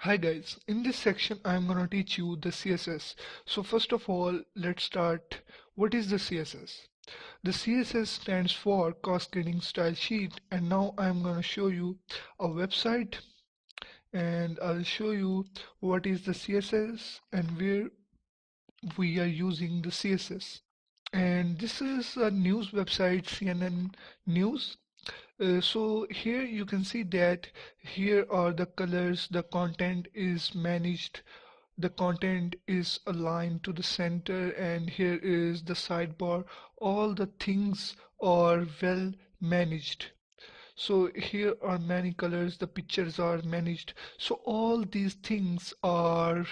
Hi guys, in this section I'm gonna teach you the CSS. So first of all, let's start. What is the CSS? The CSS stands for Cascading Style Sheet, and now I'm gonna show you a website and I'll show you what is the CSS and where we are using the CSS. And this is a news website, CNN News. So here you can see that here are the colors, the content is managed, the content is aligned to the center, and here is the sidebar. All the things are well managed. So here are many colors, the pictures are managed. So all these things are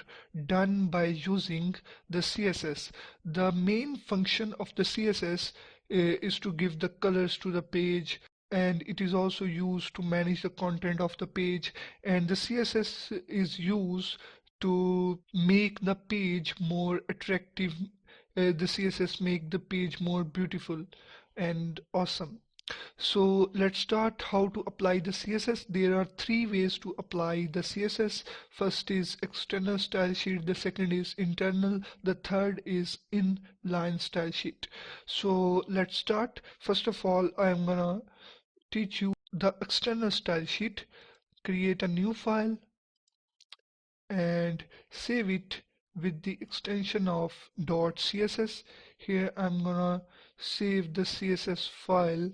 done by using the CSS. The main function of the CSS is to give the colors to the page, and it is also used to manage the content of the page, and the CSS is used to make the page more attractive. The CSS make the page more beautiful and awesome. So let's start how to apply the CSS. There are three ways to apply the CSS. First is external style sheet, the second is internal, the third is inline style sheet. So let's start. First of all, I am gonna teach you the external style sheet. Create a new file and save it with the extension of .css. Here I'm gonna save the CSS file.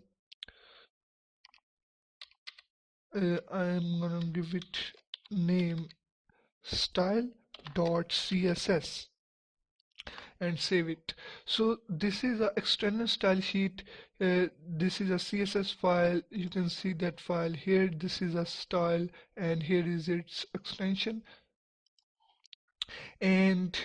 I'm gonna give it name style.css and save it. So this is a external style sheet. This is a CSS file. You can see that file here. This is a style and here is its extension. And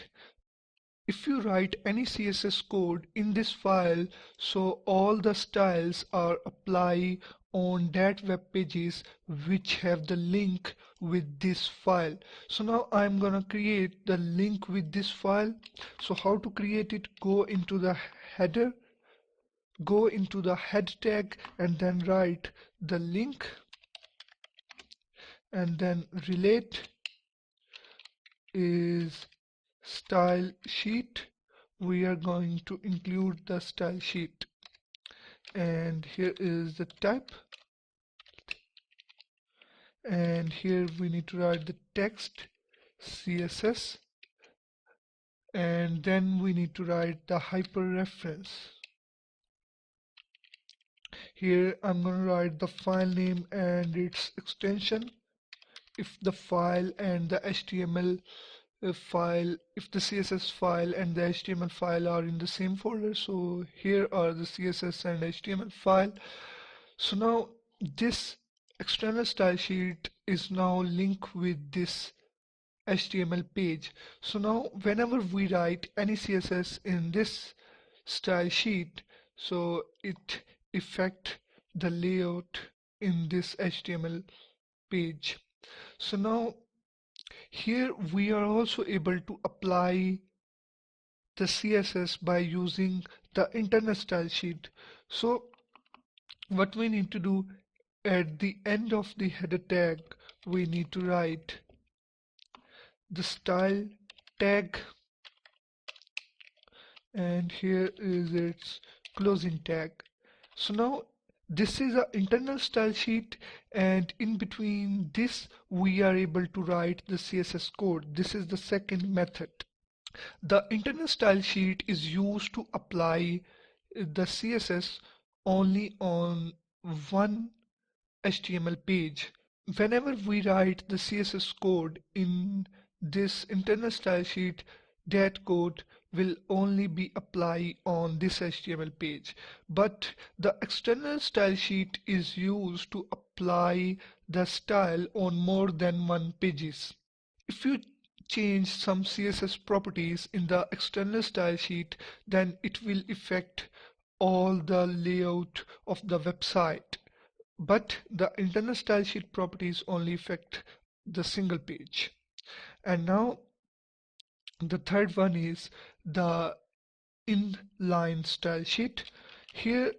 if you write any CSS code in this file, so all the styles are apply on that web pages which have the link with this file. So now I'm gonna create the link with this file. So how to create it? Go into the header, go into the head tag, and then write the link, and then relate is style sheet. We are going to include the style sheet, and here is the type, and here we need to write the text CSS, and then we need to write the hyperreference. Here I'm going to write the file name and its extension. If the file and the HTML file, if the CSS file and the HTML file are in the same folder, so here are the CSS and HTML file. So now this external style sheet is now linked with this HTML page. So now whenever we write any CSS in this style sheet, so it affect the layout in this HTML page. So now here we are also able to apply the CSS by using the internal style sheet. So what we need to do, at the end of the header tag we need to write the style tag, and here is its closing tag. So now this is an internal style sheet, and in between this we are able to write the CSS code. This is the second method. The internal style sheet is used to apply the CSS only on one HTML page. Whenever we write the CSS code in this internal style sheet, that code will only be applied on this HTML page. But the external style sheet is used to apply the style on more than one pages. If you change some CSS properties in the external style sheet, then it will affect all the layout of the website. But the internal style sheet properties only affect the single page. And now the third one is the inline style sheet. Here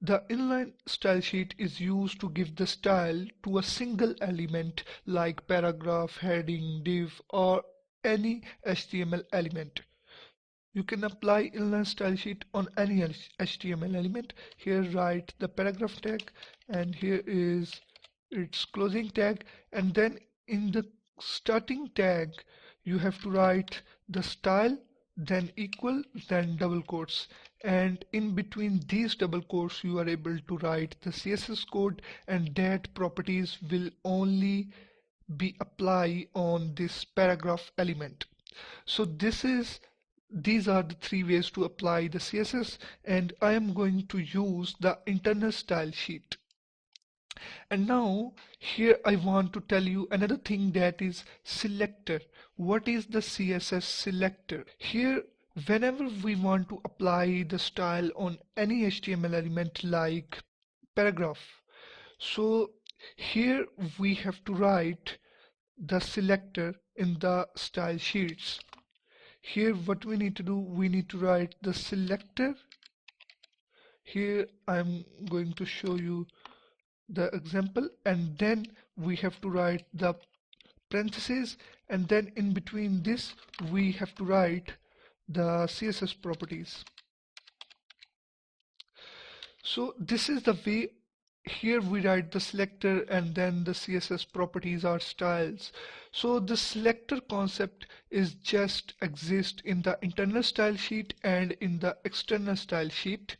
The inline style sheet is used to give the style to a single element like paragraph, heading, div, or any HTML element. You can apply inline style sheet on any HTML element. Here write the paragraph tag, and here is its closing tag, and then in the starting tag you have to write the style, then equal, then double quotes, and in between these double quotes you are able to write the CSS code, and that properties will only be applied on this paragraph element. So these are the three ways to apply the CSS, and I am going to use the internal style sheet. And now here I want to tell you another thing, that is selector. What is the CSS selector? Here whenever we want to apply the style on any HTML element like paragraph, so here we have to write the selector in the style sheets. Here what we need to do, we need to write the selector. Here I'm going to show you the example, and then we have to write the parentheses, and then in between this we have to write the CSS properties. So this is the way. Here we write the selector, and then the CSS properties are styles. So the selector concept is just exist in the internal style sheet and in the external style sheet,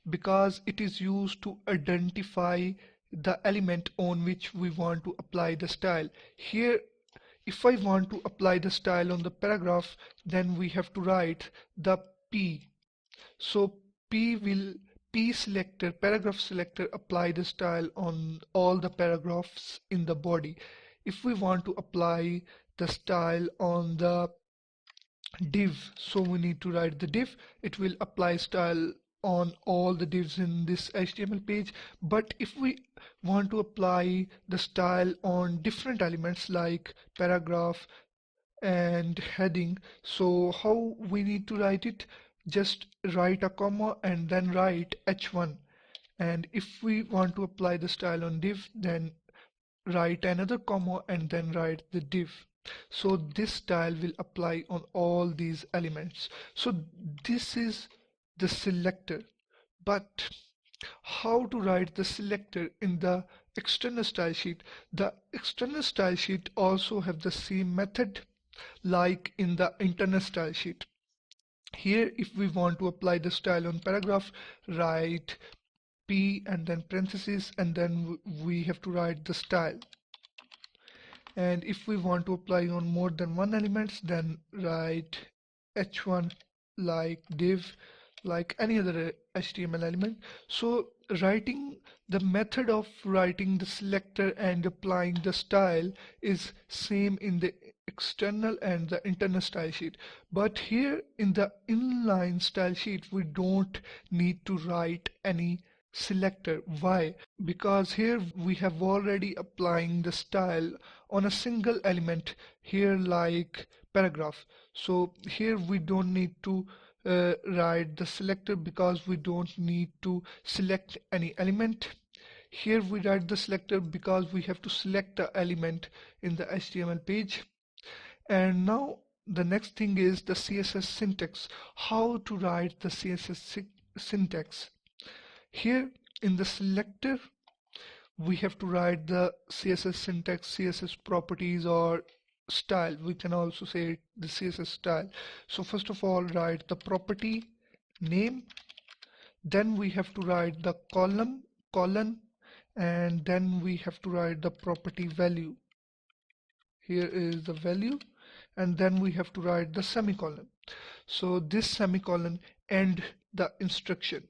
because it is used to identify the element on which we want to apply the style. Here if I want to apply the style on the paragraph, then we have to write the P. So P selector, paragraph selector, apply the style on all the paragraphs in the body. If we want to apply the style on the div, so we need to write the div. It will apply style on all the divs in this HTML page. But if we want to apply the style on different elements like paragraph and heading, so how we need to write it? Just write a comma and then write h1. And if we want to apply the style on div, then write another comma and then write the div. So this style will apply on all these elements. So this is the selector. But how to write the selector in the external style sheet? The external style sheet also have the same method like in the internal style sheet. Here if we want to apply the style on paragraph, write P and then parentheses, and then we have to write the style. And if we want to apply on more than one elements, then write h1 like div, like any other HTML element. So writing the method of writing the selector and applying the style is same in the external and the internal style sheet. But here in the inline style sheet we don't need to write any selector. Why? Because here we have already applying the style on a single element here like paragraph. So here we don't need to write the selector because we don't need to select any element. Here we write the selector because we have to select the element in the HTML page. And now the next thing is the CSS syntax. How to write the CSS syntax? Here in the selector we have to write the CSS syntax, CSS properties, or style. We can also say the CSS style. So first of all write the property name, then we have to write the column, and then we have to write the property value. Here is the value, and then we have to write the semicolon. So this semicolon end the instruction.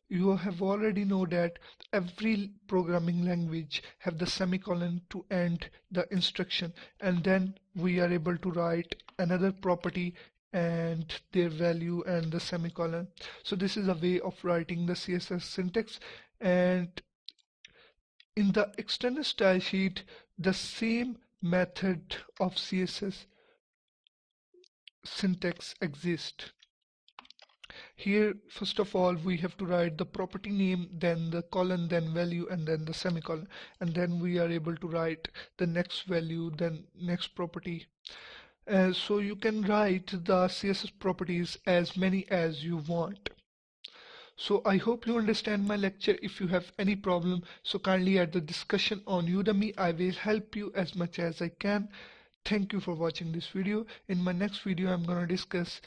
You have already know that every programming language have the semicolon to end the instruction, and then we are able to write another property and their value and the semicolon. So this is a way of writing the CSS syntax. And in the external style sheet the same method of CSS syntax exists. Here, first of all, we have to write the property name, then the colon, then value, and then the semicolon. And then we are able to write the next value, then next property. So you can write the CSS properties as many as you want. So I hope you understand my lecture. If you have any problem, so kindly add the discussion on Udemy. I will help you as much as I can. Thank you for watching this video. In my next video, I'm going to discuss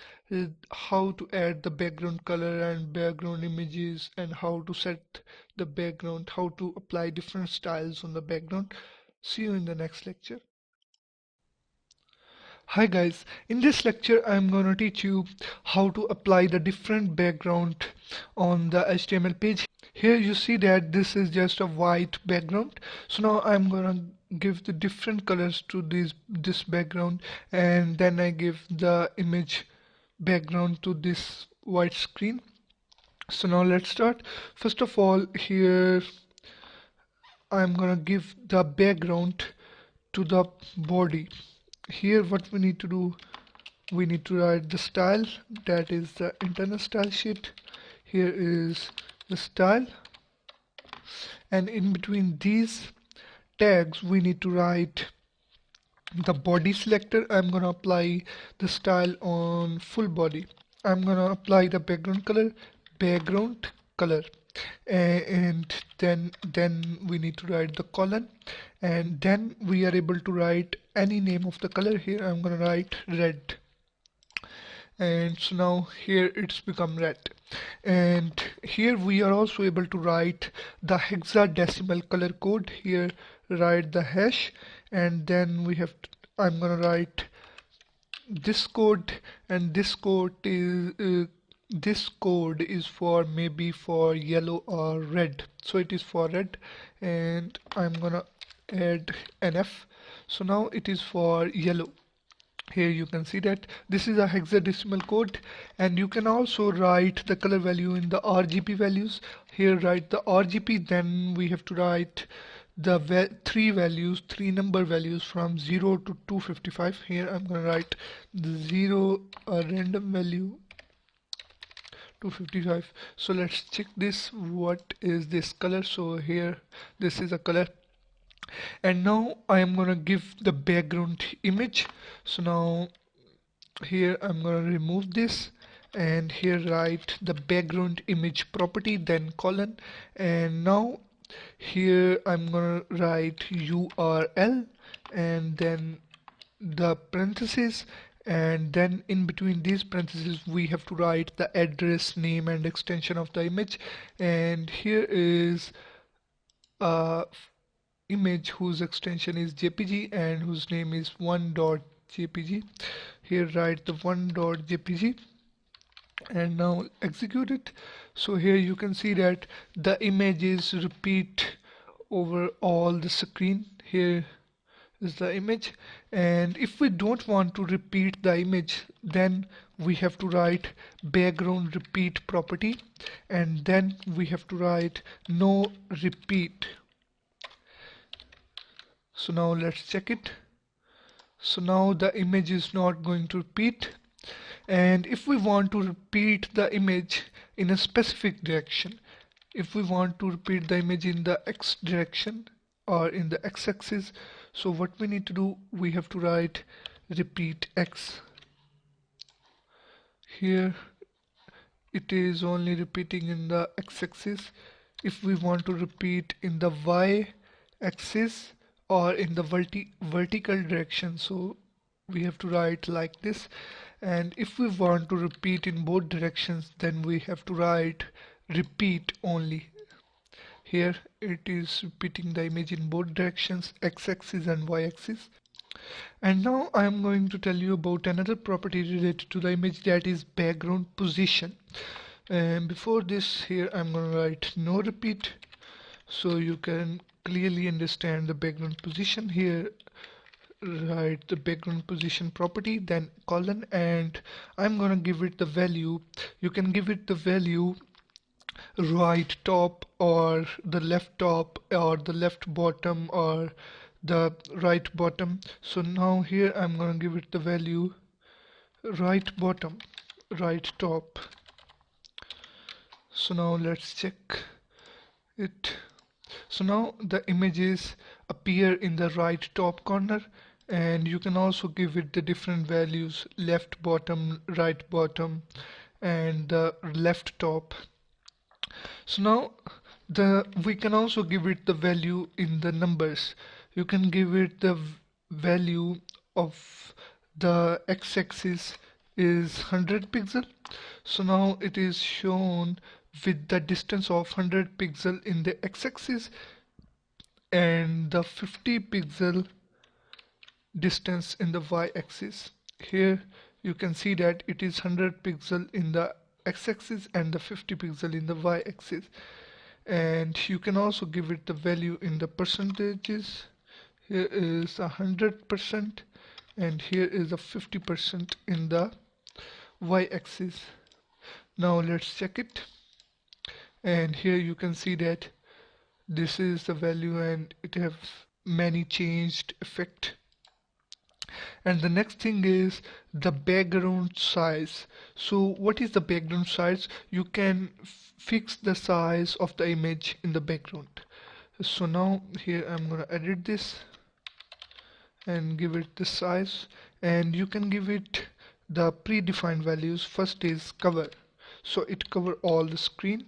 how to add the background color and background images, and how to set the background, how to apply different styles on the background. See you in the next lecture. Hi guys, in this lecture I'm going to teach you how to apply the different background on the HTML page. Here you see that this is just a white background. So now I'm going to give the different colors to this background, and then I give the image background to this white screen. So now let's start. First of all, here I'm going to give the background to the body. Here what we need to do, we need to write the style, that is the internal style sheet. Here is the style, and in between these tags we need to write the body selector. I'm gonna apply the style on full body. I'm gonna apply the background color, and then we need to write the colon, and then we are able to write any name of the color. Here I'm gonna write red, and so now here it's become red. And here we are also able to write the hexadecimal color code. Here write the hash, and then we have I'm gonna write this code, and this code is for maybe for yellow or red, so it is for red, and I'm gonna add an F. So now it is for yellow. Here you can see that this is a hexadecimal code, and you can also write the color value in the RGB values. Here write the RGB, then we have to write the three number values from 0 to 255. Here I'm going to write the 0, a random value, 255. So let's check this. What is this color? So here this is a color. And now I am gonna give the background image. So now here I'm gonna remove this, and here write the background image property, then colon, and now here I'm gonna write URL, and then the parentheses, and then in between these parentheses we have to write the address, name, and extension of the image. And here is a image whose extension is JPG and whose name is 1.jpg. Here write the 1.jpg, and now execute it. So here you can see that the images repeat over all the screen. Here is the image, and if we don't want to repeat the image, then we have to write background repeat property, and then we have to write no repeat. So now let's check it. So now the image is not going to repeat. And if we want to repeat the image in a specific direction, if we want to repeat the image in the X direction or in the X-axis, so what we need to do, we have to write repeat X. Here it is only repeating in the X-axis. If we want to repeat in the Y-axis or in the vertical direction, so we have to write like this. And if we want to repeat in both directions, then we have to write repeat only. Here it is repeating the image in both directions, X-axis and Y-axis. And now I am going to tell you about another property related to the image, that is background position. And before this, here I'm going to write no repeat, so you can clearly understand the background position. Here write the background position property, then colon, and I'm gonna give it the value. You can give it the value right top or the left top or the left bottom or the right bottom. So now here I'm gonna give it the value right bottom, right top. So now let's check it. So now the images appear in the right top corner, and you can also give it the different values: left bottom, right bottom, and the left top. So now the we can also give it the value in the numbers. You can give it the value of the x-axis is 100 pixel. So now it is shown with the distance of 100 pixel in the x-axis and the 50 pixel distance in the y-axis. Here you can see that it is 100 pixel in the x-axis and the 50 pixel in the y-axis. And you can also give it the value in the percentages. Here is 100% and here is a 50% in the y-axis. Now let's check it, and here you can see that this is the value and it have many changed effect. And the next thing is the background size. So what is the background size? You can fix the size of the image in the background. So now here I'm gonna edit this and give it the size, and you can give it the predefined values. First is cover, so it cover all the screen.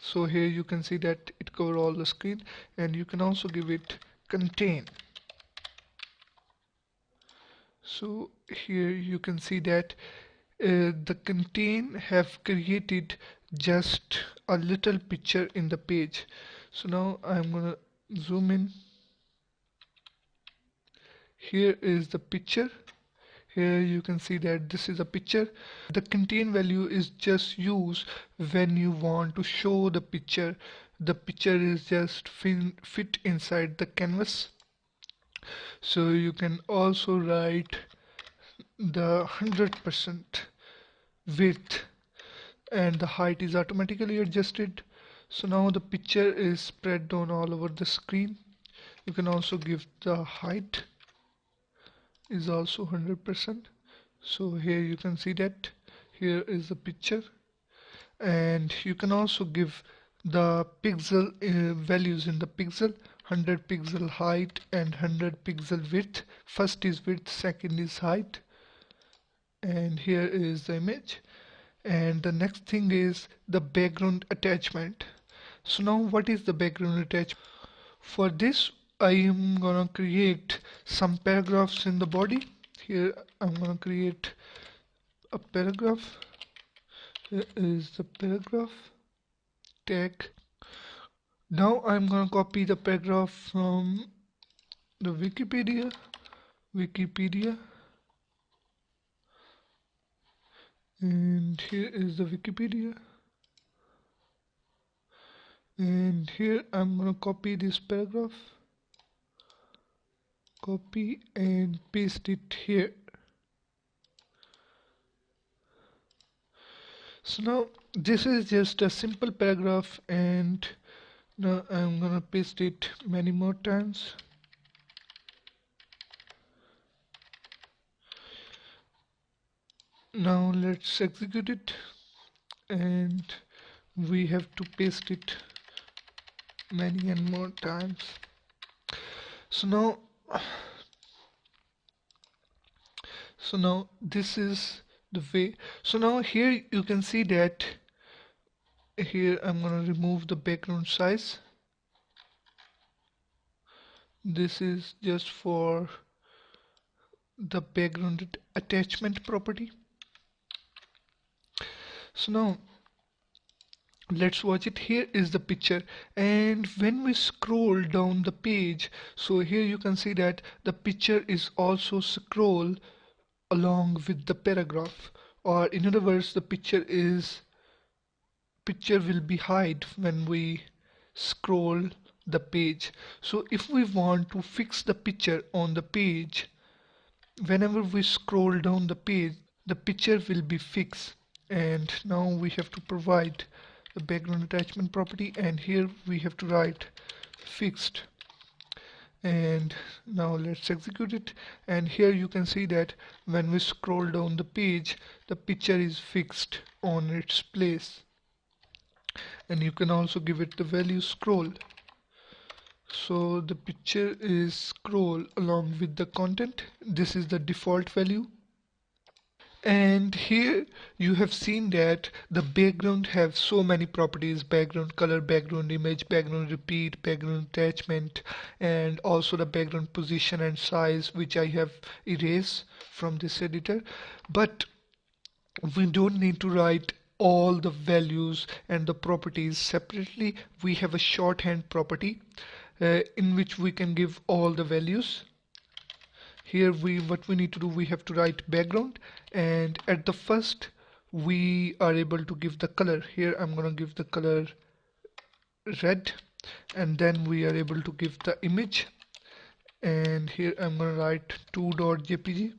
So here you can see that it cover all the screen, and you can also give it contain. So here you can see that the contain have created just a little picture in the page. So now I'm gonna zoom in. Here is the picture. Here you can see that this is a picture. The contain value is just used when you want to show the picture. The picture is just fit inside the canvas. So you can also write the 100% width, and the height is automatically adjusted. So now the picture is spread on all over the screen. You can also give the height is also 100%. So here you can see that here is the picture, and you can also give the pixel values in the pixel: 100 pixel height and 100 pixel width. First is width, second is height, and here is the image. And the next thing is the background attachment. So now what is the background attachment? For this I am gonna create some paragraphs in the body. Here I'm gonna create a paragraph. Here is the paragraph tag. Now I'm gonna copy the paragraph from the Wikipedia, and here is the Wikipedia, and here I'm gonna copy this paragraph, copy and paste it here. So now this is just a simple paragraph, and now I'm gonna paste it many more times. Now let's execute it, and we have to paste it many and more times. So now this is the way. So now here you can see that here I'm gonna remove the background size. This is just for the background attachment property. So now let's watch it. Here is the picture, and when we scroll down the page, so here you can see that the picture is also scroll along with the paragraph, or in other words the picture will be hide when we scroll the page. So if we want to fix the picture on the page, whenever we scroll down the page, the picture will be fixed. And now we have to provide the background attachment property, and here we have to write fixed. And now let's execute it. And here you can see that when we scroll down the page, the picture is fixed on its place. And you can also give it the value scroll. So the picture is scroll along with the content. This is the default value. And here you have seen that the background have so many properties: background color, background image, background repeat, background attachment, and also the background position and size, which I have erased from this editor. But we don't need to write all the values and the properties separately. We have a shorthand property in which we can give all the values. Here what we need to do, we have to write background, and at the first we are able to give the color. Here I'm gonna give the color red, and then we are able to give the image, and here I'm gonna write 2.jpg,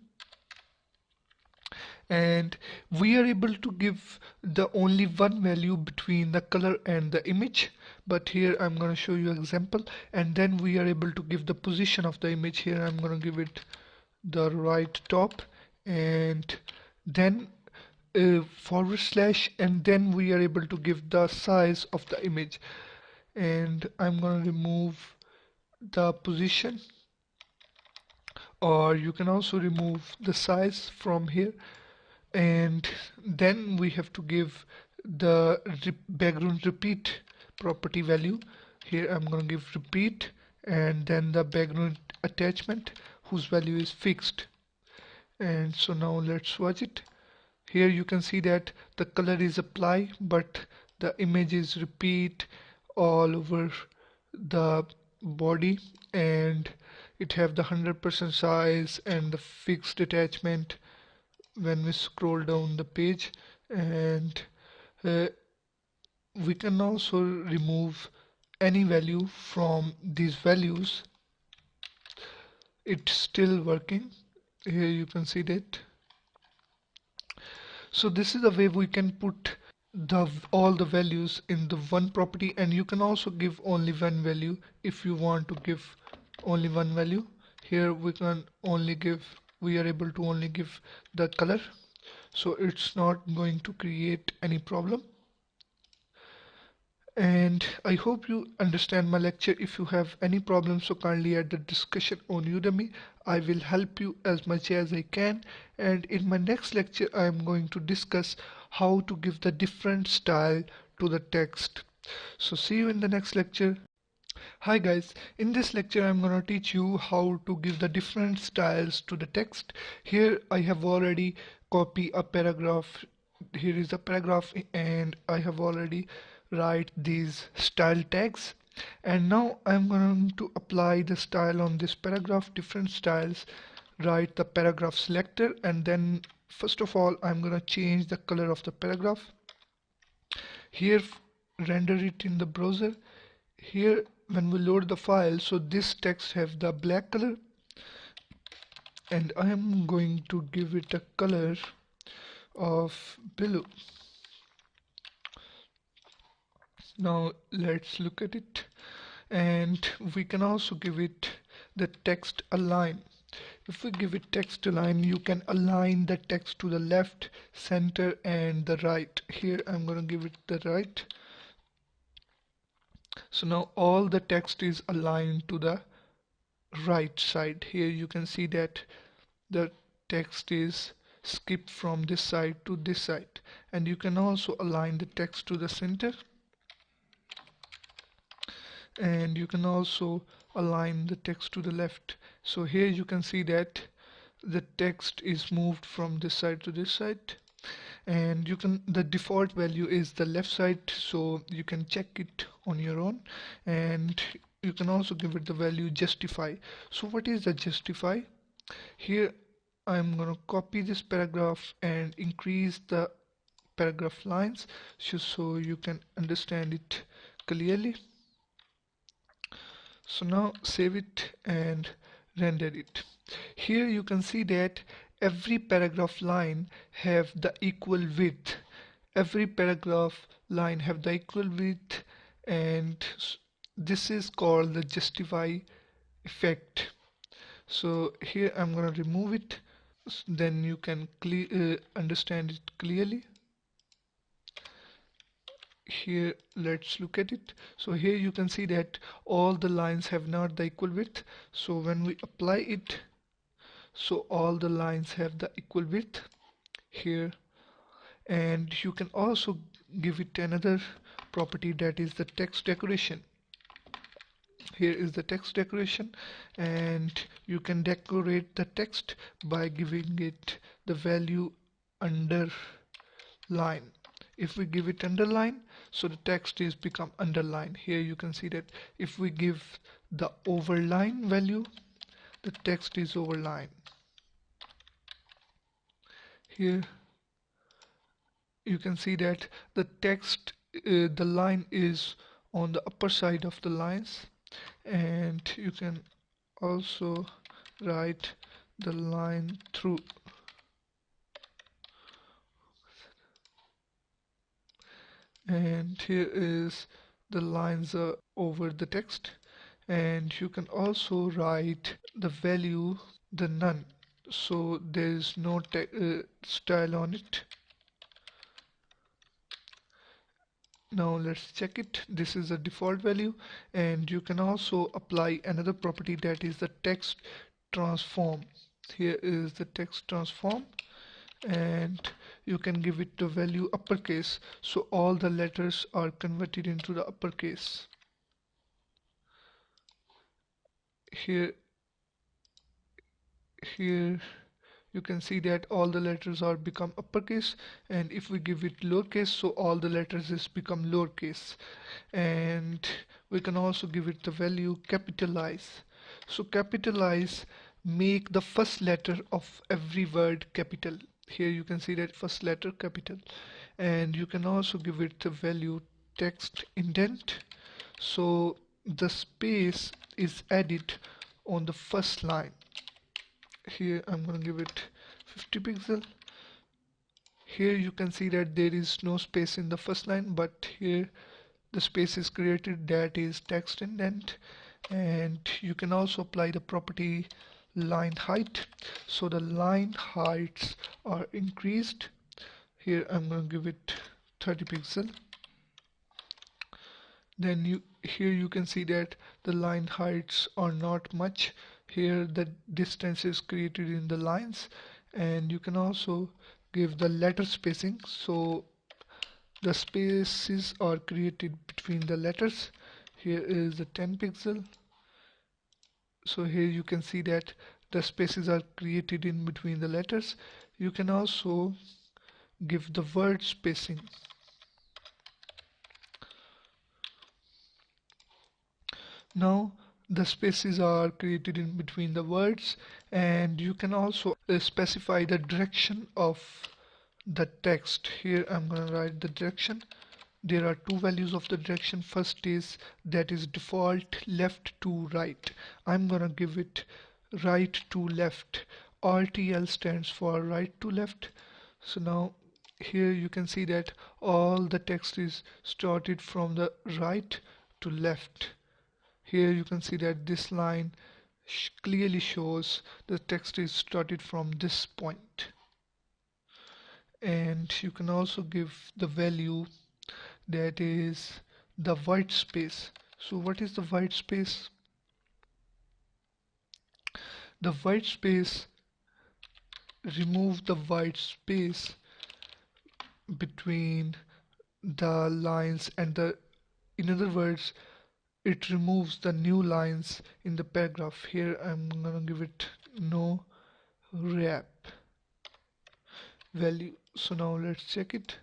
and we are able to give the only one value between the color and the image. But here I'm going to show you example, and then we are able to give the position of the image. Here I'm going to give it the right top, and then forward slash, and then we are able to give the size of the image. And I'm going to remove the position, or you can also remove the size from here. And then we have to give the background repeat property value. Here I'm going to give repeat, and then the background attachment, whose value is fixed. And so now let's watch it. Here you can see that the color is apply, but the image is repeat all over the body, and it have the 100% size and the fixed attachment when we scroll down the page. And we can also remove any value from these values. It's still working. Here you can see that. So this is the way we can put all the values in the one property, and you can also give only one value if you want to give only one value. Here we are able to only give the color, so it's not going to create any problem. And I hope you understand my lecture. If you have any problems, so kindly add the discussion on Udemy. I will help you as much as I can. And in my next lecture, I am going to discuss how to give the different style to the text. So see you in the next lecture. Hi guys, in this lecture I'm gonna teach you how to give the different styles to the text. Here I have already copied a paragraph. Here is a paragraph, and I have already write these style tags, and now I'm going to apply the style on this paragraph. Different styles. Write the paragraph selector, and then first of all I'm going to change the color of the paragraph. Here render it in the browser. Here when we load the file, so this text have the black color, and I am going to give it a color of blue. Now let's look at it, and we can also give it the text align. If we give it text align, you can align the text to the left, center, and the right. Here I'm going to give it the right. So now all the text is aligned to the right side. Here you can see that the text is skipped from this side to this side, and you can also align the text to the center, and you can also align the text to the left. So here you can see that the text is moved from this side to this side, and the default value is the left side, so you can check it on your own. And you can also give it the value justify. So what is the justify? Here I'm gonna copy this paragraph and increase the paragraph lines so you can understand it clearly. So now save it and render it. Here you can see that every paragraph line have the equal width. Every paragraph line have the equal width, and this is called the justify effect. So here I'm gonna remove it, then you can understand it clearly. Here let's look at it. So here you can see that all the lines have not the equal width. So when we apply it, so all the lines have the equal width here. And you can also give it another property, that is the text decoration. Here is the text decoration, and you can decorate the text by giving it the value underline. If we give it underline, so the text is become underline. Here you can see that if we give the overline value, the text is overline. Here you can see that the text, the line is on the upper side of the lines, and you can also write the line through. And here is the lines over the text, and you can also write the value the none, so there is no style on it. Now let's check it. This is a default value, and you can also apply another property, that is the text transform. Here is the text transform, and you can give it the value uppercase, so all the letters are converted into the uppercase. Here you can see that all the letters are become uppercase, and if we give it lowercase, so all the letters is become lowercase. And we can also give it the value capitalize. So capitalize make the first letter of every word capital. Here you can see that first letter capital. And you can also give it the value text indent, so the space is added on the first line. Here I'm going to give it 50 pixel. Here you can see that there is no space in the first line, but here the space is created, that is text indent. And you can also apply the property line height, so the line heights are increased. Here I'm going to give it 30 pixel. Then here you can see that the line heights are not much. Here the distance is created in the lines, and you can also give the letter spacing, so the spaces are created between the letters. Here is the 10 pixel. So here you can see that the spaces are created in between the letters. You can also give the word spacing. Now the spaces are created in between the words, and you can also specify the direction of the text. Here I'm going to write the direction. There are two values of the direction. First is, that is default left to right. I'm going to give it right to left. RTL stands for right to left. So now here you can see that all the text is started from the right to left. Here you can see that this line clearly shows the text is started from this point. And you can also give the value, that is the white space. So what is the white space? The white space, remove the white space between the lines, and in other words, it removes the new lines in the paragraph. Here I'm gonna give it no wrap value. So now let's check it.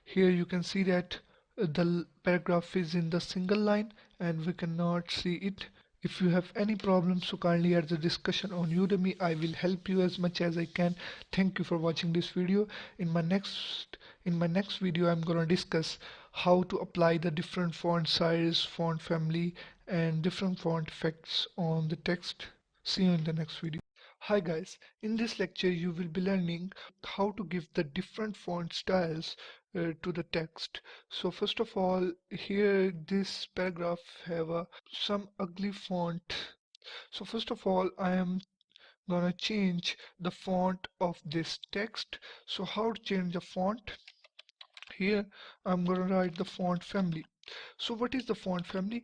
Here you can see that the paragraph is in the single line, and we cannot see it. If you have any problems, so kindly add the discussion on Udemy. I will help you as much as I can. Thank you for watching this video. In my next video, I'm gonna discuss how to apply the different font size, font family, and different font effects on the text. See you in the next video. Hi guys, in this lecture you will be learning how to give the different font styles to the text. So first of all, here this paragraph have some ugly font. So first of all, I am gonna change the font of this text. So how to change the font? Here I'm gonna write the font family. So what is the font family?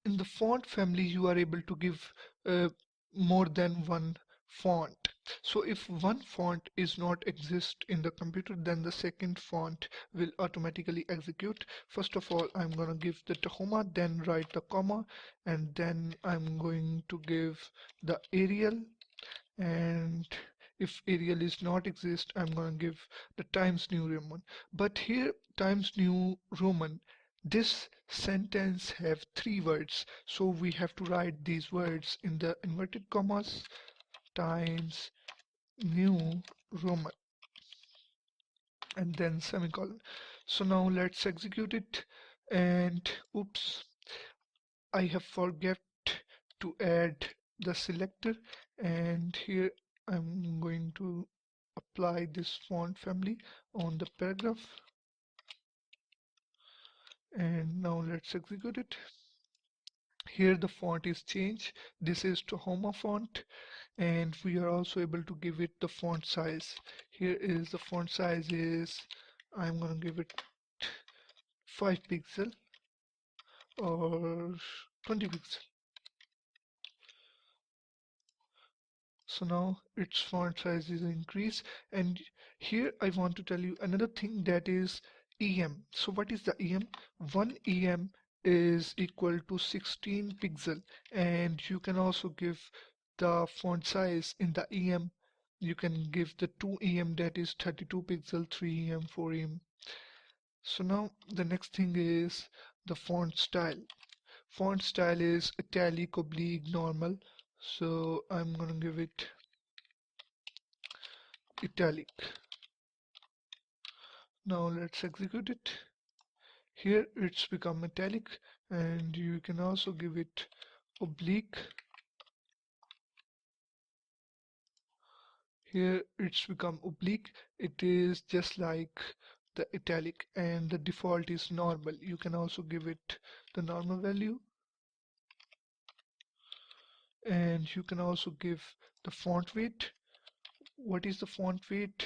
In the font family you are able to give uh, more than one font. So if one font is not exist in the computer, then the second font will automatically execute. First of all, I'm gonna give the Tahoma, then write the comma, and then I'm going to give the Arial, and if Arial is not exist, I'm gonna give the Times New Roman. But here Times New Roman, this sentence have three words, so we have to write these words in the inverted commas, Times New Roman, and then semicolon. So now let's execute it, and oops, I have forget to add the selector, and here I'm going to apply this font family on the paragraph, and now let's execute it. Here the font is changed. This is Tahoma font, and we are also able to give it the font size. Here is the font size is, I'm gonna give it 5 pixel or 20 pixel. So now its font size is increased, and here I want to tell you another thing, that is EM. So what is the EM? 1 EM is equal to 16 pixel, and you can also give the font size in the EM. You can give the 2 EM, that is 32 pixel, 3 EM, 4 EM. So now the next thing is the font style. Font style is italic, oblique, normal. So I'm gonna give it italic. Now let's execute it. Here it's become metallic, and you can also give it oblique. Here it's become oblique. It is just like the italic, and the default is normal. You can also give it the normal value, and you can also give the font weight. What is the font weight?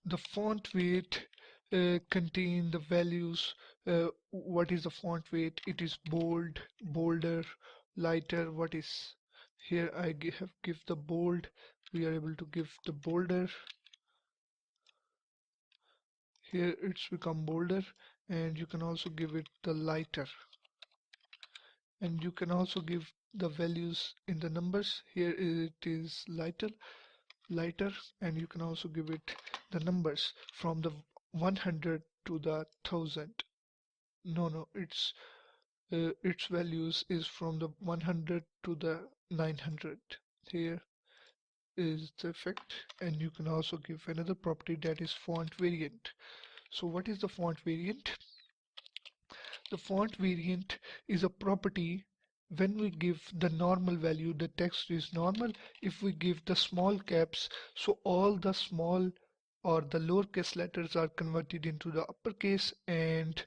The font weight contain the values. What is the font weight? It is bold, bolder, lighter. What is here? I have give the bold. We are able to give the bolder. Here it's become bolder, and you can also give it the lighter, and you can also give the values in the numbers. Here it is lighter, and you can also give it the numbers from the 100 to the 1000. No, its values is from the 100 to the 900. Here is the effect, and you can also give another property, that is font variant. So what is the font variant? The font variant is a property when we give the normal value, the text is normal. If we give the small caps, so all the small or the lowercase letters are converted into the uppercase, and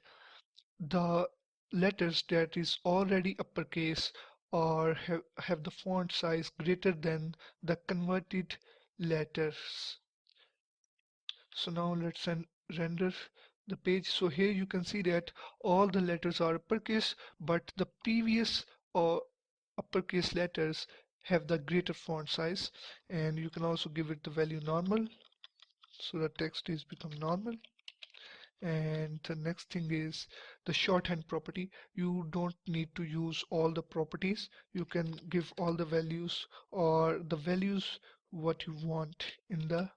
the letters that is already uppercase or have the font size greater than the converted letters. So now let's render the page. So here you can see that all the letters are uppercase, but the previous or uppercase letters have the greater font size, and you can also give it the value normal, so the text is become normal. And the next thing is the shorthand property. You don't need to use all the properties. You can give all the values or the values what you want in the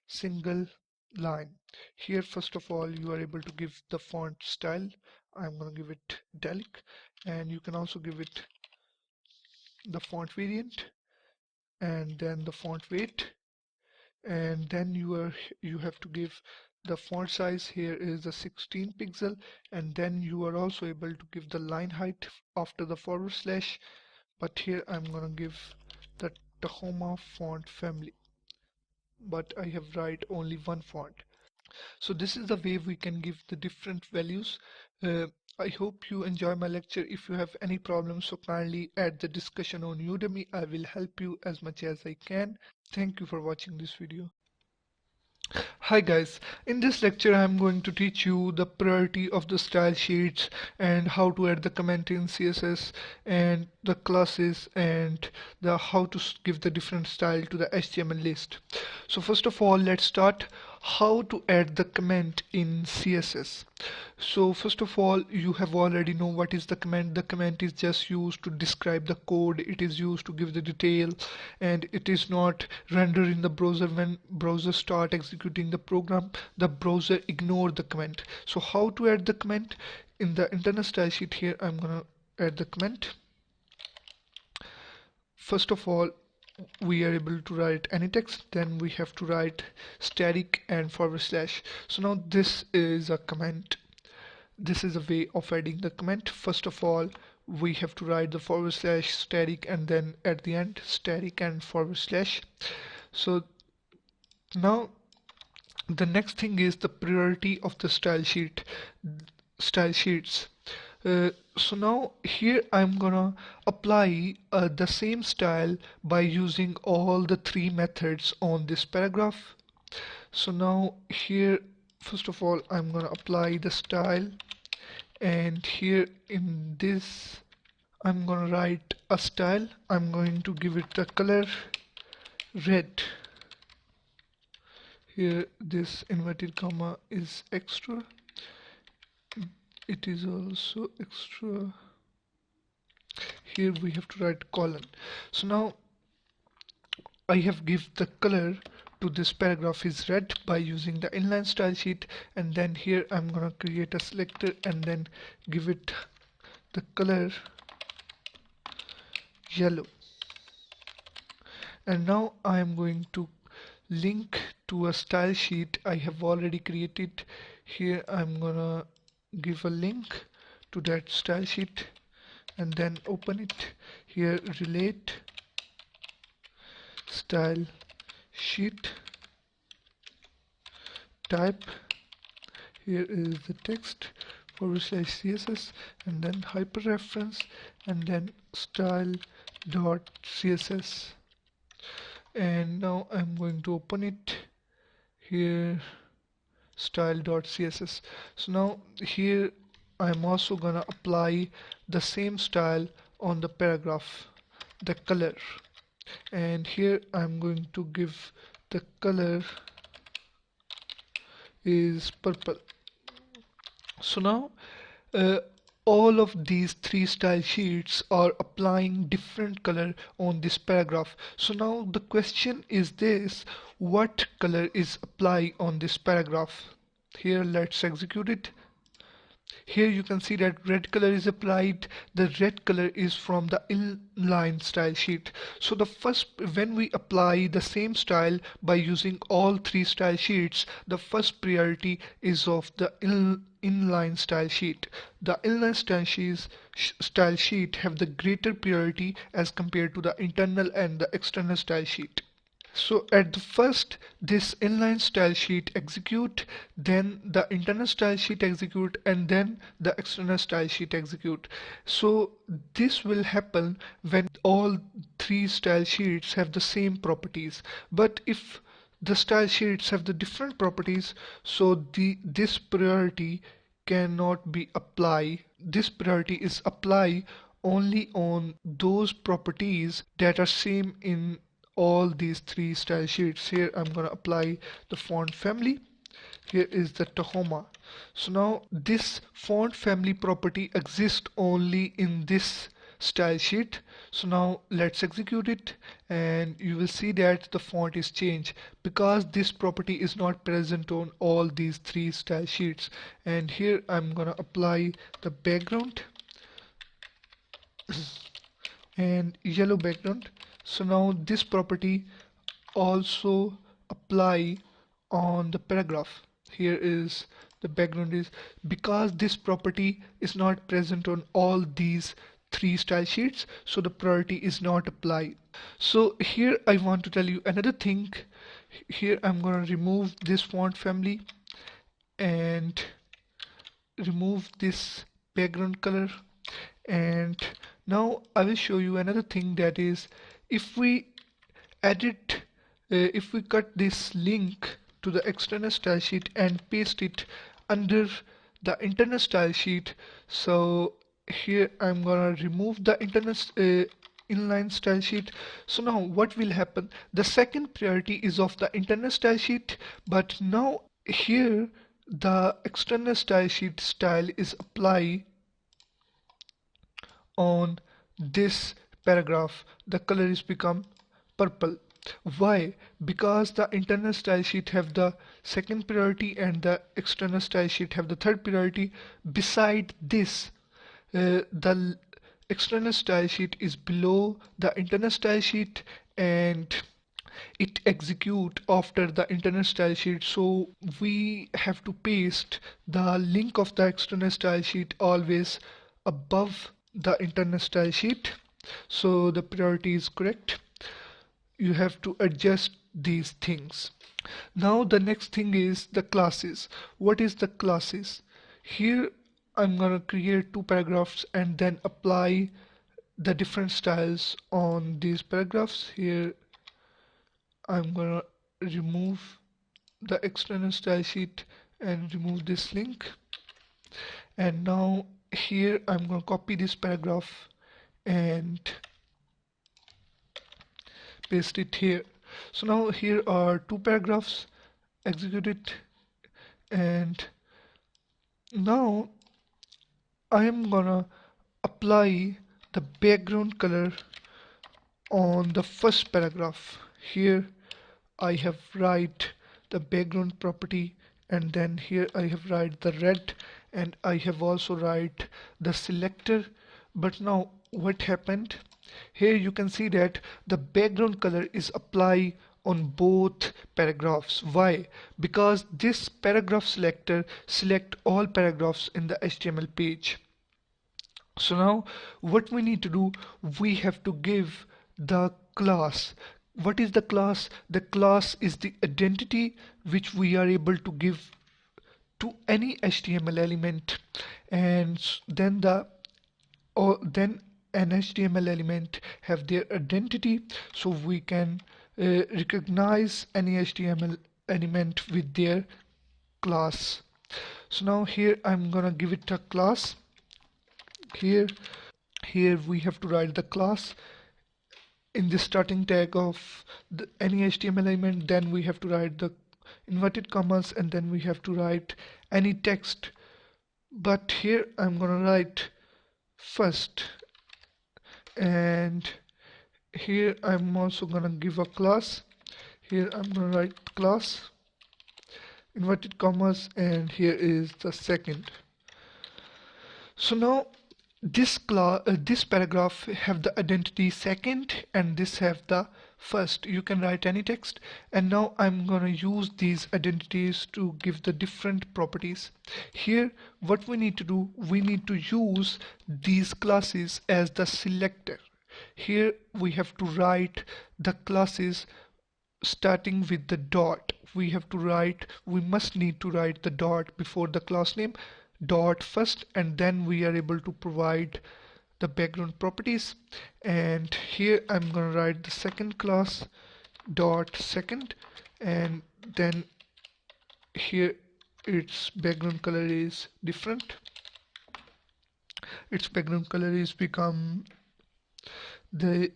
single line. Here first of all you are able to give the font style. I'm going to give it italic, and you can also give it the font variant, and then the font weight, and then you have to give the font size. Here is the 16 pixel, and then you are also able to give the line height after the forward slash, but here I'm gonna give the Tahoma font family, but I have write only one font. So this is the way we can give the different values. I hope you enjoy my lecture. If you have any problems, so kindly add the discussion on Udemy. I will help you as much as I can. Thank you for watching this video. Hi guys, in this lecture I am going to teach you the priority of the style sheets and how to add the comment in CSS and the classes and the how to give the different style to the HTML list. So first of all, let's start how to add the comment in CSS. So first of all, you have already know what is the comment. The comment is just used to describe the code. It is used to give the detail, and it is not rendered in the browser. When browser start executing the program, the browser ignore the comment. So how to add the comment in the internal style sheet? Here I'm gonna add the comment. First of all, we are able to write any text, then we have to write static and /. So now this is a comment. This is a way of adding the comment. First of all, we have to write the / static and then at the end static and /. So now the next thing is the priority of the style sheets. So now here I'm gonna apply the same style by using all the three methods on this paragraph. So now here first of all I'm gonna apply the style, and here in this I'm gonna write a style. I'm going to give it the color red. Here this inverted comma is extra, it is also extra. Here we have to write colon. So now I have give the color to this paragraph is red by using the inline style sheet, and then here I'm gonna create a selector and then give it the color yellow. And now I am going to link to a style sheet I have already created. Here I'm gonna give a link to that style sheet and then open it. Here relate style sheet type, here is the text /CSS and then hyperreference and then style.css. and now I'm going to open it. Here style.css. so now here I'm also gonna apply the same style on the paragraph, the color, and here I'm going to give the color is purple. So now all of these three style sheets are applying different color on this paragraph. So now the question is this: what color is applied on this paragraph? Here let's execute it. Here you can see that red color is applied. The red color is from the inline style sheet. So the first, when we apply the same style by using all three style sheets, the first priority is of the inline style sheet. The inline style sheet have the greater priority as compared to the internal and the external style sheet. So at the first this inline style sheet execute, then the internal style sheet execute, and then the external style sheet execute. So this will happen when all three style sheets have the same properties. But if the style sheets have the different properties, so this priority cannot be applied. This priority is apply only on those properties that are same in all these three style sheets. Here I'm gonna apply the font family. Here is the Tahoma. So now this font family property exists only in this style sheet. So now let's execute it, and you will see that the font is changed because this property is not present on all these three style sheets. And here I'm gonna apply the background and yellow background. So now this property also apply on the paragraph. Here is the background is because this property is not present on all these three style sheets, so the priority is not applied. So here I want to tell you another thing. Here I'm going to remove this font family and remove this background color. And now I will show you another thing, that is, if we edit if we cut this link to the external style sheet and paste it under the internal style sheet. So here I'm gonna remove the internal inline style sheet. So now what will happen, the second priority is of the internal style sheet, but now here the external style sheet style is apply on this paragraph. The color is become purple. Why? Because the internal style sheet have the second priority and the external style sheet have the third priority. Beside this, the external style sheet is below the internal style sheet, and it execute after the internal style sheet. So we have to paste the link of the external style sheet always above the internal style sheet, so the priority is correct. You have to adjust these things. Now the next thing is the classes. What is the classes? Here I'm gonna create two paragraphs and then apply the different styles on these paragraphs. Here I'm gonna remove the external style sheet and remove this link, and now here I'm gonna copy this paragraph and paste it here. So now here are two paragraphs, execute it, and now I am gonna apply the background color on the first paragraph. Here I have write the background property, and then here I have write the red, and I have also write the selector. But now what happened, here you can see that the background color is applied on both paragraphs. Why? Because this paragraph selector select all paragraphs in the HTML page. So now what we need to do, we have to give the class. What is the class? The class is the identity which we are able to give to any HTML element, and then an HTML element have their identity, so we can recognize any HTML element with their class. So now here I'm gonna give it a class. Here we have to write the class in the starting tag of any HTML element. Then we have to write the inverted commas, and then we have to write any text. But here I'm gonna write first, and here I'm also gonna give a class. Here I'm gonna write class, inverted commas, and here is the second. So now this paragraph have the identity second, and this have the first. You can write any text, and now I'm gonna use these identities to give the different properties. Here what we need to do, we need to use these classes as the selector. Here we have to write the classes starting with the dot. We must need to write the dot before the class name, dot first, and then we are able to provide the background properties. And here I'm gonna write the second class, dot second, and then here its background color is different. Its background color is become the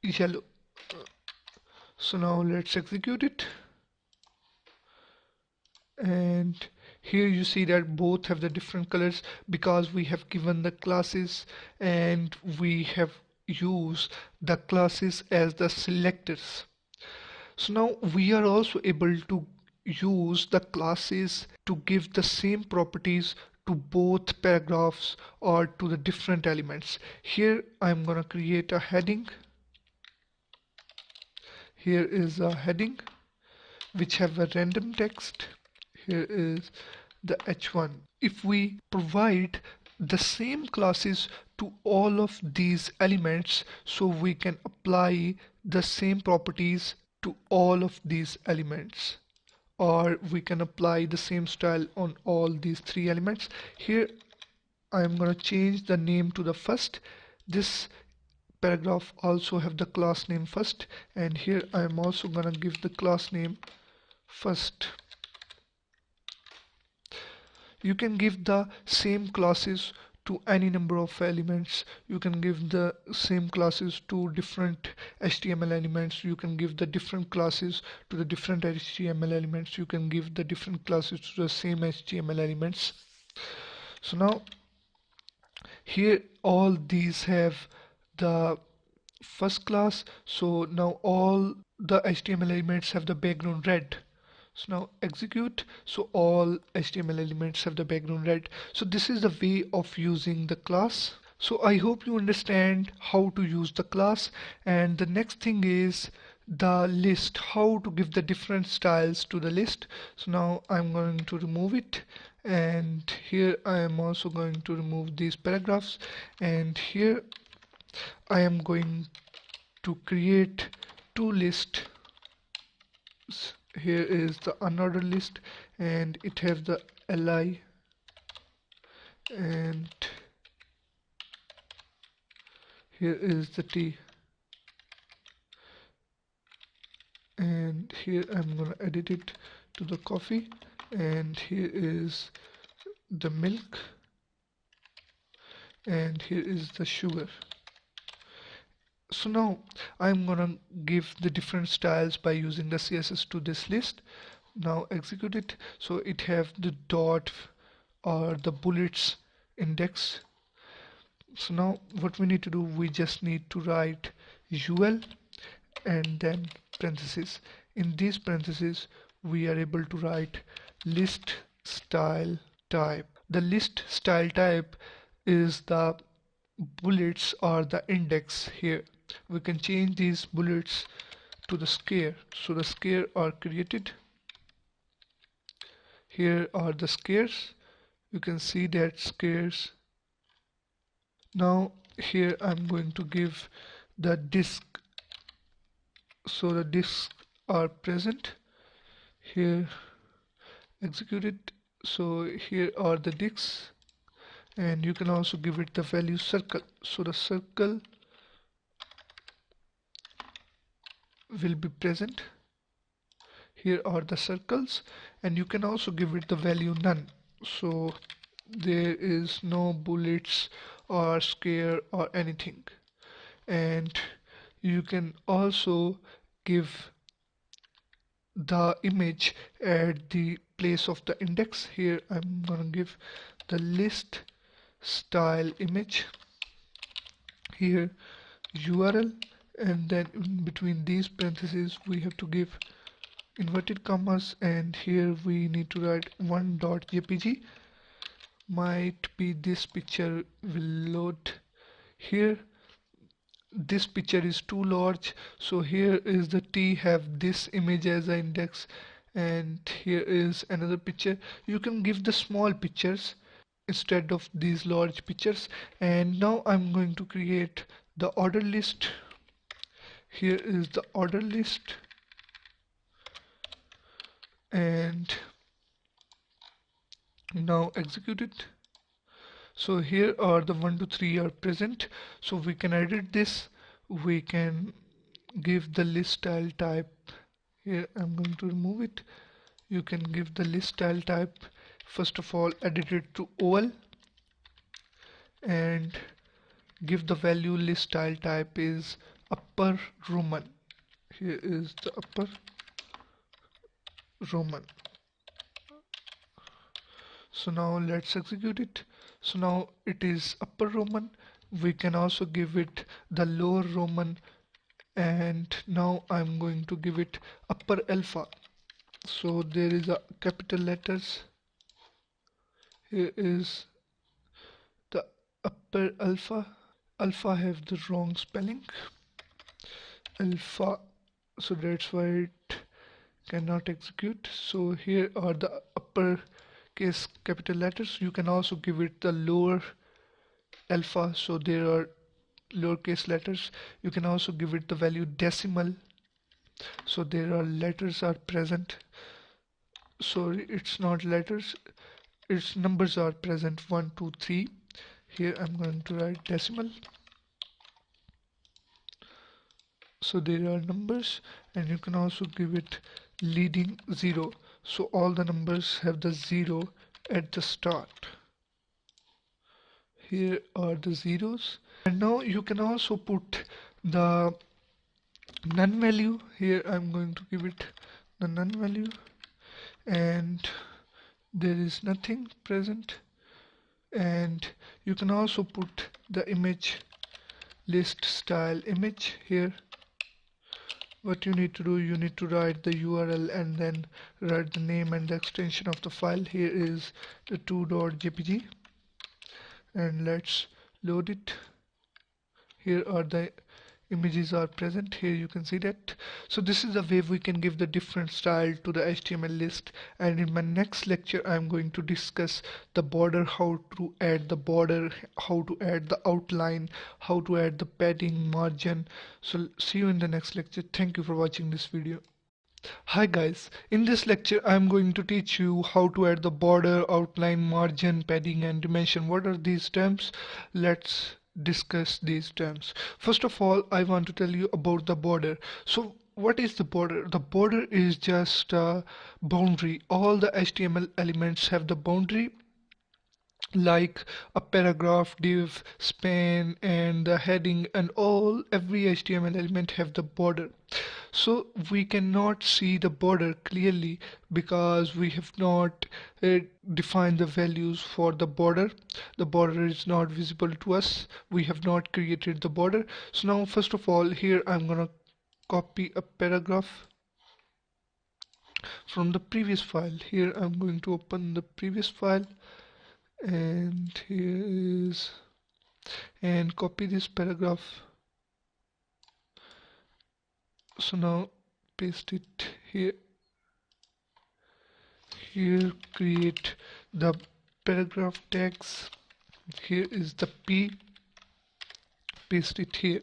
yellow. So now let's execute it, and here you see that both have the different colors because we have given the classes and we have used the classes as the selectors. So now we are also able to use the classes to give the same properties to both paragraphs or to the different elements. Here I'm gonna create a heading. Here is a heading which have a random text. Here is the h1. If we provide the same classes to all of these elements, so we can apply the same properties to all of these elements, or we can apply the same style on all these three elements. Here I'm gonna change the name to the first. This paragraph also have the class name first, and here I'm also gonna give the class name first. You can give the same classes to any number of elements. You can give the same classes to different HTML elements. You can give the different classes to the different HTML elements. You can give the different classes to the same HTML elements. So now here all these have the first class. So now all the HTML elements have the background red. So now execute. So all HTML elements have the background red. So this is the way of using the class. So I hope you understand how to use the class. And the next thing is the list, how to give the different styles to the list. So now I'm going to remove it, and here I am also going to remove these paragraphs, and here I am going to create two lists. Here is the unordered list, and it has the li, and here is the t, and here I'm gonna edit it to the coffee, and here is the milk, and here is the sugar. So now I'm gonna give the different styles by using the CSS to this list. Now execute it. So it have the dot or the bullets index. So now what we need to do, we just need to write ul and then parentheses. In these parentheses we are able to write list style type. The list style type is the bullets or the index. Here we can change these bullets to the square. So the square are created. Here are the squares. You can see that squares. Now here I'm going to give the disk. So the disks are present. Here execute it. So here are the disks, and you can also give it the value circle. So the circle will be present. Here are the circles, and you can also give it the value none. So there is no bullets or square or anything. And you can also give the image at the place of the index. Here I'm gonna give the list style image, here URL, and then in between these parentheses we have to give inverted commas, and here we need to write 1.jpg. Might be this picture will load. Here this picture is too large, so here is the T have this image as an index, and here is another picture. You can give the small pictures instead of these large pictures. And now I'm going to create the order list. Here is the order list, and now execute it. So here are the 1 to 3 are present, so we can edit this. We can give the list style type. Here I'm going to remove it. You can give the list style type. First of all, edit it to OL and give the value list style type is upper Roman. Here is the upper Roman. So now let's execute it. So now it is upper Roman. We can also give it the lower Roman, and now I'm going to give it upper alpha. So there is a capital letters. Here is the upper alpha. Alpha have the wrong spelling. Alpha. So that's why it cannot execute. So here are the upper case capital letters. You can also give it the lower alpha, so there are lowercase letters. You can also give it the value decimal, so there are letters are present. Sorry, it's not letters, its numbers are present, 1 2 3. Here I'm going to write decimal. So there are numbers, and you can also give it leading 0, so all the numbers have the 0 at the start. Here are the zeros, and now you can also put the none value. Here I'm going to give it the none value, and there is nothing present. And you can also put the image list style image here. What you need to do, you need to write the URL and then write the name and the extension of the file. Here is the 2.jpg, and let's load it. Here are the images are present. Here you can see that. So this is the way we can give the different style to the HTML list. And in my next lecture I'm going to discuss the border, how to add the border, how to add the outline, how to add the padding, margin. So see you in the next lecture. Thank you for watching this video. Hi guys, in this lecture I am going to teach you how to add the border, outline, margin, padding and dimension. What are these terms? Let's discuss these terms. First of all, I want to tell you about the border. So what is the border? The border is just a boundary. All the HTML elements have the boundary, like a paragraph, div, span and the heading, and every HTML element have the border. So we cannot see the border clearly because we have not defined the values for the border. The border is not visible to us. We have not created the border. So now first of all, here I'm gonna copy a paragraph from the previous file. Here I'm going to open the previous file, and here is, and copy this paragraph. So now paste it here. Here create the paragraph tags. Here is the P, paste it here.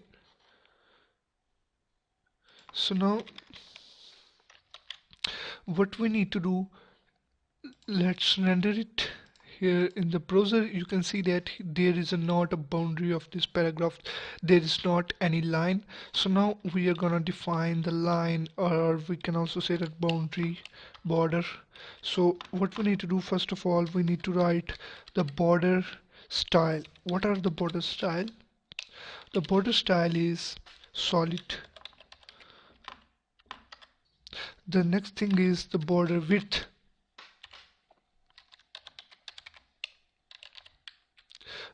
So now what we need to do, let's render it. Here in the browser you can see that there is not a boundary of this paragraph, there is not any line. So now we are gonna define the line, or we can also say that boundary, border. So what we need to do, first of all, we need to write the border style. What are the border style? The border style is solid. The next thing is the border width.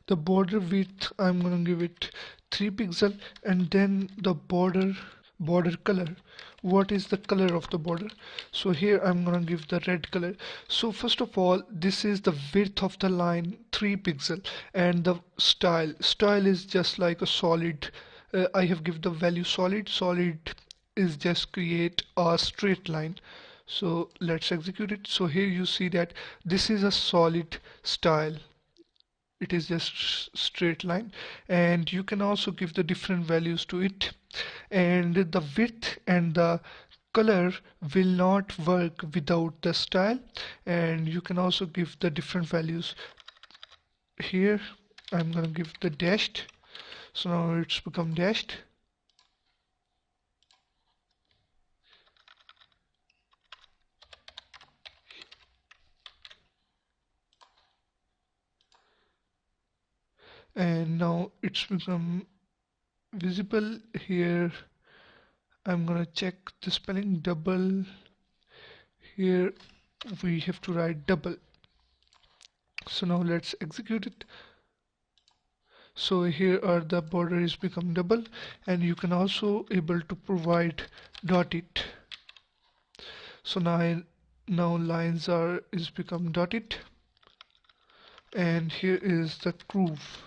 The border width, I'm gonna give it 3 pixel, and then the border color. What is the color of the border? So here I'm gonna give the red color. So first of all, this is the width of the line, 3 pixel, and the style is just like a solid. I have given the value solid. Solid is just create a straight line. So let's execute it. So here you see that this is a solid style. It is just straight line, and you can also give the different values to it, and the width and the color will not work without the style, and you can also give the different values. Here I'm gonna give the dashed, so now it's become dashed. And now it's become visible. Here I'm gonna check the spelling, double. Here we have to write double. So now let's execute it. So here are the border is become double, and you can also able to provide dotted. So now lines is become dotted, and here is the groove.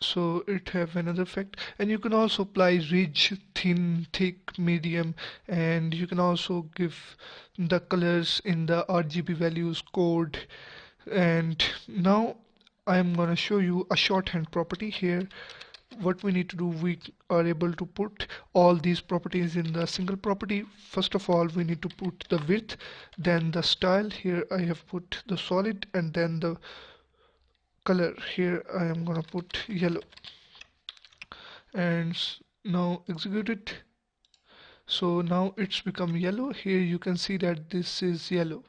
So it have another effect, and you can also apply ridge, thin, thick, medium, and you can also give the colors in the RGB values code. And now I'm gonna show you a shorthand property. Here what we need to do, we are able to put all these properties in the single property. First of all, we need to put the width, then the style. Here I have put the solid, and then the color. Here I am gonna put yellow, and now execute it. So now it's become yellow. Here you can see that this is yellow.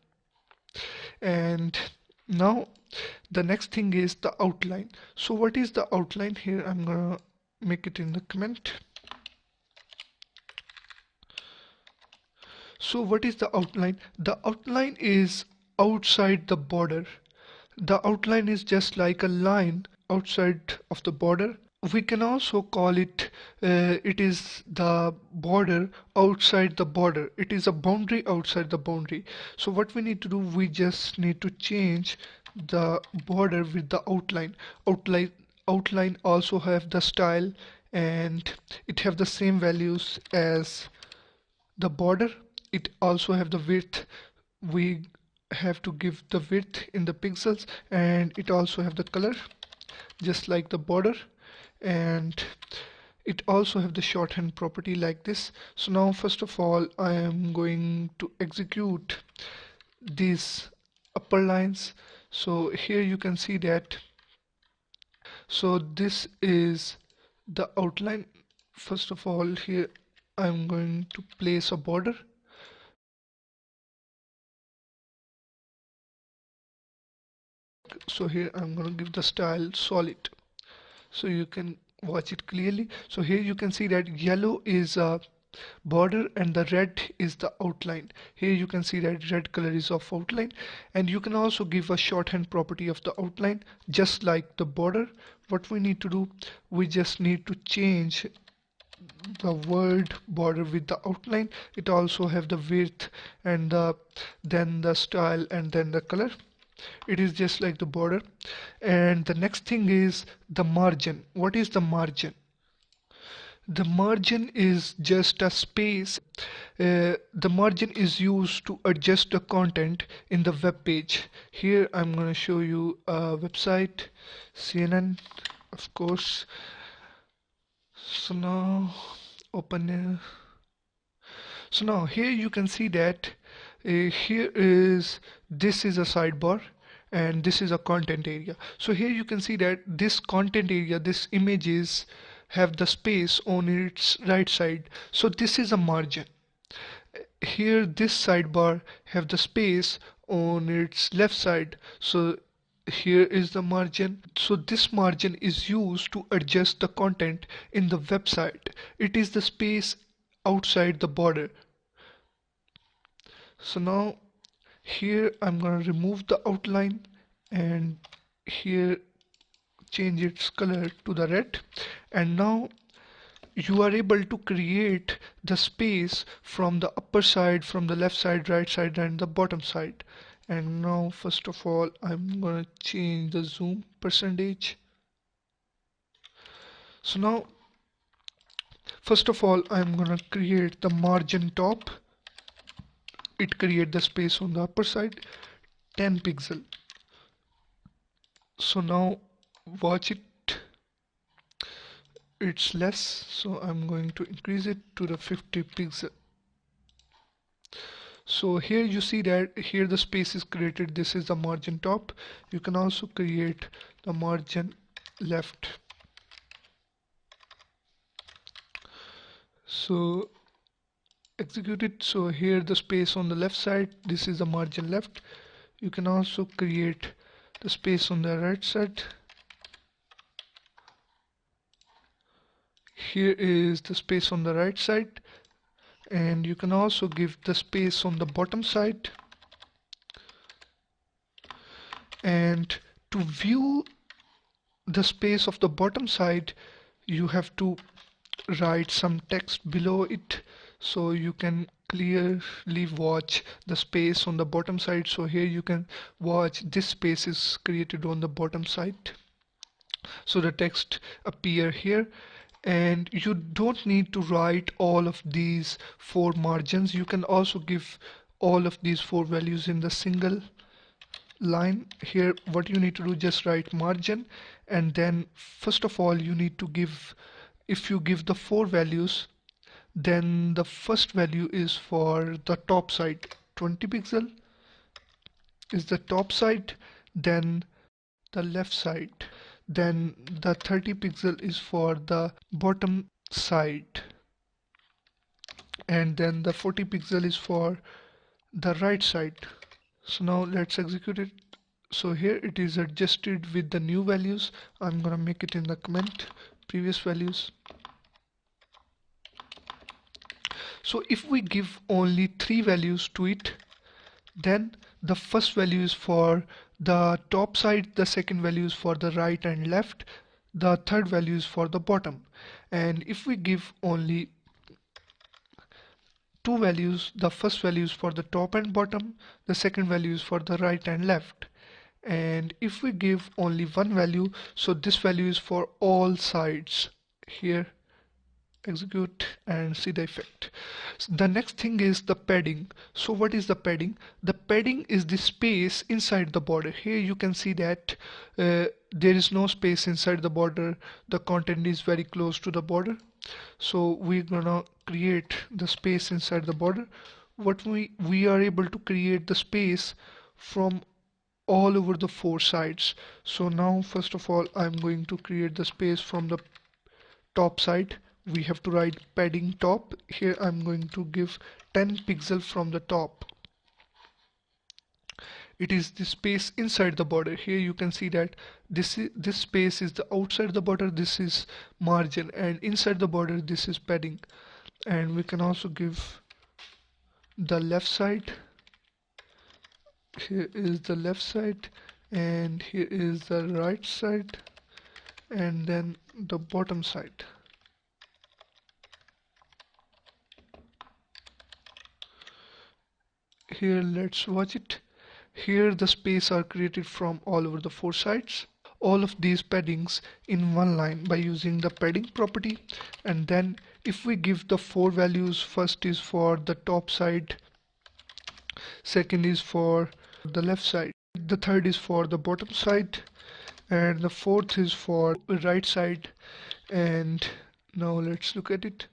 And now the next thing is the outline. So what is the outline? Here I'm gonna make it in the comment. So what is the outline? The outline is outside the border. The outline is just like a line outside of the border. We can also call it, it is the border outside the border. It is a boundary outside the boundary. So what we need to do, we just need to change the border with the outline. Outline also have the style, and it have the same values as the border. It also have the width. We have to give the width in the pixels, and it also have the color just like the border, and it also have the shorthand property like this. So now first of all I am going to execute these upper lines. So here you can see that, so this is the outline. First of all, here I'm going to place a border. So here I'm going to give the style solid, so you can watch it clearly. So here you can see that yellow is a border and the red is the outline. Here you can see that red color is of outline, and you can also give a shorthand property of the outline just like the border. What we need to do, we just need to change the word border with the outline. It also have the width and then the style and then the color. It is just like the border. And the next thing is the margin. What is the margin? The margin is just a space. The margin is used to adjust the content in the web page. Here I'm going to show you a website, CNN, of course. So now open it. So now here you can see that here is, this is a sidebar and this is a content area. So here you can see that this content area, this images have the space on its right side. So this is a margin. Here this sidebar have the space on its left side. So here is the margin. So this margin is used to adjust the content in the website. It is the space outside the border. So now here I'm gonna remove the outline, and here change its color to the red, and now you are able to create the space from the upper side, from the left side, right side, and the bottom side. And now first of all I'm gonna change the zoom percentage. So now first of all I'm gonna create the margin top. It create the space on the upper side, 10 pixel. So now watch it, it's less, so I'm going to increase it to the 50 pixel. So here you see that here the space is created. This is the margin top. You can also create the margin left. So execute it. So here the space on the left side, this is the margin left. You can also create the space on the right side. Here is the space on the right side, and you can also give the space on the bottom side. And to view the space of the bottom side, you have to write some text below it, so you can clearly watch the space on the bottom side. So here you can watch this space is created on the bottom side, so the text appear here. And you don't need to write all of these 4 margins. You can also give all of these 4 values in the single line. Here what you need to do, just write margin, and then first of all you need to give, if you give the 4 values, then the first value is for the top side. 20 pixel is the top side, then the left side, then the 30 pixel is for the bottom side, and then the 40 pixel is for the right side. So now let's execute it. So here it is adjusted with the new values. I'm gonna make it in the comment previous values. So if we give only three values to it, then the first value is for the top side, the second value is for the right and left, the third value is for the bottom. And if we give only two values, the first value is for the top and bottom, the second value is for the right and left. And if we give only one value, so this value is for all sides. Here execute and see the effect. The next thing is the padding. So what is the padding? The padding is the space inside the border. Here you can see that there is no space inside the border. The content is very close to the border. So we're gonna create the space inside the border. What we are able to create the space from all over the four sides. So now first of all I'm going to create the space from the top side. We have to write padding top. Here I'm going to give 10 pixel from the top. It is the space inside the border. Here you can see that this space is the outside the border, this is margin, and inside the border this is padding. And we can also give the left side. Here is the left side, and here is the right side, and then the bottom side. Here let's watch it. Here the space are created from all over the four sides. All of these paddings in one line by using the padding property. And then if we give the four values, first is for the top side, second is for the left side, the third is for the bottom side, and the fourth is for the right side. And now let's look at it.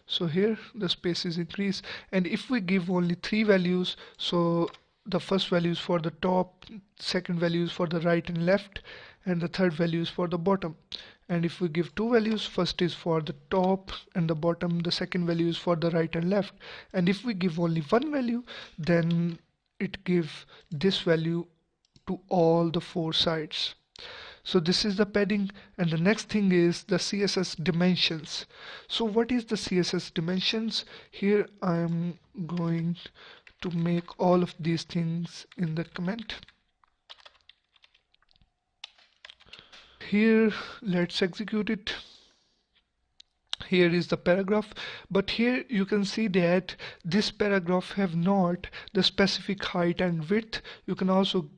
So here the space is increased, and if we give only three values, so the first value is for the top, second value is for the right and left, and the third value is for the bottom. And if we give two values, first is for the top and the bottom, the second value is for the right and left. And if we give only one value, then it gives this value to all the four sides. So this is the padding. And the next thing is the CSS dimensions. So what is the CSS dimensions? Here I am going to make all of these things in the comment. Here let's execute it. Here is the paragraph, but here you can see that this paragraph have not the specific height and width. You can also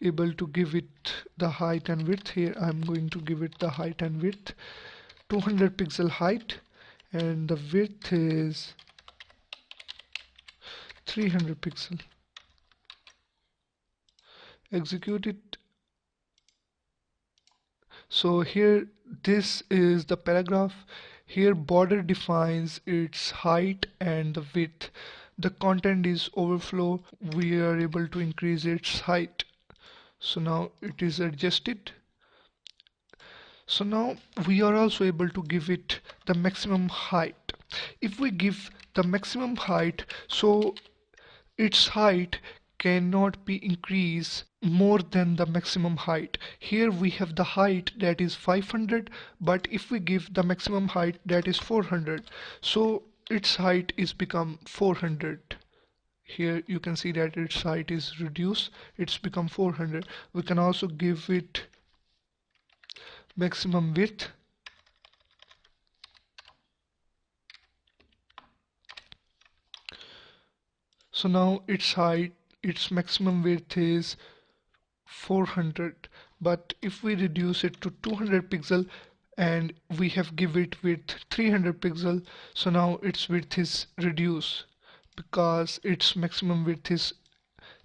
able to give it the height and width. Here I'm going to give it the height and width, 200 pixel height, and the width is 300 pixel. Execute it. So here this is the paragraph. Here border defines its height and the width. The content is overflow. We are able to increase its height. So now it is adjusted. So now we are also able to give it the maximum height. If we give the maximum height, so its height cannot be increased more than the maximum height. Here we have the height that is 500, but if we give the maximum height that is 400, so its height is become 400. Here you can see that its height is reduced, it's become 400. We can also give it maximum width. So now its height, its maximum width is 400, but if we reduce it to 200 pixel and we have give it width 300 pixel, so now its width is reduced because its maximum width is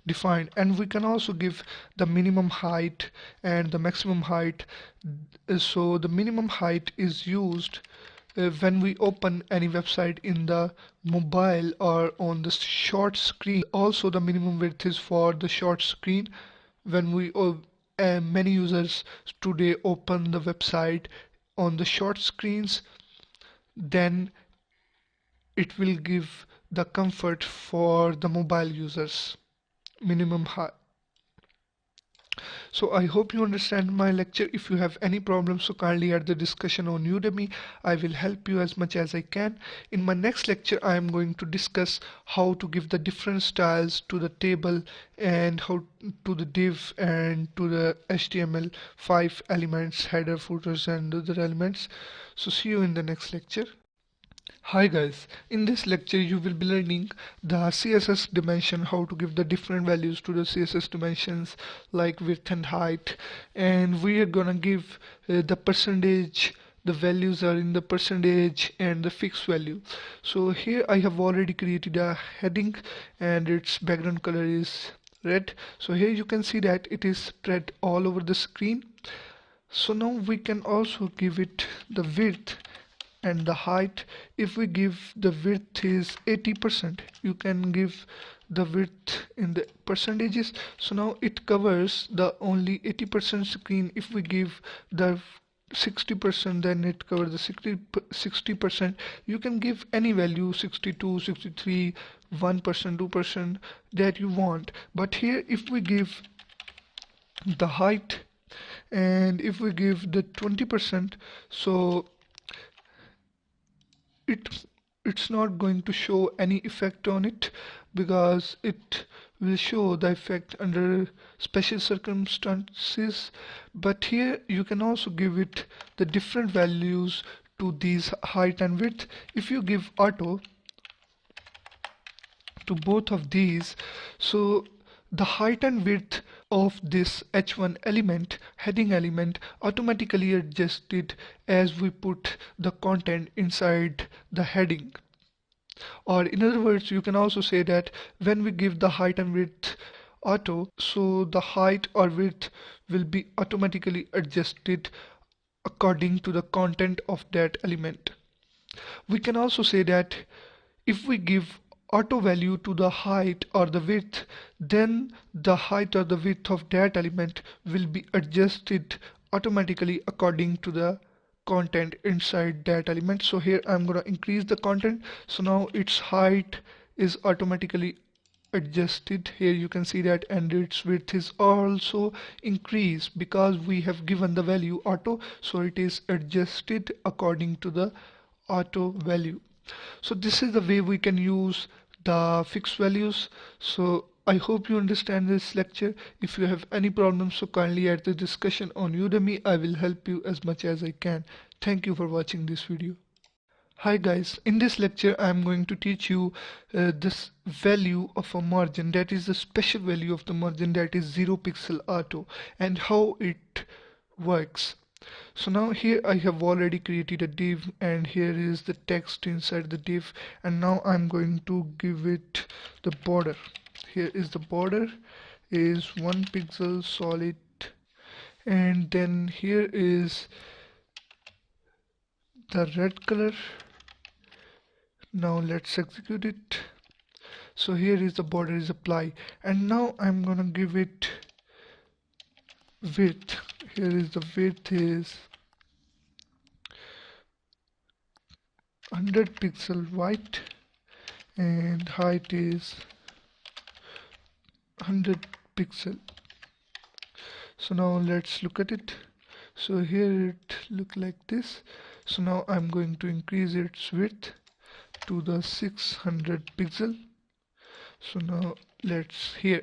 defined. And we can also give the minimum height and the maximum height. So the minimum height is used when we open any website in the mobile or on the short screen. Also the minimum width is for the short screen. When we many users today open the website on the short screens, then it will give the comfort for the mobile users minimum height. So I hope you understand my lecture. If you have any problems, so kindly add the discussion on Udemy. I will help you as much as I can. In my next lecture, I am going to discuss how to give the different styles to the table and how to the div and to the HTML5 elements, header, footers and other elements. So see you in the next lecture. Hi guys, in this lecture you will be learning the CSS dimension, how to give the different values to the CSS dimensions like width and height, and we are gonna give the percentage. The values are in the percentage and the fixed value. So here I have already created a heading and its background color is red. So here you can see that it is spread all over the screen. So now we can also give it the width and the height. If we give the width is 80%, you can give the width in the percentages. So now it covers the only 80% screen. If we give the 60%, then it covers the 60%. You can give any value, 62, 63, 1%, 2% that you want. But here if we give the height and if we give the 20%, so it's not going to show any effect on it, because it will show the effect under special circumstances. But here you can also give it the different values to these height and width. If you give auto to both of these, so the height and width of this h1 element, heading element, automatically adjusted as we put the content inside the heading. Or in other words, you can also say that when we give the height and width auto, so the height or width will be automatically adjusted according to the content of that element. We can also say that if we give auto value to the height or the width, then the height or the width of that element will be adjusted automatically according to the content inside that element. So here I'm gonna increase the content, so now its height is automatically adjusted. Here you can see that, and its width is also increased because we have given the value auto, so it is adjusted according to the auto value. So this is the way we can use the fixed values. So I hope you understand this lecture. If you have any problems, so kindly add the discussion on Udemy. I will help you as much as I can. Thank you for watching this video. Hi guys, in this lecture I am going to teach you this value of a margin, that is the special value of the margin, that is 0 pixel auto, and how it works. So now here I have already created a div, and here is the text inside the div, and now I'm going to give it the border. Here is the border is 1 pixel solid, and then here is the red color. Now let's execute it. So here is the border is apply, and now I'm gonna give it width. Here is the width is 100 pixel white, and height is 100 pixel. So now let's look at it. So here it look like this. So now I'm going to increase its width to the 600 pixel. So now let's here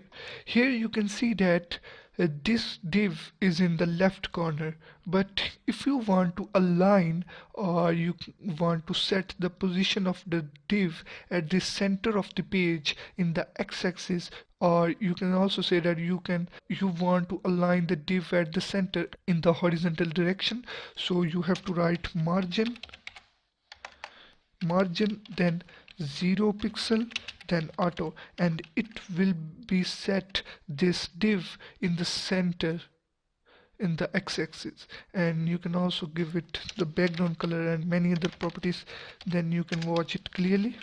you can see that this div is in the left corner, but if you want to align or you want to set the position of the div at the center of the page in the x-axis, or you can also say that you want to align the div at the center in the horizontal direction, so you have to write margin then 0 pixel then auto, and it will be set this div in the center in the x-axis, and you can also give it the background color and many other properties. Then you can watch it clearly.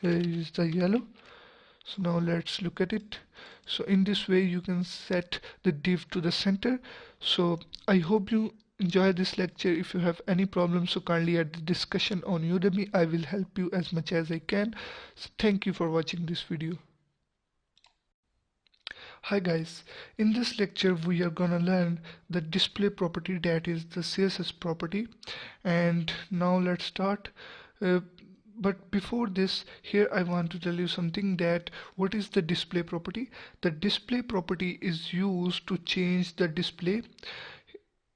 Here is the yellow. So now let's look at it. So in this way you can set the div to the center. So I hope you enjoy this lecture. If you have any problems, so kindly add the discussion on Udemy. I will help you as much as I can. So thank you for watching this video. Hi guys, in this lecture we are gonna learn the display property, that is the CSS property. And now let's start. But before this, here I want to tell you something, that what is the display property. The display property is used to change the display.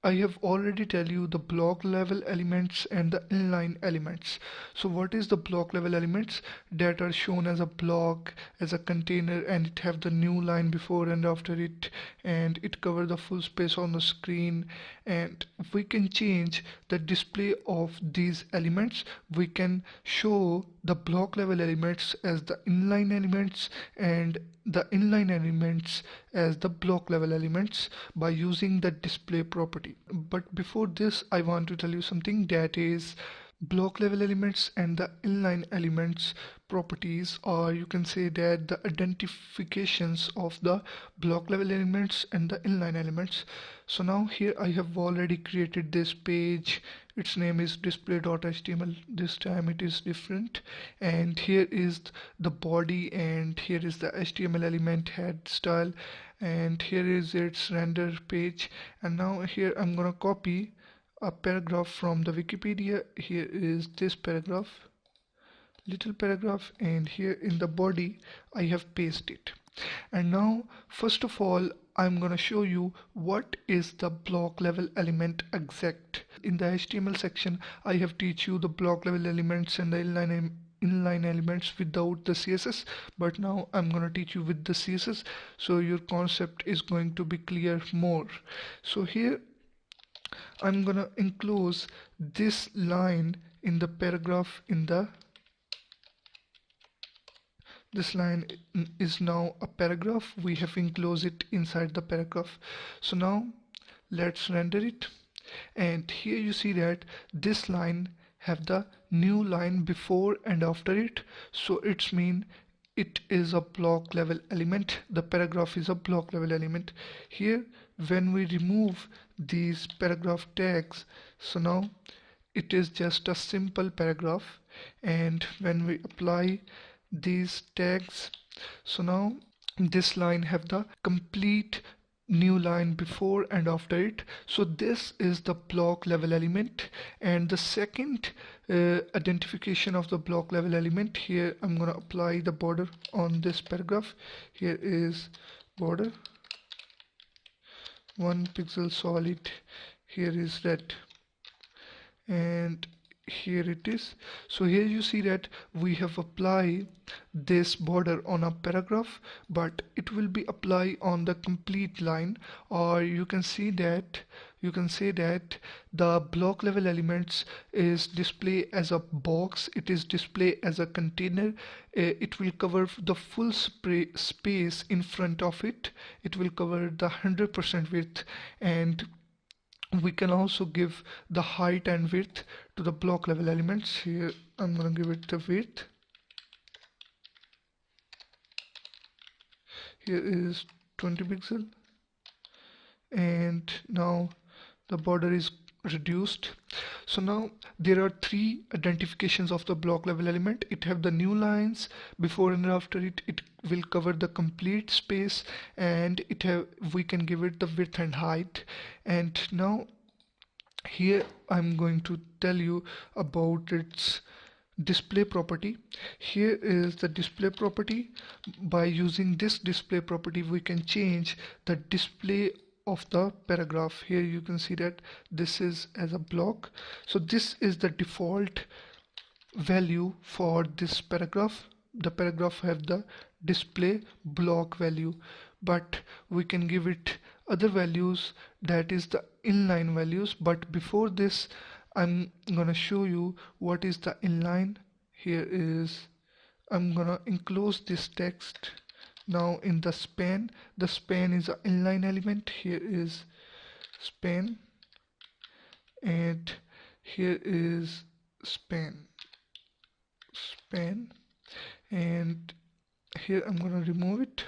I have already tell you the block level elements and the inline elements. So what is the block level elements? That are shown as a block, as a container, and it have the new line before and after it, and it cover the full space on the screen. And we can change the display of these elements. We can show the block level elements as the inline elements and the inline elements as the block level elements by using the display property. But before this, I want to tell you something, that is block level elements and the inline elements properties, or you can say that the identifications of the block level elements and the inline elements. So now here I have already created this page. Its name is display.html. This time it is different, and here is the body, and here is the HTML element head style, and here is its render page. And now here I'm gonna copy a paragraph from the Wikipedia. Here is this paragraph, little paragraph, and here in the body I have pasted it. And now first of all I'm gonna show you what is the block level element exact. In the HTML section I have teach you the block level elements and the inline elements without the CSS, but now I'm gonna teach you with the CSS, so your concept is going to be clear more. So here I'm gonna enclose this line in the paragraph. This line is now a paragraph. We have enclosed it inside the paragraph. So now let's render it, and here you see that this line have the new line before and after it, so it's mean it is a block level element. The paragraph is a block level element. Here when we remove these paragraph tags, so now it is just a simple paragraph. And when we apply these tags, so now this line have the complete new line before and after it, so this is the block level element. And the second identification of the block level element, here I'm gonna apply the border on this paragraph. Here is border 1 pixel solid, here is red, and here it is. So here you see that we have applied this border on a paragraph, but it will be applied on the complete line. Or you can say that the block level elements is display as a box, it is display as a container. It will cover the full space in front of it. It will cover the 100% width, and we can also give the height and width to the block level elements. Here I'm gonna give it the width. Here is 20 pixel, and now the border is reduced. So now there are three identifications of the block level element. It have the new lines before and after it. It will cover the complete space, and we can give it the width and height. And now here I'm going to tell you about its display property. Here is the display property. By using this display property we can change the display of the paragraph. Here you can see that this is as a block, so this is the default value for this paragraph. The paragraph have the display block value, but we can give it other values, that is the inline values. But before this I'm gonna show you what is the inline. Here is, I'm gonna enclose this text Now in the span is an inline element. Here is span and here is span and here I'm gonna remove it.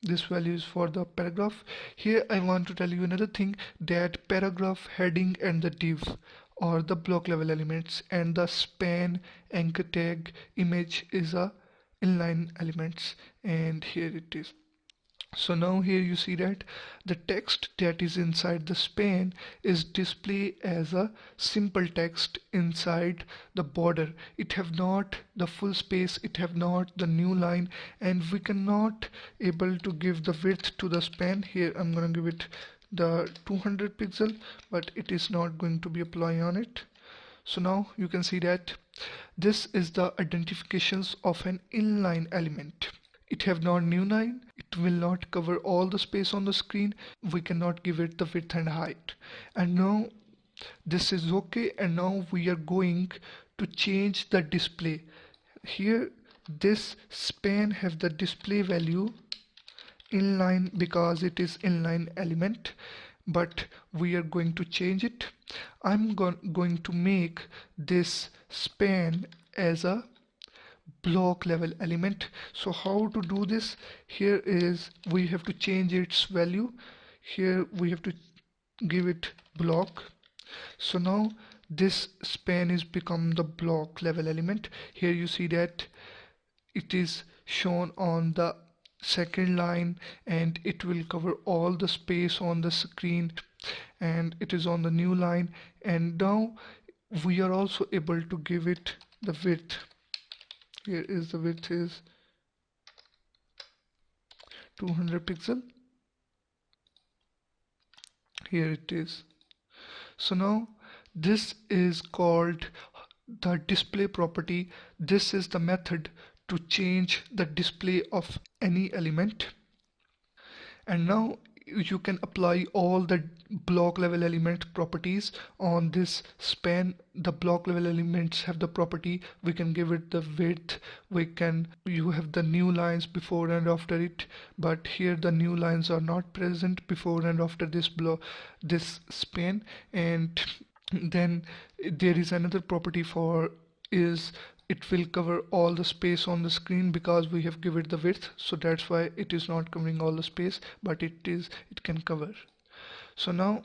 This value is for the paragraph. Here I want to tell you another thing, that paragraph heading and the div or the block level elements, and the span, anchor tag, image is a inline elements, and here it is. So now here you see that the text that is inside the span is displayed as a simple text inside the border. It have not the full space, it have not the new line, and we cannot able to give the width to the span. Here I'm gonna give it the 200 pixel, but it is not going to be apply on it. So now you can see that this is the identifications of an inline element. It have not new line, it will not cover all the space on the screen, we cannot give it the width and height. And now this is okay, and now we are going to change the display. Here this span have the display value inline because it is inline element, but we are going to change it. I'm going to make this span as a block level element. So how to do this? Here is we have to change its value. Here we have to give it block. So now this span is become the block level element. Here you see that it is shown on the second line and it will cover all the space on the screen, and it is on the new line. And now we are also able to give it the width. Here is the width is 200 pixel. Here it is. So now this is called the display property. This is the method to change the display of any element. And now you can apply all the block level element properties on this span. The block level elements have the property, we can give it the width, you have the new lines before and after it, but here the new lines are not present before and after this span. And then there is another property for is it will cover all the space on the screen because we have given it the width, so that's why it is not covering all the space, but it can cover. So now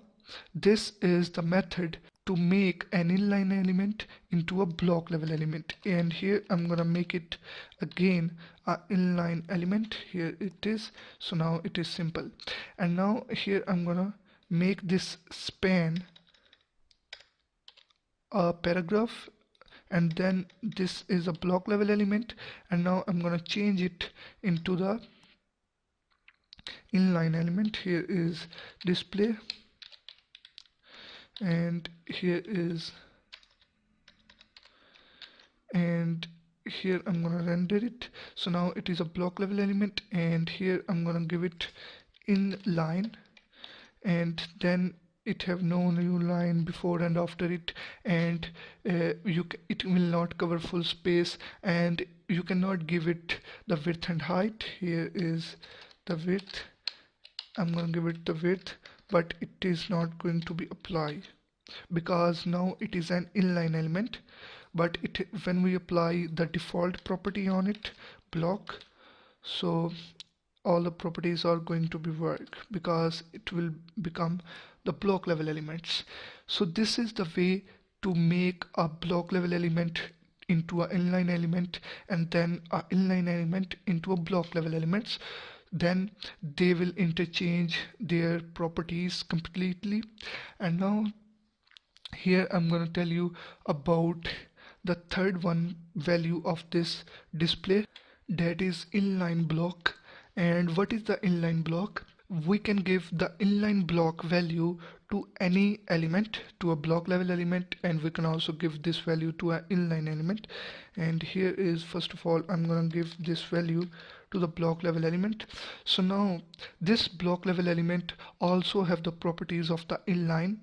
this is the method to make an inline element into a block level element, and here I'm gonna make it again a inline element. Here it is. So now it is simple. And now here I'm gonna make this span a paragraph, and then this is a block level element, and now I'm gonna change it into the inline element. Here is display, and here I'm gonna render it. So now it is a block level element, and here I'm gonna give it inline, and then it have no new line before and after it, and it will not cover full space, and you cannot give it the width and height. Here is the width, I'm going to give it the width, but it is not going to be applied because now it is an inline element. But when we apply the default property on it, block, so all the properties are going to be work because it will become the block level elements. So this is the way to make a block level element into an inline element, and then an inline element into a block level elements. Then they will interchange their properties completely. And now here I'm going to tell you about the third one value of this display, that is inline block. And what is the inline block? We can give the inline block value to any element, to a block level element, and we can also give this value to an inline element. And here is, first of all, I'm going to give this value to the block level element. So now this block level element also have the properties of the inline.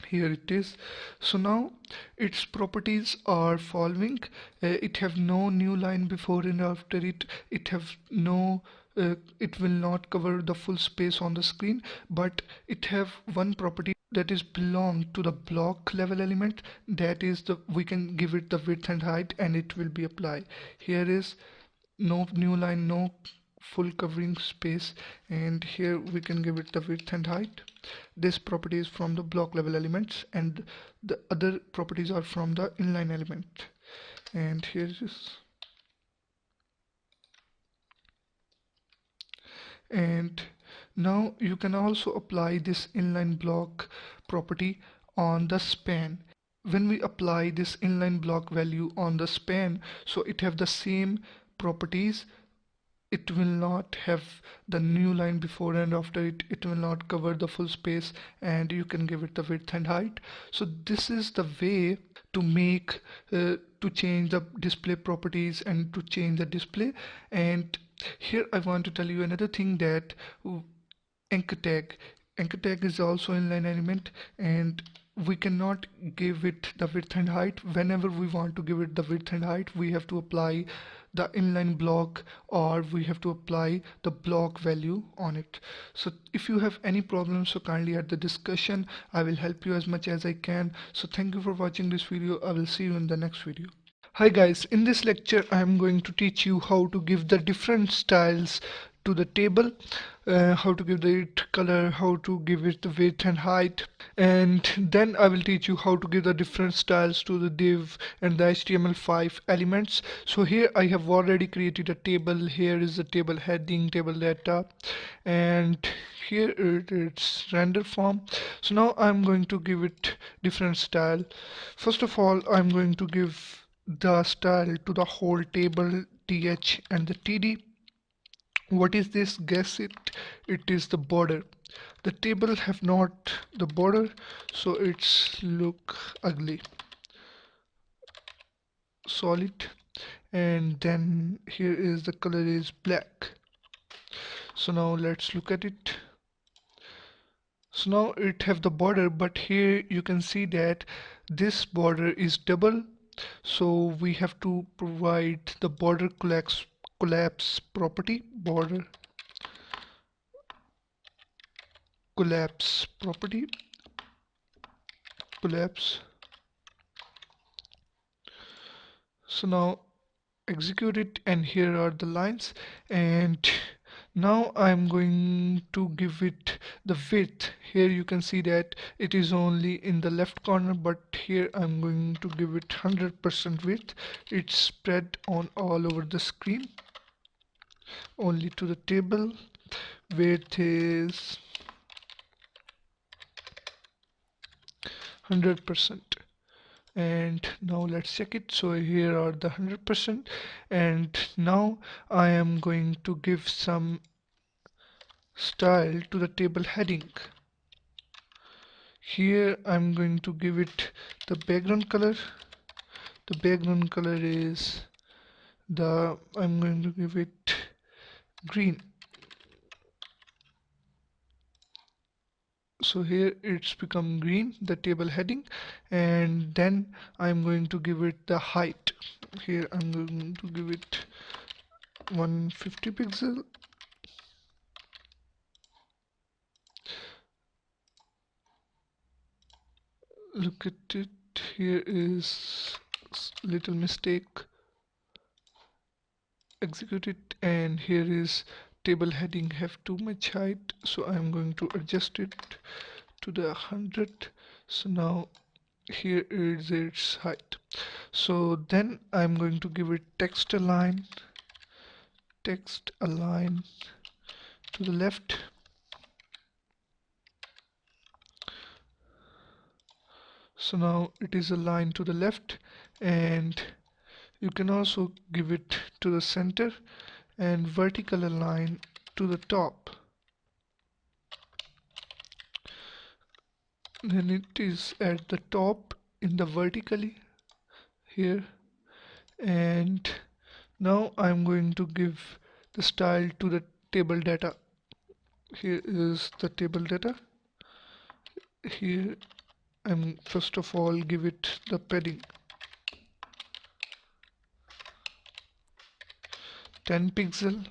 Here it is. So now its properties are following. It have no new line before and after it. It have no it will not cover the full space on the screen, but it have one property that is belong to the block level element. That is the we can give it the width and height and it will be applied. Here is no new line, no full covering space, and here we can give it the width and height. This property is from the block level elements and the other properties are from the inline element. And here is, and now you can also apply this inline block property on the span. When we apply this inline block value on the span, so it have the same properties. It will not have the new line before and after it. It will not cover the full space, and you can give it the width and height. So this is the way to make to change the display properties and to change the display. And here I want to tell you another thing, that anchor tag is also inline element, and we cannot give it the width and height. Whenever we want to give it the width and height, we have to apply the inline block or we have to apply the block value on it. So if you have any problems, so kindly add the discussion. I will help you as much as I can. So thank you for watching this video. I will see you in the next video. Hi guys, in this lecture I am going to teach you how to give the different styles to the table, how to give it color, how to give it the width and height, and then I will teach you how to give the different styles to the div and the HTML5 elements. So here I have already created a table. Here is the table heading, table data, and here it's render form. So now I'm going to give it different style. First of all, I'm going to give the style to the whole table, th and the td. What is this? Guess it. It is the border. The table have not the border, so it's look ugly. Solid. And then here is the color is black. So now let's look at it. So now it have the border, but here you can see that this border is double, so we have to provide the border collapse property. Border collapse property, collapse. So now execute it, and here are the lines. And now I'm going to give it the width. Here you can see that it is only in the left corner, but here I'm going to give it 100% width. It's spread on all over the screen. Only to the table, width is 100%. And now let's check it. So here are the 100%, and now I am going to give some style to the table heading. Here I'm going to give it the background color. The background color is I'm going to give it green. So here it's become green, the table heading. And then I'm going to give it the height. Here I'm going to give it 150 pixel. Look at it, here is little mistake. Execute it, and here is table heading have too much height, so I'm going to adjust it to the 100. So now here is its height. So then I'm going to give it text align to the left. So now it is aligned to the left, and you can also give it to the center and vertical align to the top. Then it is at the top in the vertically here. And now I'm going to give the style to the table data. Here is the table data. Here I'm first of all give it the padding 10 pixel,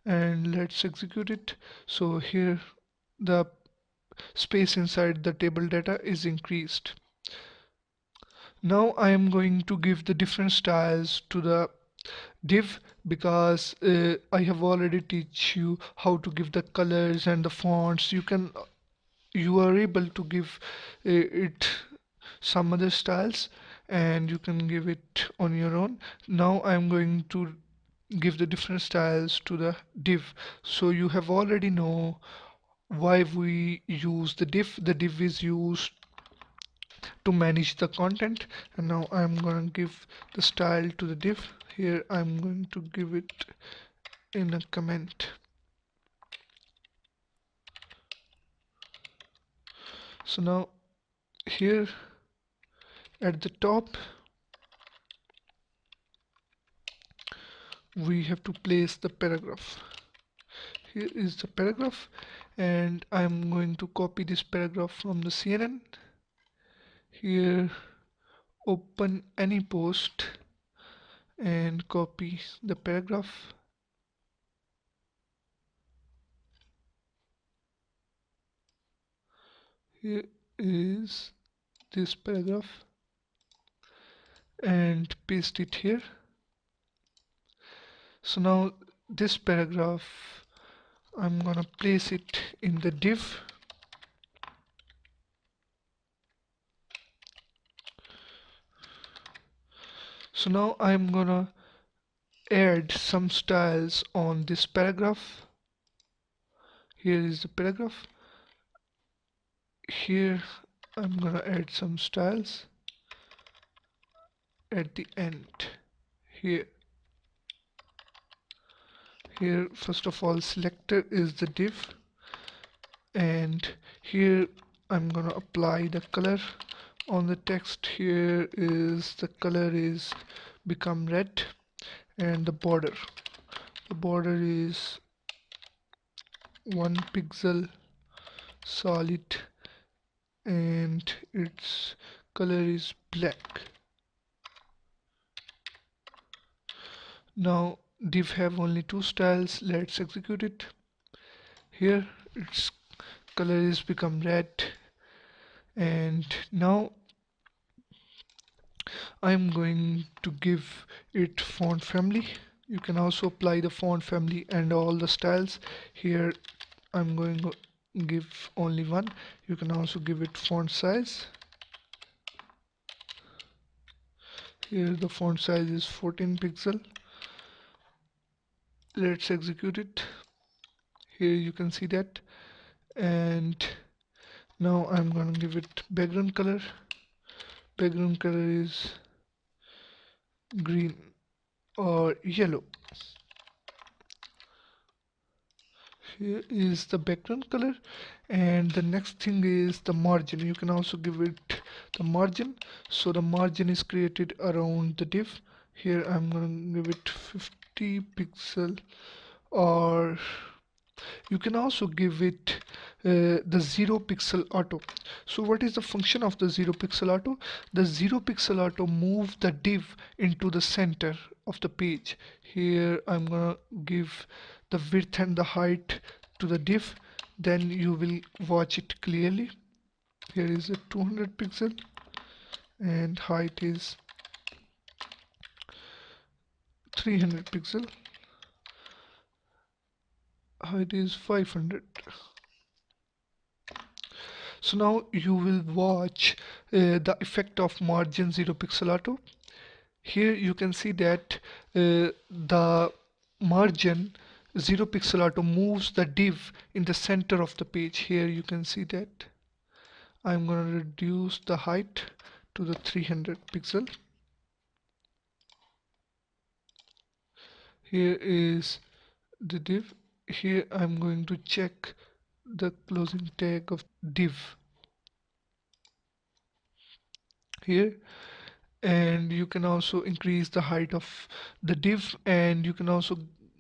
and let's execute it. So here the space inside the table data is increased. Now I am going to give the different styles to the div, because I have already teach you how to give the colors and the fonts. You are able to give it some other styles, and you can give it on your own. Now I'm going to give the different styles to the div. So you have already know why we use the div. The div is used to manage the content, and now I'm going to give the style to the div. Here I'm going to give it in a comment. So now here at the top we have to place the paragraph. Here is the paragraph, and I'm going to copy this paragraph from the CNN. Here open any post and copy the paragraph. Here is this paragraph and paste it here. So now this paragraph I'm gonna place it in the div. So now I'm gonna add some styles on this paragraph. Here is the paragraph. Here I'm gonna add some styles at the end. Here first of all selector is the div, and here I'm gonna apply the color on the text. Here is the color is become red, and the border is 1 pixel solid, and its color is black. Now div have only two styles. Let's execute it. Here its color is become red, and now I'm going to give it font family. You can also apply the font family and all the styles. Here I'm going to give only one. You can also give it font size. Here the font size is 14 pixel. Let's execute it. Here you can see that, and now I'm gonna give it background color. Background color is green or yellow. Here is the background color, and the next thing is the margin. You can also give it the margin. So the margin is created around the div. Here I'm gonna give it 50 pixel, or you can also give it the 0 pixel auto. So what is the function of the 0 pixel auto? The 0 pixel auto move the div into the center of the page. Here I'm gonna give the width and the height to the div, then you will watch it clearly. Here is a 200 pixel, and height is 300 pixel, height is 500. So now you will watch the effect of margin 0 pixel auto. Here you can see that the margin 0 pixel auto moves the div in the center of the page. Here you can see that. I'm going to reduce the height to the 300 pixel. Here is the div. Here I'm going to check the closing tag of div here, and you can also increase the height of the div, and you can also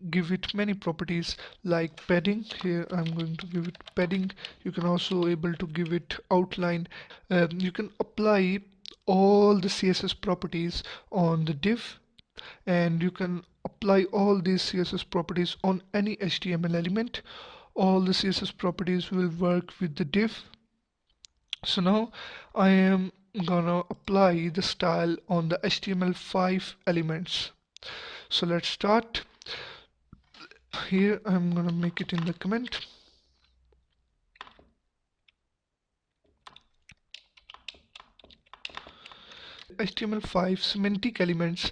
give it many properties like padding. Here I'm going to give it padding. You can also able to give it outline. You can apply all the CSS properties on the div, and you can apply all these CSS properties on any HTML element. All the CSS properties will work with the div. So now I am gonna apply the style on the HTML5 elements. So let's start. Here I'm gonna make it in the comment. HTML5 semantic elements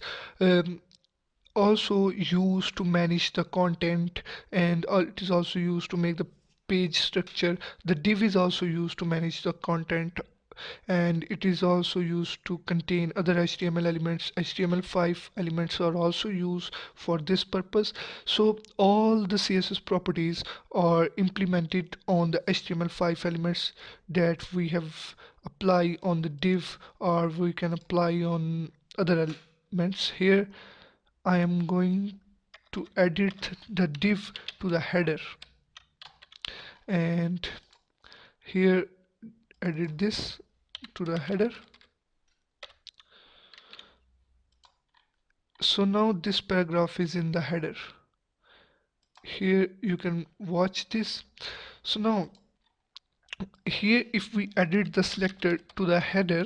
also used to manage the content, and it is also used to make the page structure. The div is also used to manage the content, and it is also used to contain other HTML elements. HTML5 elements are also used for this purpose. So all the CSS properties are implemented on the HTML5 elements that we have apply on the div, or we can apply on other elements. Here I am going to edit the div to the header, and here edit this to the header. So now this paragraph is in the header. Here you can watch this. So now here if we edit the selector to the header,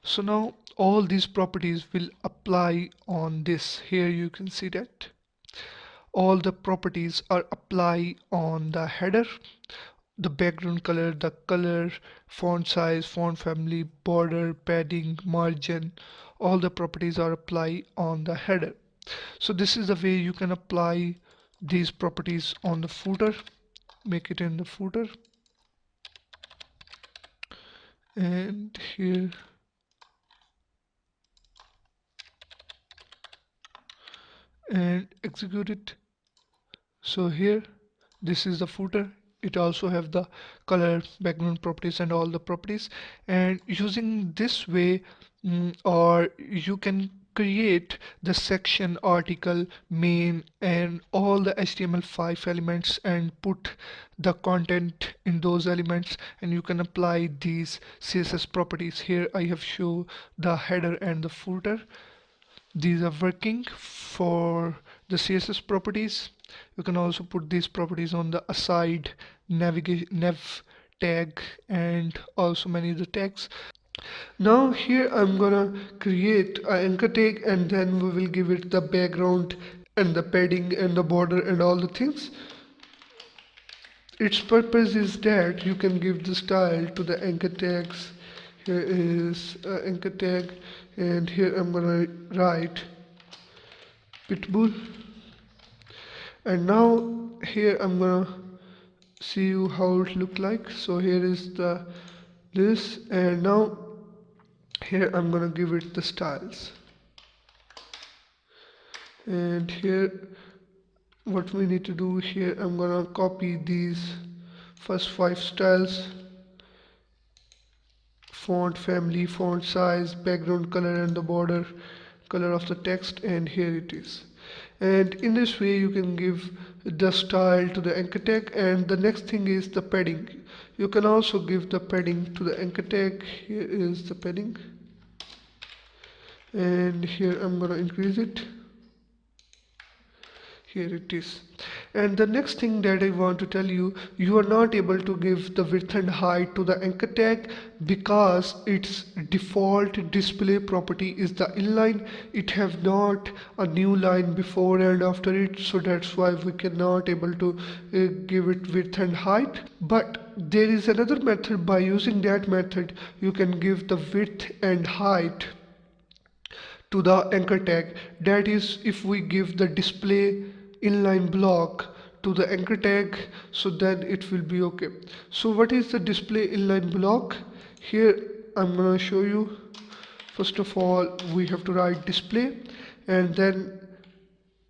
so now all these properties will apply on this. Here you can see that all the properties are apply on the header. The background color, the color, font size, font family, border, padding, margin, all the properties are apply on the header. So this is the way you can apply these properties on the footer. Make it in the footer, and here and execute it. So here this is the footer. It also have the color, background properties, and all the properties. And using this way, or you can create the section, article, main, and all the HTML5 elements and put the content in those elements, and you can apply these CSS properties. Here I have shown the header and the footer. These are working for the CSS properties. You can also put these properties on the aside, navigation, nav tag, and also many other tags. Now here I'm gonna create an anchor tag, and then we will give it the background and the padding and the border and all the things. Its purpose is that you can give the style to the anchor tags. Here is an anchor tag, and here I'm gonna write pitbull, and now here I'm gonna see you how it look like. So here is the this, and now here I'm gonna give it the styles, and here what we need to do, here I'm gonna copy these first 5 styles: font family, font size, background color, and the border color of the text, and here it is. And in this way you can give the style to the anchor tag. And the next thing is the padding. You can also give the padding to the anchor tag. Here is the padding, and here I'm gonna increase it. Here it is. And the next thing that I want to tell you, you are not able to give the width and height to the anchor tag because its default display property is the inline. It have not a new line before and after it, so that's why we cannot able to give it width and height. But there is another method. By using that method you can give the width and height to the anchor tag. That is, if we give the display inline block to the anchor tag, so then it will be okay. So what is the display inline block? Here I'm gonna show you. First of all we have to write display, and then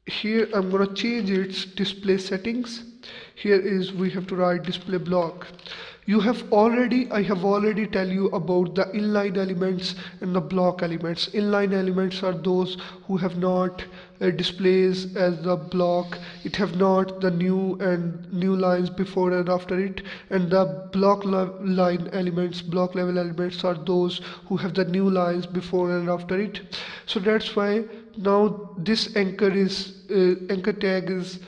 here I'm gonna change its display settings. Here is we have to write display block. I have already tell you about the inline elements and the block elements. Inline elements are those who have not displays as the block. It have not the new lines before and after it. And the block level elements are those who have the new lines before and after it. So that's why now this anchor tag is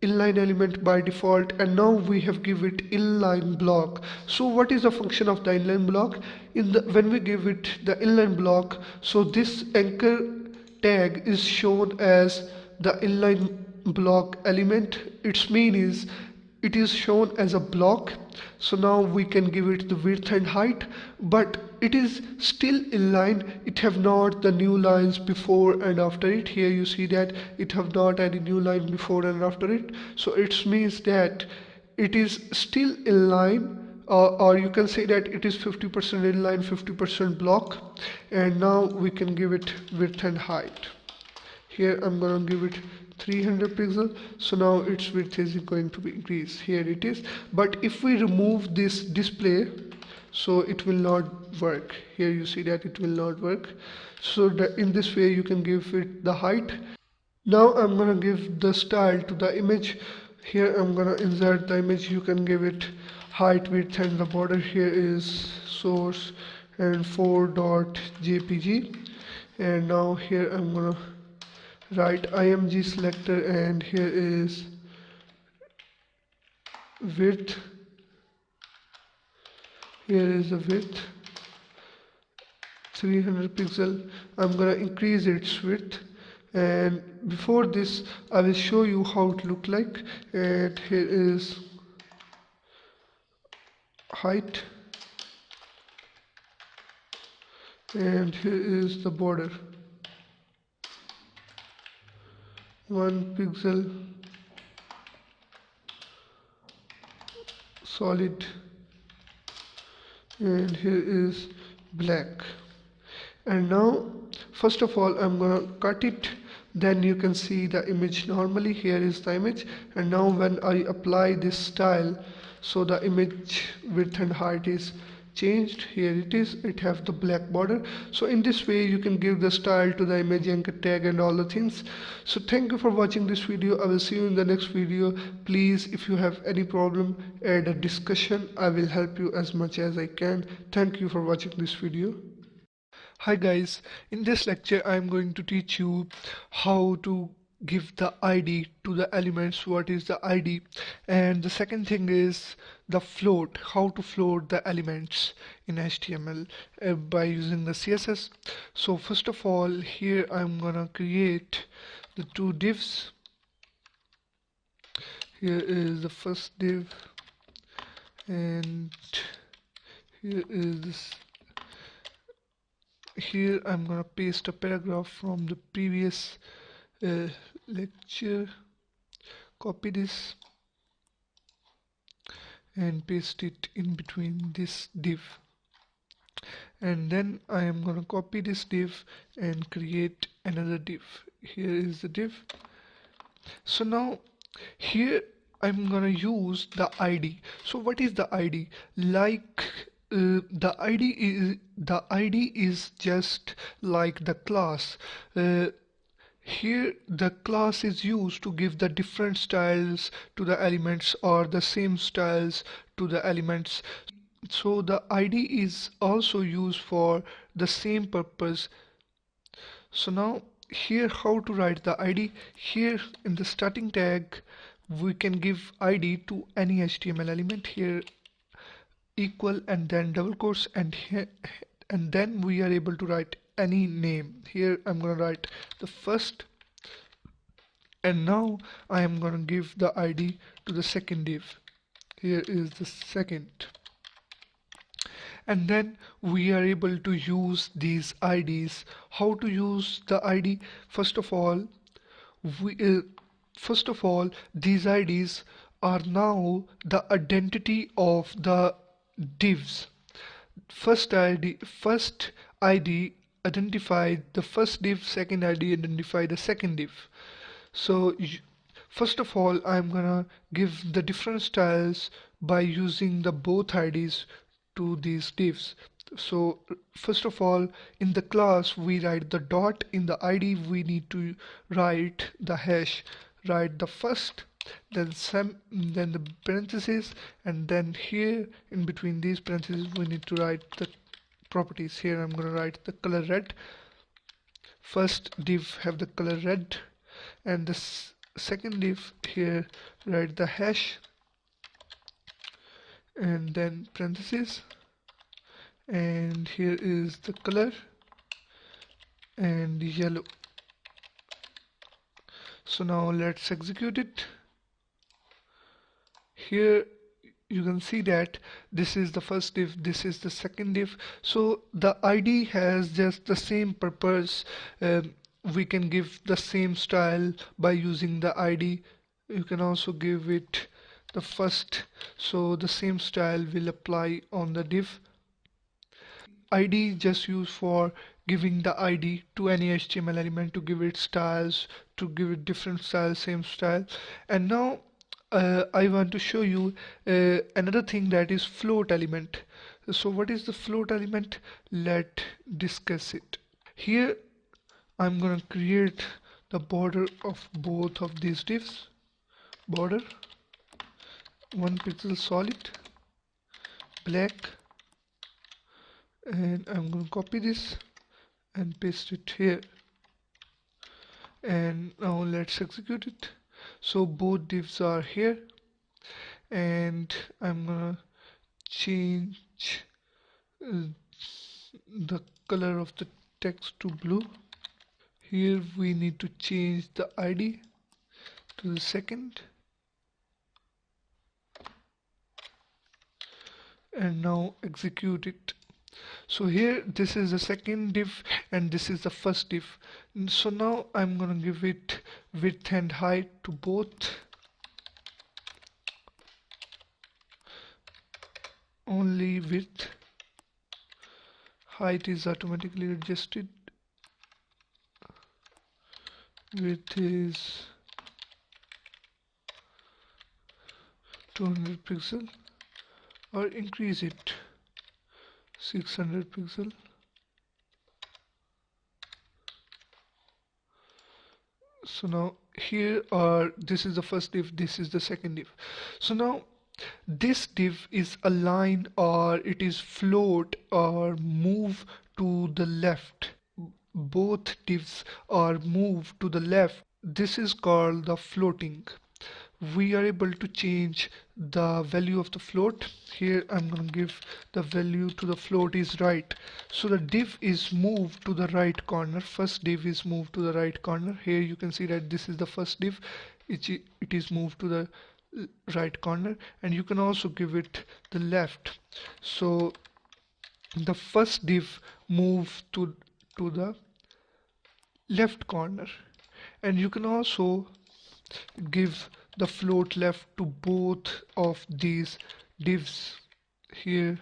inline element by default, and now we have give it inline block. So what is the function of the inline block? When we give it the inline block, so this anchor tag is shown as the inline block element. Its mean is it is shown as a block. So now we can give it the width and height, but it is still inline. It have not the new lines before and after it. Here you see that it have not any new line before and after it. So it means that it is still inline, or you can say that it is 50% inline, 50% block. And now we can give it width and height. Here I'm gonna give it 300 pixel. So now its width is going to be increased. Here it is. But if we remove this display, so it will not work. Here you see that it will not work. So in this way you can give it the height. Now I'm gonna give the style to the image. Here I'm gonna insert the image. You can give it height, width, and the border. Here is source and 4.jpg. And now here I'm gonna write img selector, and here is width. Here is the width 300 pixel. I'm gonna increase its width, and before this I will show you how it look like. And here is height, and here is the border 1 pixel solid, and here is black. And now first of all I'm gonna cut it, then you can see the image normally. Here is the image, and now when I apply this style, so the image width and height is changed. Here it is, it have the black border. So in this way you can give the style to the image, anchor tag, and all the things. So thank you for watching this video. I will see you in the next video. Please, if you have any problem, add a discussion. I will help you as much as I can. Thank you for watching this video. Hi guys, in this lecture I am going to teach you how to give the ID to the elements. What is the ID? And the second thing is the float, how to float the elements in HTML by using the CSS. So first of all, here I'm gonna create the two divs. Here is the first div, and here is this. Here I'm gonna paste a paragraph from the previous lecture. Copy this and paste it in between this div, and then I am gonna copy this div and create another div. Here is the div. So now here I'm gonna use the ID. So what is the ID? Like the ID is just like the class. Here the class is used to give the different styles to the elements, or the same styles to the elements. So the ID is also used for the same purpose. So now here how to write the ID. Here in the starting tag we can give ID to any HTML element. Here equal and then double quotes, and here, and then we are able to write any name. Here I'm gonna write the first, and now I am gonna give the ID to the second div. Here is the second, and then we are able to use these IDs. How to use the ID? First of all, these IDs are now the identity of the divs. First ID identify the first div, second ID identify the second div. So first of all I'm gonna give the different styles by using the both IDs to these divs. So first of all, in the class we write the dot, in the ID we need to write the hash, write the first, then some, then the parentheses, and then here in between these parentheses we need to write the properties. Here I'm going to write the color red. First div have the color red, and the second div here write the hash, and then parentheses, and here is the color and yellow. So now let's execute it. Here you can see that this is the first div, this is the second div. So the ID has just the same purpose. We can give the same style by using the ID. You can also give it the first, so the same style will apply on the div. ID just used for giving the ID to any HTML element, to give it styles, to give it different styles, same style. And now I want to show you another thing, that is float element. So what is the float element? Let's discuss it. Here I'm gonna create the border of both of these divs. Border 1 pixel solid black, and I'm going to copy this and paste it here, and now let's execute it. So both divs are here, and I'm gonna change the color of the text to blue. Here we need to change the ID to the second, and now execute it. So here this is the second div and this is the first div. So now I'm gonna give it width and height to both. Only width, height is automatically adjusted. Width is 200 pixel, or increase it 600 pixel. So now here are, this is the first div, this is the second div. So now this div is align, or it is float or move to the left. Both divs are moved to the left. This is called the floating. We are able to change the value of the float. Here I'm going to give the value to the float is right. So the div is moved to the right corner. First div is moved to the right corner. Here you can see that this is the first div. It is moved to the right corner, and you can also give it the left. So the first div move to the left corner, and you can also give the float left to both of these divs. Here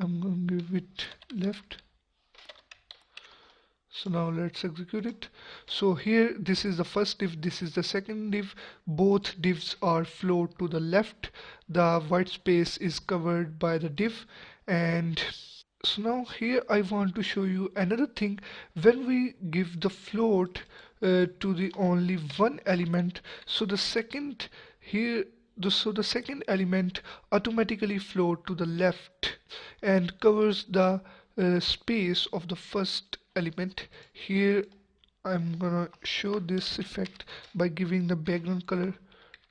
I'm going to give it left. So now let's execute it. So here this is the first div, this is the second div. Both divs are float to the left. The white space is covered by the div. And so now here I want to show you another thing. When we give the float to the only one element, so the second here, so the second element automatically float to the left and covers the space of the first element. Here I'm gonna show this effect by giving the background color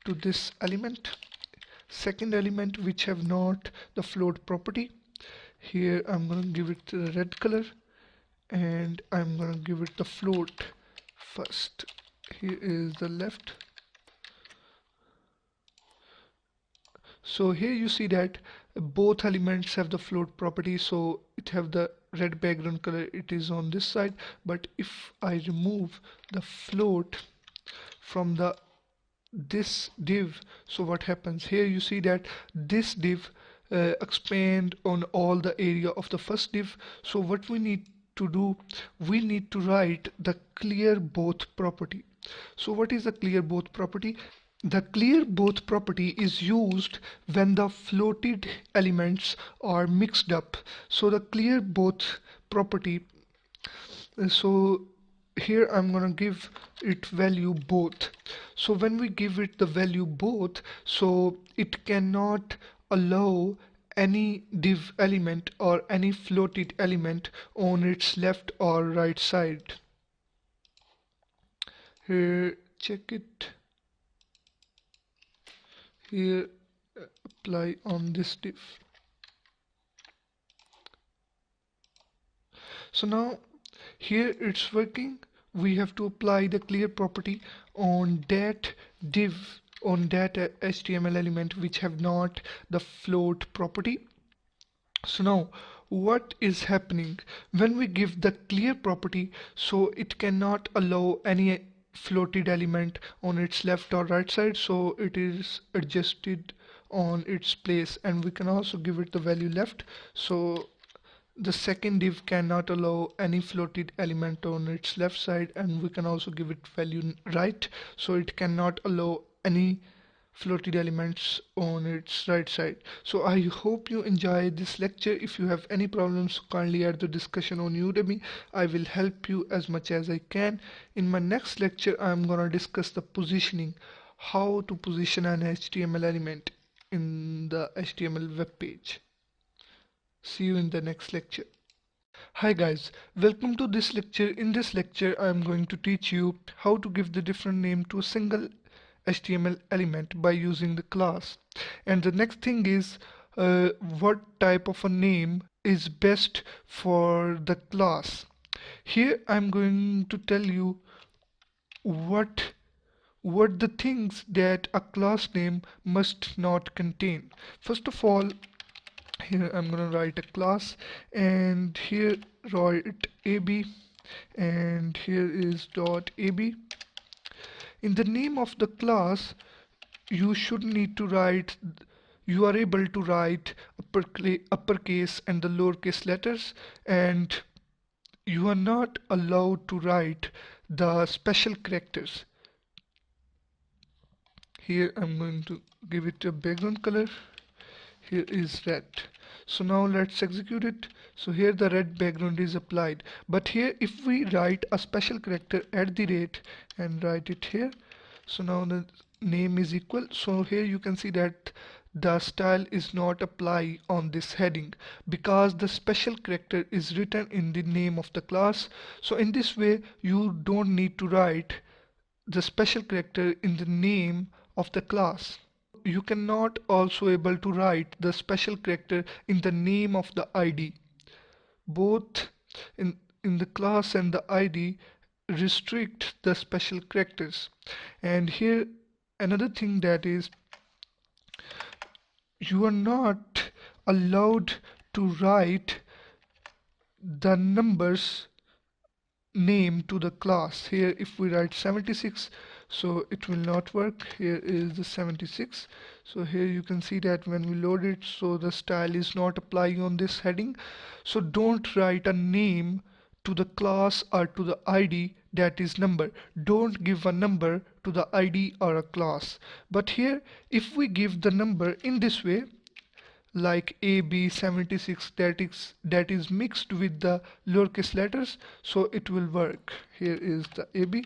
to this element, second element which have not the float property. Here I'm gonna give it the red color, and I'm gonna give it the float first. Here is the left. So here you see that both elements have the float property, so it have the red background color, it is on this side. But if I remove the float from this div, so what happens? Here you see that this div expand on all the area of the first div. So what we need to do, we need to write the clear both property. So what is the clear both property? The clear both property is used when the floated elements are mixed up. So the clear both property, so here I'm gonna give it value both. So when we give it the value both, so it cannot allow any div element or any floated element on its left or right side. Here, check it. Here, apply on this div. So now here it's working. We have to apply the clear property on that div, on that HTML element which have not the float property. So now what is happening when we give the clear property, so it cannot allow any floated element on its left or right side, so it is adjusted on its place, and we can also give it the value left. So the second div cannot allow any floated element on its left side, and we can also give it value right, so it cannot allow any floated elements on its right side. So I hope you enjoy this lecture. If you have any problems, kindly add the discussion on Udemy. I will help you as much as I can. In my next lecture, I am gonna discuss the positioning, how to position an HTML element in the HTML web page. See you in the next lecture. Hi guys, welcome to this lecture. In this lecture I am going to teach you how to give the different name to a single HTML element by using the class. And the next thing is what type of a name is best for the class. Here I'm going to tell you what the things that a class name must not contain. First of all, here I'm gonna write a class, and here write AB, and here is dot AB. In the name of the class, you should need to write, you are able to write uppercase and the lowercase letters, and you are not allowed to write the special characters. Here I'm going to give it a background color. Here is red. So now let's execute it. So here the red background is applied, but here if we write a special character at the rate and write it here, so now the name is equal. So here you can see that the style is not apply on this heading because the special character is written in the name of the class. So in this way you don't need to write the special character in the name of the class. You cannot also able to write the special character in the name of the ID. Both in the class and the ID restrict the special characters. And here another thing that is, you are not allowed to write the numbers name to the class. Here if we write 76, so it will not work. Here is the 76. So here you can see that when we load it, so the style is not applying on this heading. So don't write a name to the class or to the ID that is number. Don't give a number to the ID or a class. But here if we give the number in this way, like AB76, that is mixed with the lowercase letters, so it will work. Here is the AB.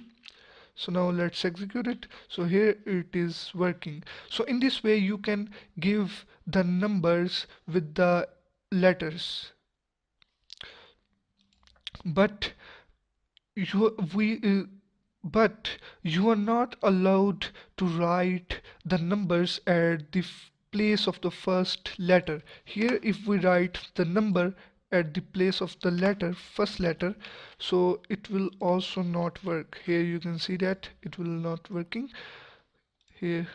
So now let's execute it. So here it is working. So in this way you can give the numbers with the letters, but but you are not allowed to write the numbers at the place of the first letter. Here if we write the number at the place of the letter, first letter, so it will also not work. Here you can see that it will not working here.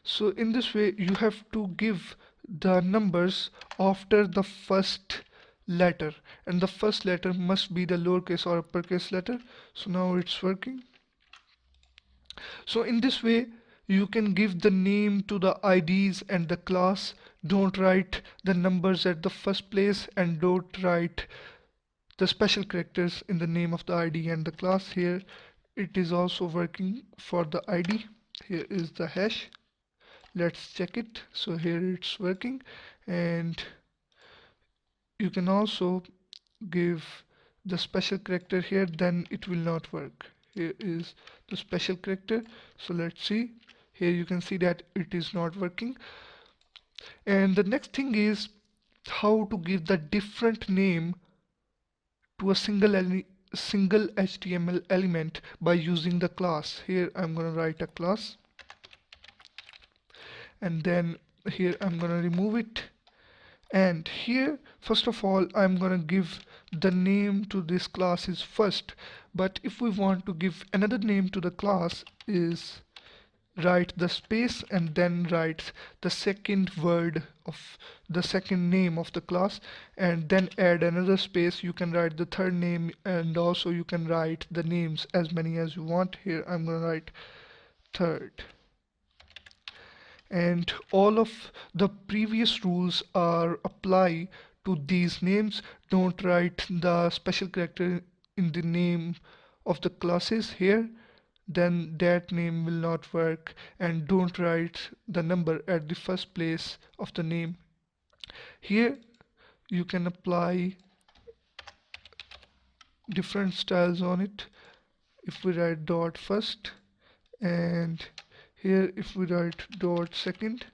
So in this way you have to give the numbers after the first letter, and the first letter must be the lowercase or uppercase letter. So now it's working. So in this way you can give the name to the IDs and the class. Don't write the numbers at the first place, and don't write the special characters in the name of the ID and the class. Here it is also working for the ID. Here is the hash. Let's check it. So here it's working, and you can also give the special character here, then it will not work. Here is the special character. So let's see. Here you can see that it is not working. And the next thing is how to give the different name to a single HTML element by using the class. Here I'm going to write a class, and then here I'm going to remove it. And here first of all I'm gonna give the name to this class is first, but if we want to give another name to the class is write the space and then write the second word of the second name of the class, and then add another space. You can write the third name, and also you can write the names as many as you want. Here I'm gonna write third, and all of the previous rules are apply to these names. Don't write the special character in the name of the classes here, then that name will not work. And don't write the number at the first place of the name. Here you can apply different styles on it. If we write dot first, and here if we write dot second,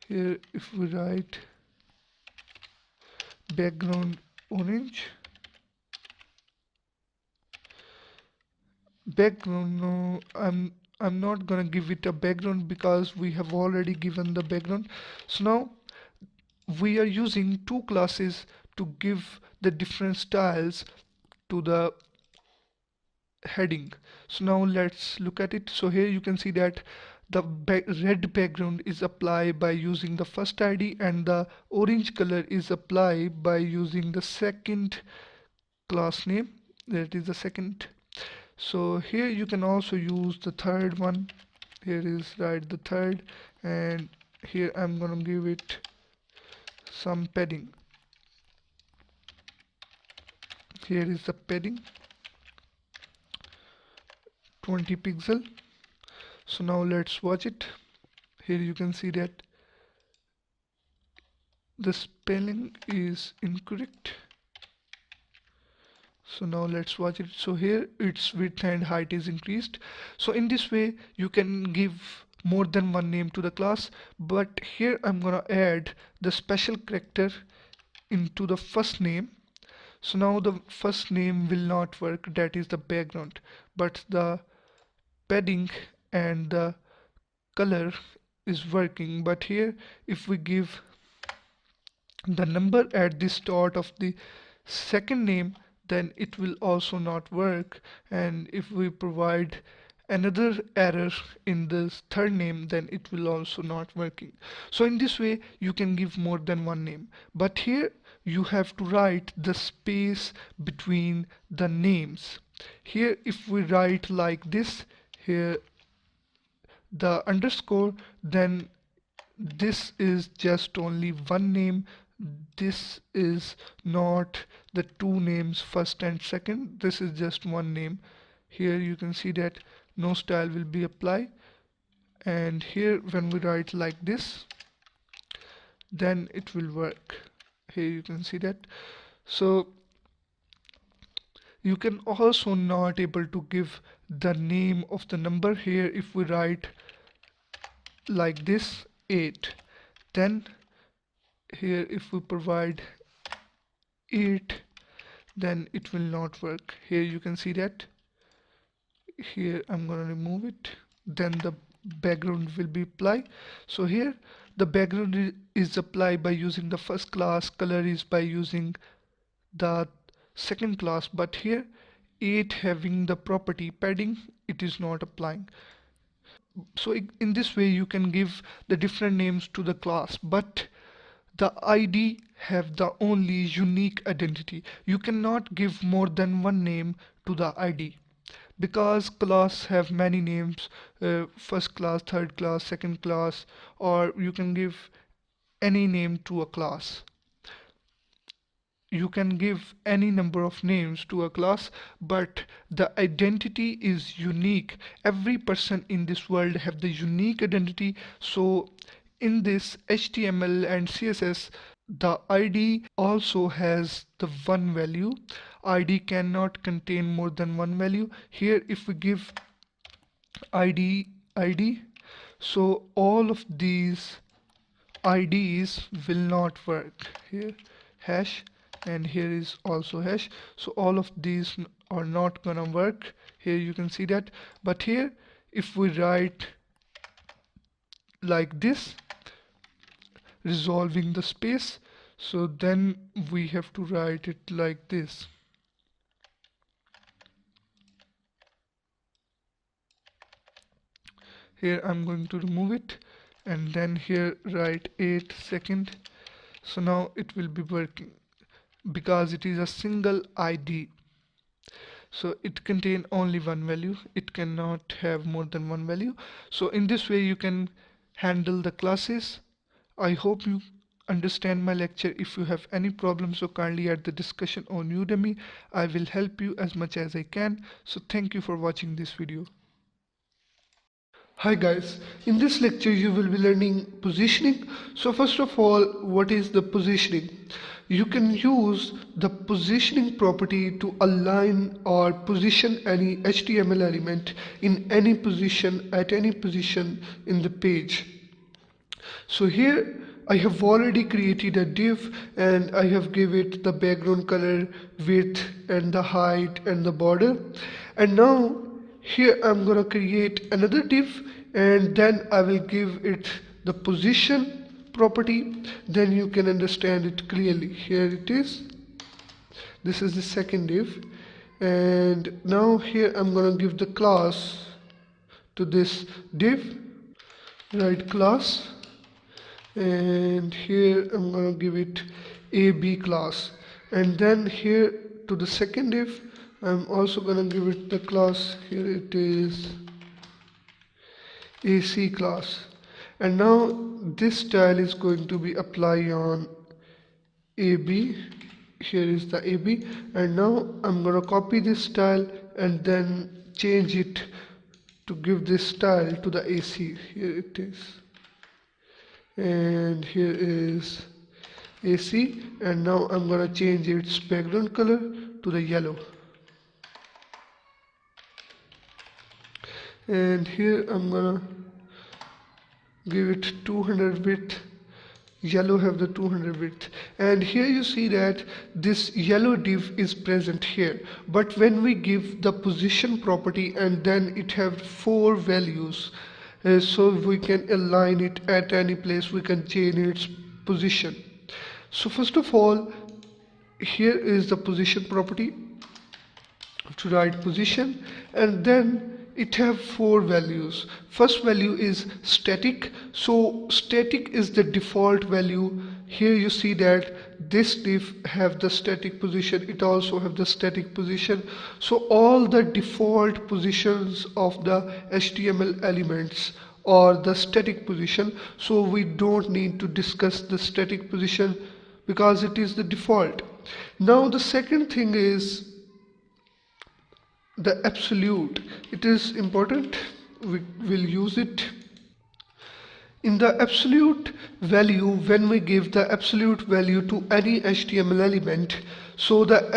here if we write background orange, background, no, I'm not gonna give it a background because we have already given the background. So now we are using two classes to give the different styles to the heading. So now let's look at it. So here you can see that the red background is applied by using the first ID, and the orange color is applied by using the second class name, that is the second. So here you can also use the third one. Here is right the third, and here I'm gonna give it some padding. Here is the padding, 20 pixel. So now let's watch it. Here you can see that the spelling is incorrect. So now let's watch it. So here its width and height is increased. So in this way you can give more than one name to the class, but here I'm gonna add the special character into the first name. So now the first name will not work, that is the background, but the padding and the color is working. But here if we give the number at the start of the second name, then it will also not work. And if we provide another error in this third name, then it will also not working. So in this way you can give more than one name, but here you have to write the space between the names. Here if we write like this, here the underscore, then this is just only one name. This is not the two names first and second, this is just one name. Here you can see that no style will be applied, and here when we write like this, then it will work. Here you can see that. So you can also not able to give the name of the number. Here if we write like this 8, then here if we provide 8, then it will not work. Here you can see that. Here I'm gonna remove it, then the background will be applied. So here the background is applied by using the first class, color is by using the second class, but here 8 having the property padding, it is not applying. So in this way you can give the different names to the class, but the ID have the only unique identity. You cannot give more than one name to the ID, because class have many names, first class, third class, second class, or you can give any name to a class. you can give any number of names to a class, but the identity is unique. Every person in this world have the unique identity. So in this HTML and CSS, the ID also has the one value. ID cannot contain more than one value. Here if we give ID, so all of these IDs will not work. Here hash, and here is also hash, so all of these are not gonna work. Here you can see that. But here if we write like this, resolving the space, so then we have to write it like this. Here I'm going to remove it, and then here write 8 second. So now it will be working because it is a single ID. So it contain only one value, it cannot have more than one value. So in this way you can handle the classes. I hope you understand my lecture. If you have any problems, so kindly add the discussion on Udemy. I will help you as much as I can. So thank you for watching this video. Hi guys, in this lecture you will be learning positioning. So first of all, what is the positioning? You can use the positioning property to align or position any HTML element in any position at any position in the page. So here I have already created a div and I have give it the background color, width and the height and the border. And now here I'm gonna create another div and then I will give it the position property. Then you can understand it clearly. Here it is. This is the second div, and now here I'm gonna give the class to this div. Write class, and here I'm gonna give it AB class, and then here to the second div I'm also gonna give it the class. Here it is AC class, and now this style is going to be applied on AB. Here is the AB, and now I'm gonna copy this style and then change it to give this style to the AC. Here it is, and here is AC, and now I'm gonna change its background color to the yellow. And here I'm gonna give it 200 width. Yellow have the 200 width, and here you see that this yellow div is present here. But when we give the position property and then it have 4 values, so we can align it at any place, we can change its position. So first of all, here is the position property to write position, and then it have 4 values. First value is static, so static is the default value. Here you see that this div have the static position, it also have the static position. So all the default positions of the HTML elements or the static position, so we don't need to discuss the static position because it is the default. Now the second thing is the absolute. It is important, we will use it. In the absolute value, when we give the absolute value to any HTML element, so that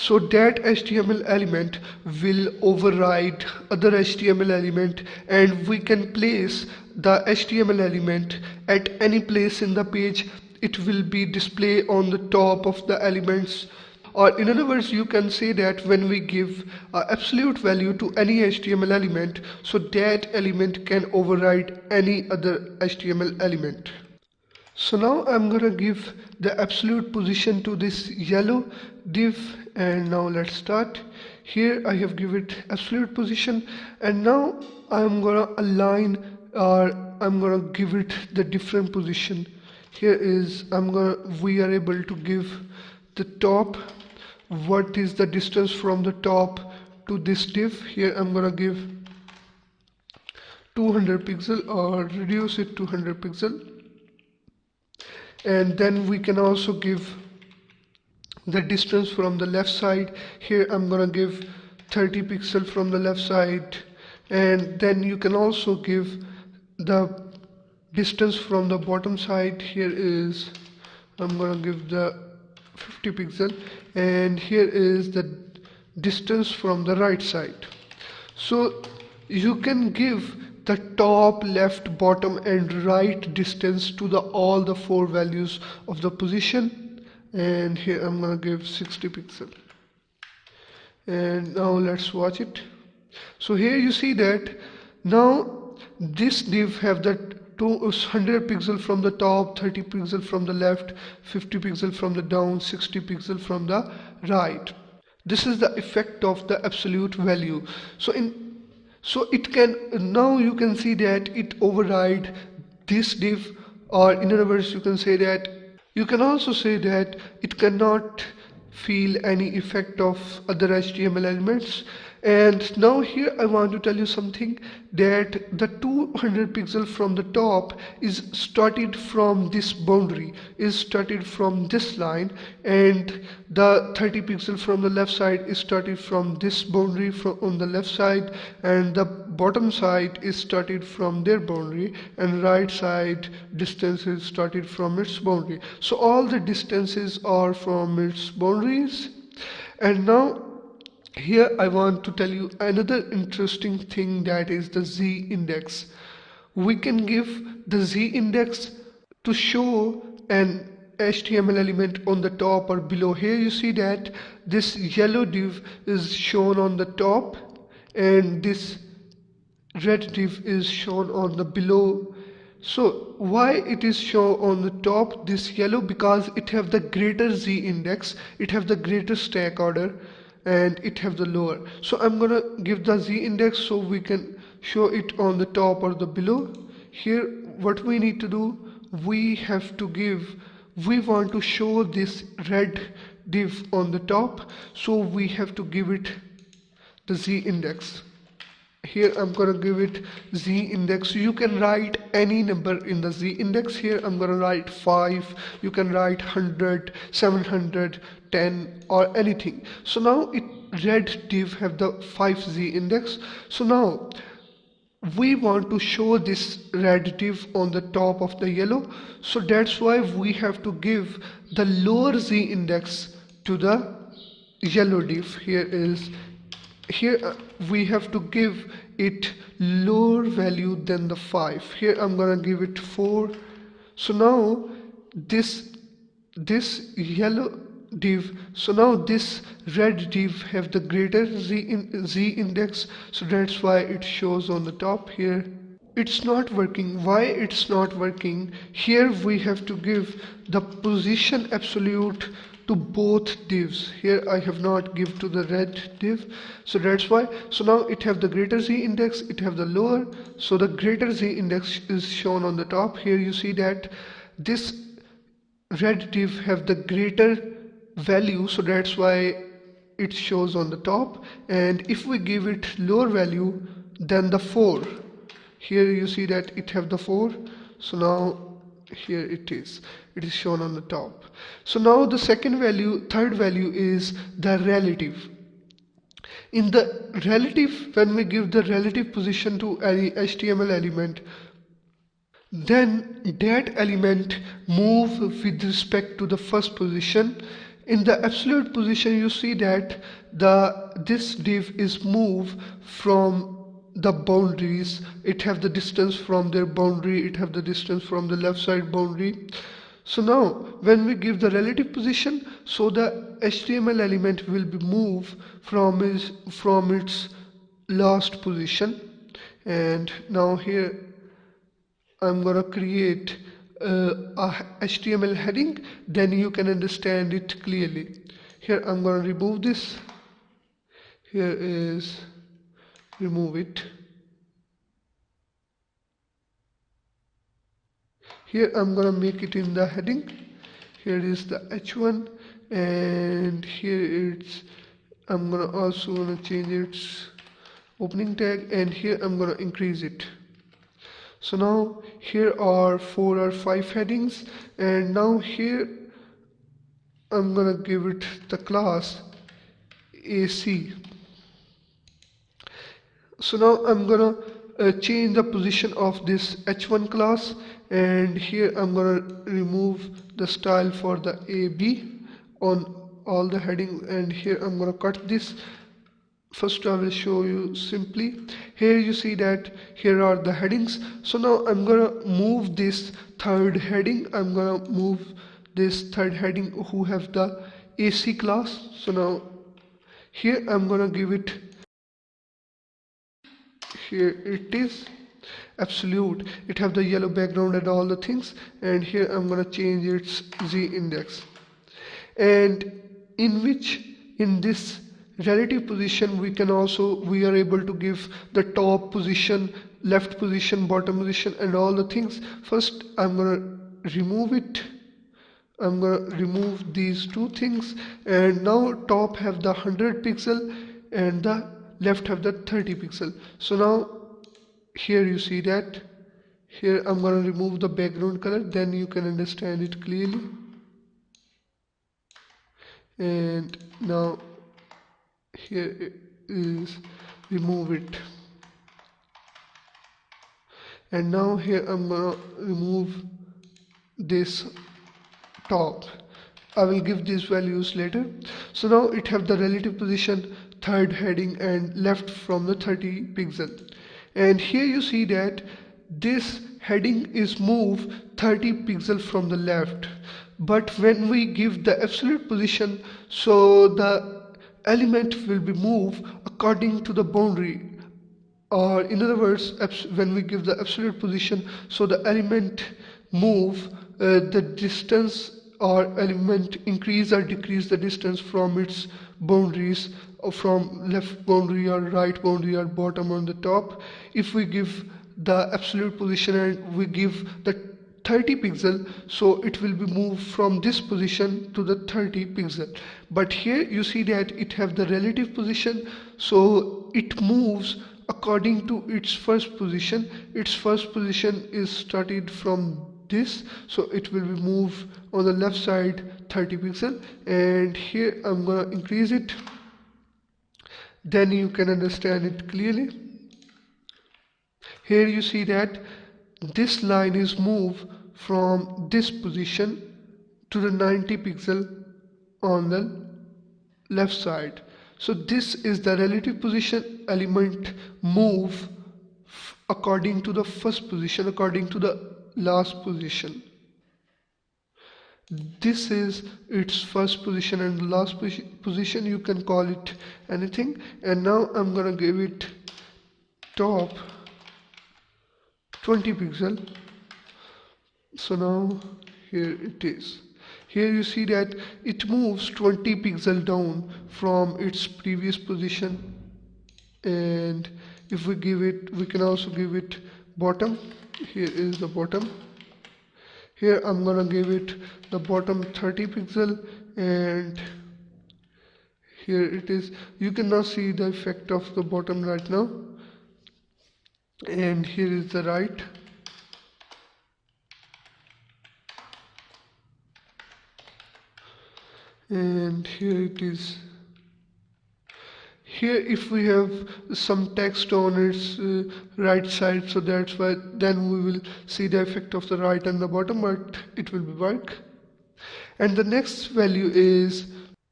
HTML element will override other HTML element, and we can place the HTML element at any place in the page. It will be displayed on the top of the elements. Or in other words, you can say that when we give absolute value to any HTML element, so that element can override any other HTML element. So now I'm gonna give the absolute position to this yellow div, and now let's start. Here I have given it absolute position, and now I'm gonna align, or I'm gonna give it the different position. Here is we are able to give the top, what is the distance from the top to this div. Here I'm gonna give 200 pixel or reduce it to 100 pixel, and then we can also give the distance from the left side. Here I'm gonna give 30 pixel from the left side, and then you can also give the distance from the bottom side. Here is, I'm gonna give the 50 pixel, and here is the distance from the right side. So you can give the top, left, bottom and right distance to the all the four values of the position. And here I'm gonna give 60 pixel, and now let's watch it. So here you see that now this div have the 200 pixel from the top, 30 pixel from the left, 50 pixel from the down, 60 pixel from the right. This is the effect of the absolute value. So it can, now you can see that it override this div, or in other words you can say that, you can also say that it cannot feel any effect of other HTML elements. And now here I want to tell you something, that the 200 pixel from the top is started from this boundary, is started from this line, and the 30 pixel from the left side is started from this boundary on the left side, and the bottom side is started from their boundary, and right side distance is started from its boundary. So all the distances are from its boundaries. And now here I want to tell you another interesting thing, that is the Z index. We can give the Z index to show an HTML element on the top or below. Here you see that this yellow div is shown on the top and this red div is shown on the below. So why it is shown on the top, this yellow? Because it have the greater Z index, it have the greater stack order, and it have the lower. So I'm gonna give the Z index so we can show it on the top or the below. Here what we need to do, we have to give, we want to show this red div on the top, so we have to give it the Z index. Here I'm gonna give it Z index. You can write any number in the Z index. Here I'm gonna write 5, you can write 100, 700, 10 or anything. So now red div have the 5Z index. So now we want to show this red div on the top of the yellow, so that's why we have to give the lower Z index to the yellow div. Here we have to give it lower value than the 5. Here I'm gonna give it 4. So now this yellow div, so now this red div have the greater Z index, so that's why it shows on the top. Here it's not working. Why it's not working? Here we have to give the position absolute to both divs. Here I have not give to the red div, so that's why. So now it have the greater Z index, it have the lower, so the greater Z index is shown on the top. Here you see that this red div have the greater value, so that's why it shows on the top. And if we give it lower value than the 4, here you see that it have the 4, so now here it is shown on the top. So now the third value is the relative. In the relative, when we give the relative position to any HTML element, then that element move with respect to the first position. In the absolute position, you see that this div is move from the boundaries. It have the distance from their boundary, it have the distance from the left side boundary. So now when we give the relative position, so the HTML element will be moved from its last position. And now here I'm gonna create a HTML heading, then you can understand it clearly. Here I'm gonna remove this. Here is remove it. Here I'm gonna make it in the heading. Here is the H1, and here I'm gonna change its opening tag, and here I'm gonna increase it. So now here are 4 or 5 headings, and now here I'm gonna give it the class AC. So now I'm gonna change the position of this h1 class, and here I'm gonna remove the style for the AB on all the headings, and here I'm gonna cut this. First I will show you simply. Here you see that here are the headings. So now I'm gonna move this third heading. I'm gonna move this third heading who have the AC class. So now here I'm gonna give it, here it is absolute, it have the yellow background and all the things, and here I'm gonna change its z index, and in this relative position we are able to give the top position, left position, bottom position and all the things. First I'm gonna remove it. I'm gonna remove these two things, and now top have the 100 pixel and the left have the 30 pixel. So now here you see that here I'm gonna remove the background color, then you can understand it clearly. And now here is remove it, and now here I'm gonna remove this top. I will give these values later. So now it have the relative position, third heading and left from the 30 pixel, and here you see that this heading is moved 30 pixel from the left, but when we give the absolute position, so the element will be moved according to the boundary, or in other words, when we give the absolute position, so the element move the distance, or element increase or decrease the distance from its boundaries, or from left boundary or right boundary or bottom on the top. If we give the absolute position and we give the 30 pixel, so it will be moved from this position to the 30 pixel. But here you see that it have the relative position, so it moves according to its first position. Its first position is started from this, so it will be moved on the left side 30 pixel, and here I'm gonna increase it, then you can understand it clearly. Here you see that this line is moved from this position to the 90 pixel on the left side. So this is the relative position. Element move according to the first position, according to the last position. This is its first position and last position, you can call it anything. And now I'm gonna give it top 20 pixel. So now here it is. Here you see that it moves 20 pixel down from its previous position, and if we give it, we can also give it bottom. Here is the bottom. Here I'm gonna give it the bottom 30 pixel, and here it is. You cannot see the effect of the bottom right now. And here is the right. And here it is. Here if we have some text on its right side, so that's why then we will see the effect of the right and the bottom, but it will be work. And the next value is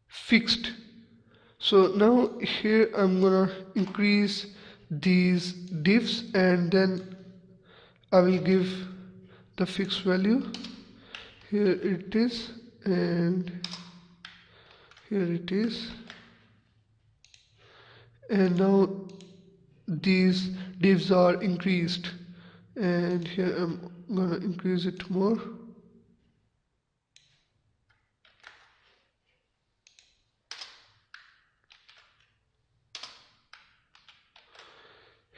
fixed. So now here I'm gonna increase these divs, and then I will give the fixed value. Here it is, and here it is. And now these divs are increased, and here I'm gonna increase it more.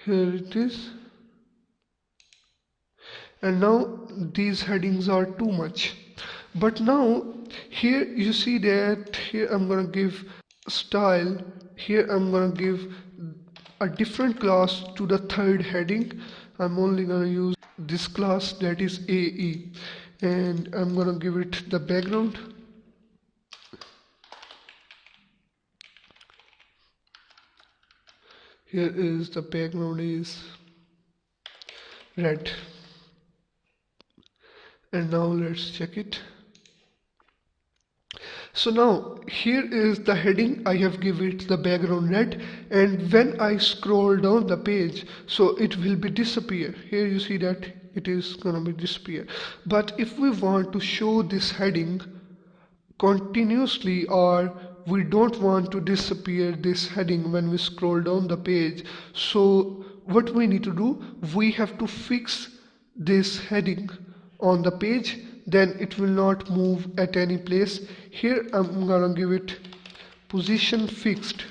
Here it is. And now these headings are too much. But now here you see that here I'm gonna give style. Here I'm gonna give a different class to the third heading. I'm only gonna use this class, that is AE, and I'm gonna give it the background, Here is the background is red. And now let's check it. So now here is the heading. I have given it the background red, and when I scroll down the page, so it will be disappear. Here you see that it is gonna be disappear. But if we want to show this heading continuously, or we don't want to disappear this heading when we scroll down the page, so what we need to do, we have to fix this heading on the page, then it will not move at any place. Here I'm gonna give it position fixed.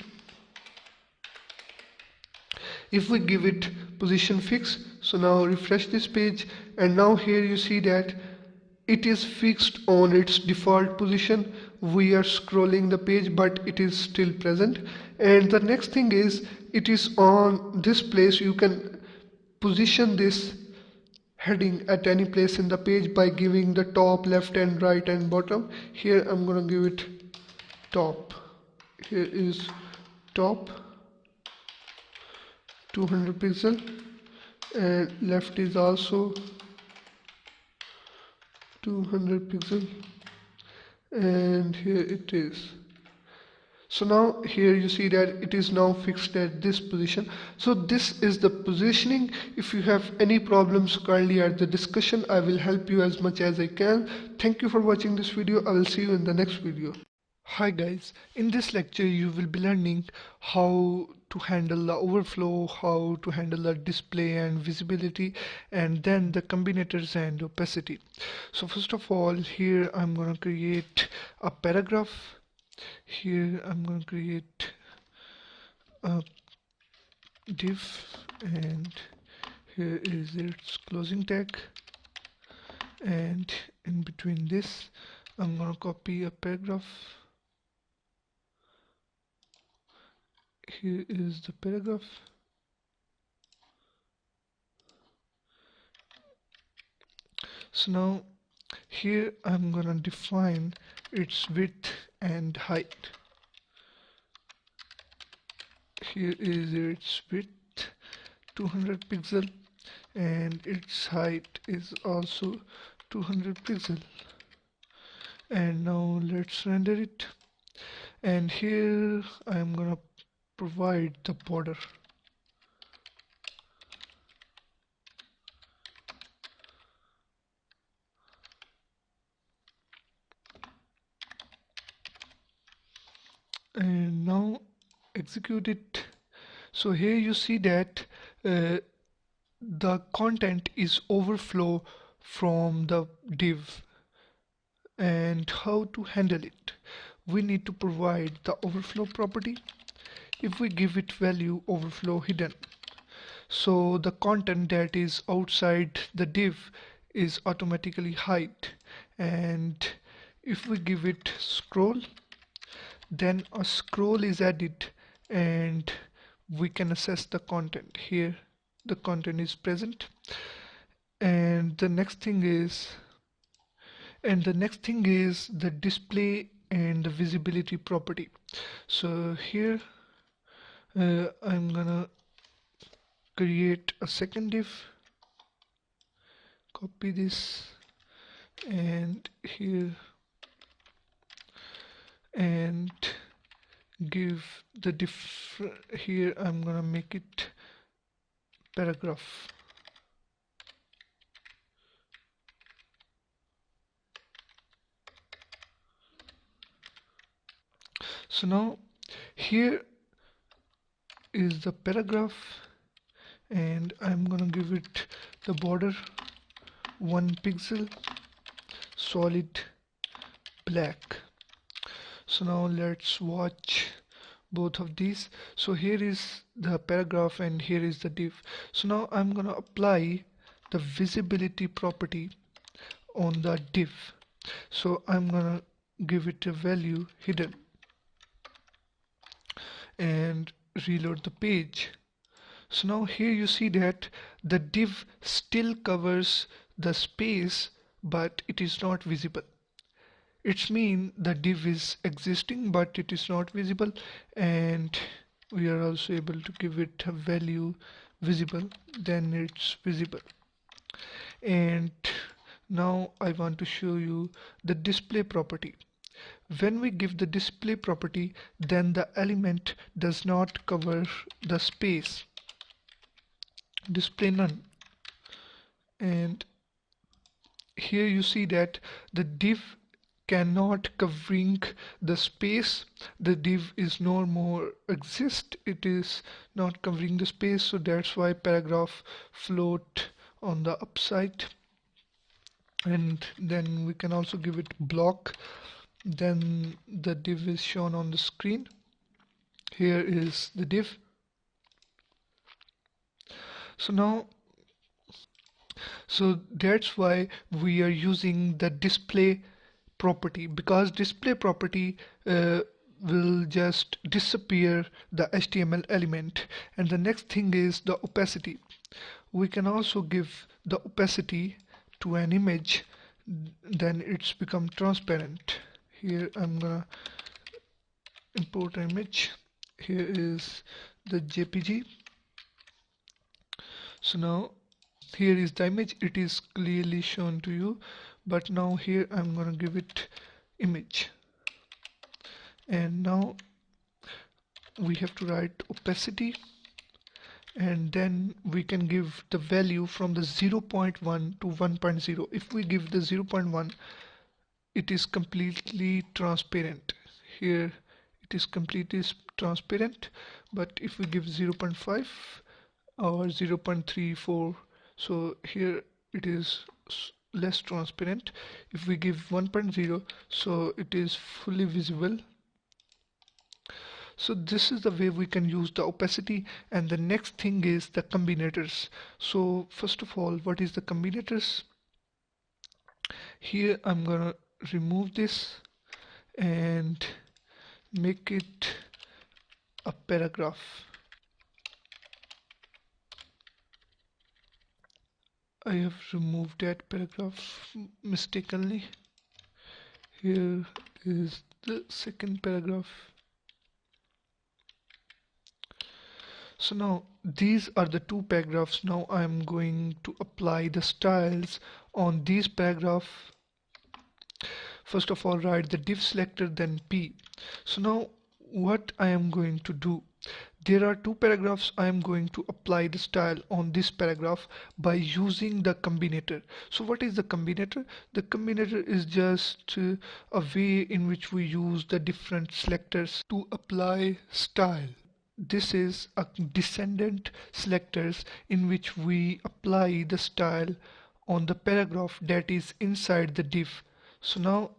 If we give it position fixed, so now refresh this page, and now here you see that it is fixed on its default position. We are scrolling the page, but it is still present. And the next thing is, it is on this place. You can position this heading at any place in the page by giving the top, left and right and bottom. Here I'm gonna give it top. Here is top 200 pixel, and left is also 200 pixel, and here it is. So now here you see that it is now fixed at this position. So this is the positioning. If you have any problems, kindly add the discussion. I will help you as much as I can. Thank you for watching this video. I will see you in the next video. Hi guys, in this lecture you will be learning how to handle the overflow, how to handle the display and visibility, and then the combinators and opacity. So first of all, here I'm going to create a paragraph. Here I'm going to create a div, and here is its closing tag, and in between this I'm going to copy a paragraph. Here is the paragraph. So now here I'm gonna define its width and height. Here is its width 200 pixel, and its height is also 200 pixel. And now let's render it. And here I'm gonna provide the border. And now execute it. So here you see that the content is overflow from the div. And how to handle it? We need to provide the overflow property. If we give it value overflow hidden, so the content that is outside the div is automatically hide. And if we give it scroll, then a scroll is added and we can access the content. Here the content is present. And the next thing is the display and the visibility property. So here I'm gonna create a second div, copy this, and here, and give the here I'm gonna make it paragraph. So now here is the paragraph, and I'm gonna give it the border 1 pixel solid black. So now let's watch both of these. So here is the paragraph and here is the div. So now I'm gonna apply the visibility property on the div. So I'm gonna give it a value hidden and reload the page. So now here you see that the div still covers the space, but it is not visible. It's mean the div is existing but it is not visible. And we are also able to give it a value visible, then it's visible. And now I want to show you the display property. When we give the display property, then the element does not cover the space, display none. And here you see that the div cannot covering the space, the div is no more exist, it is not covering the space, so that's why paragraph float on the upside. And then we can also give it block, then the div is shown on the screen. Here is the div. So that's why we are using the display property, because display property will just disappear the HTML element. And the next thing is the opacity. We can also give the opacity to an image, then it's become transparent. Here I'm gonna import an image. Here is the JPG. So now here is the image, it is clearly shown to you, but now here I'm gonna give it image. And now we have to write opacity, and then we can give the value from the 0.1 to 1.0. If we give the 0.1, it is completely transparent. Here it is completely transparent, but if we give 0.5 or 0.34, so here it is less transparent. If we give 1.0, so it is fully visible. So this is the way we can use the opacity. And the next thing is the combinators. So first of all, what is the combinators? Here I'm gonna remove this and make it a paragraph. I have removed that paragraph mistakenly. Here is the second paragraph. So now these are the two paragraphs. Now I am going to apply the styles on these paragraphs. First of all, write the div selector, then P. So now what I am going to do, there are two paragraphs. I am going to apply the style on this paragraph by using the combinator. So what is the combinator? The combinator is just a way in which we use the different selectors to apply style. This is a descendant selectors in which we apply the style on the paragraph that is inside the div. So now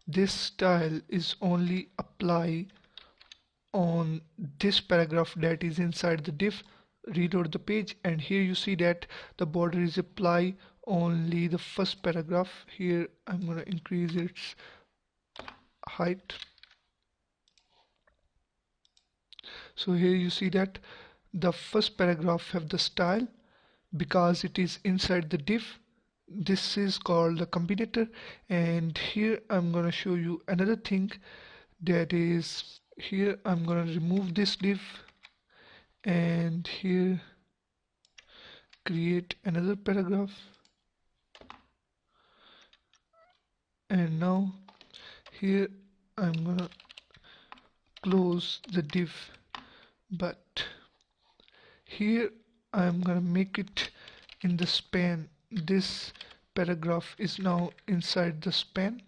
this style is only apply on this paragraph that is inside the div. Reload the page, and here you see that the border is apply only the first paragraph. Here I'm gonna increase its height. So here you see that the first paragraph have the style because it is inside the div. This is called the combinator. And here I'm gonna show you another thing, that is, here I'm gonna remove this div and here create another paragraph. And now here I'm gonna close the div, but here I'm gonna make it in the span. This paragraph is now inside the span.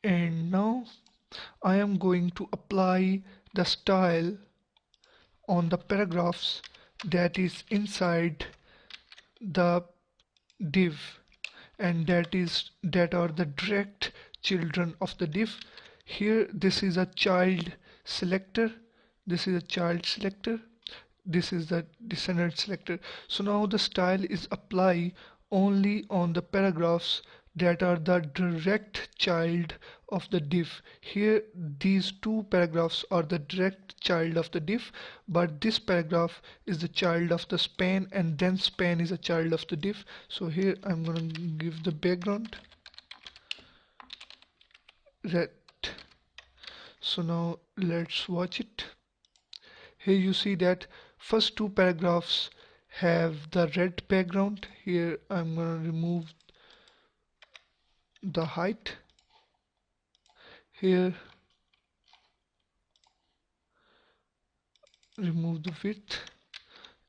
And now I am going to apply the style on the paragraphs that is inside the div, and that are the direct children of the div. Here this is a child selector, this is a child selector, this is the descendant selector. So now the style is apply only on the paragraphs that are the direct child of the div. Here these two paragraphs are the direct child of the div, but this paragraph is the child of the span, and then span is a child of the div. So here I'm gonna give the background red, So now let's watch it. Here you see that first two paragraphs have the red background. Here I'm gonna remove the height. Here remove the width,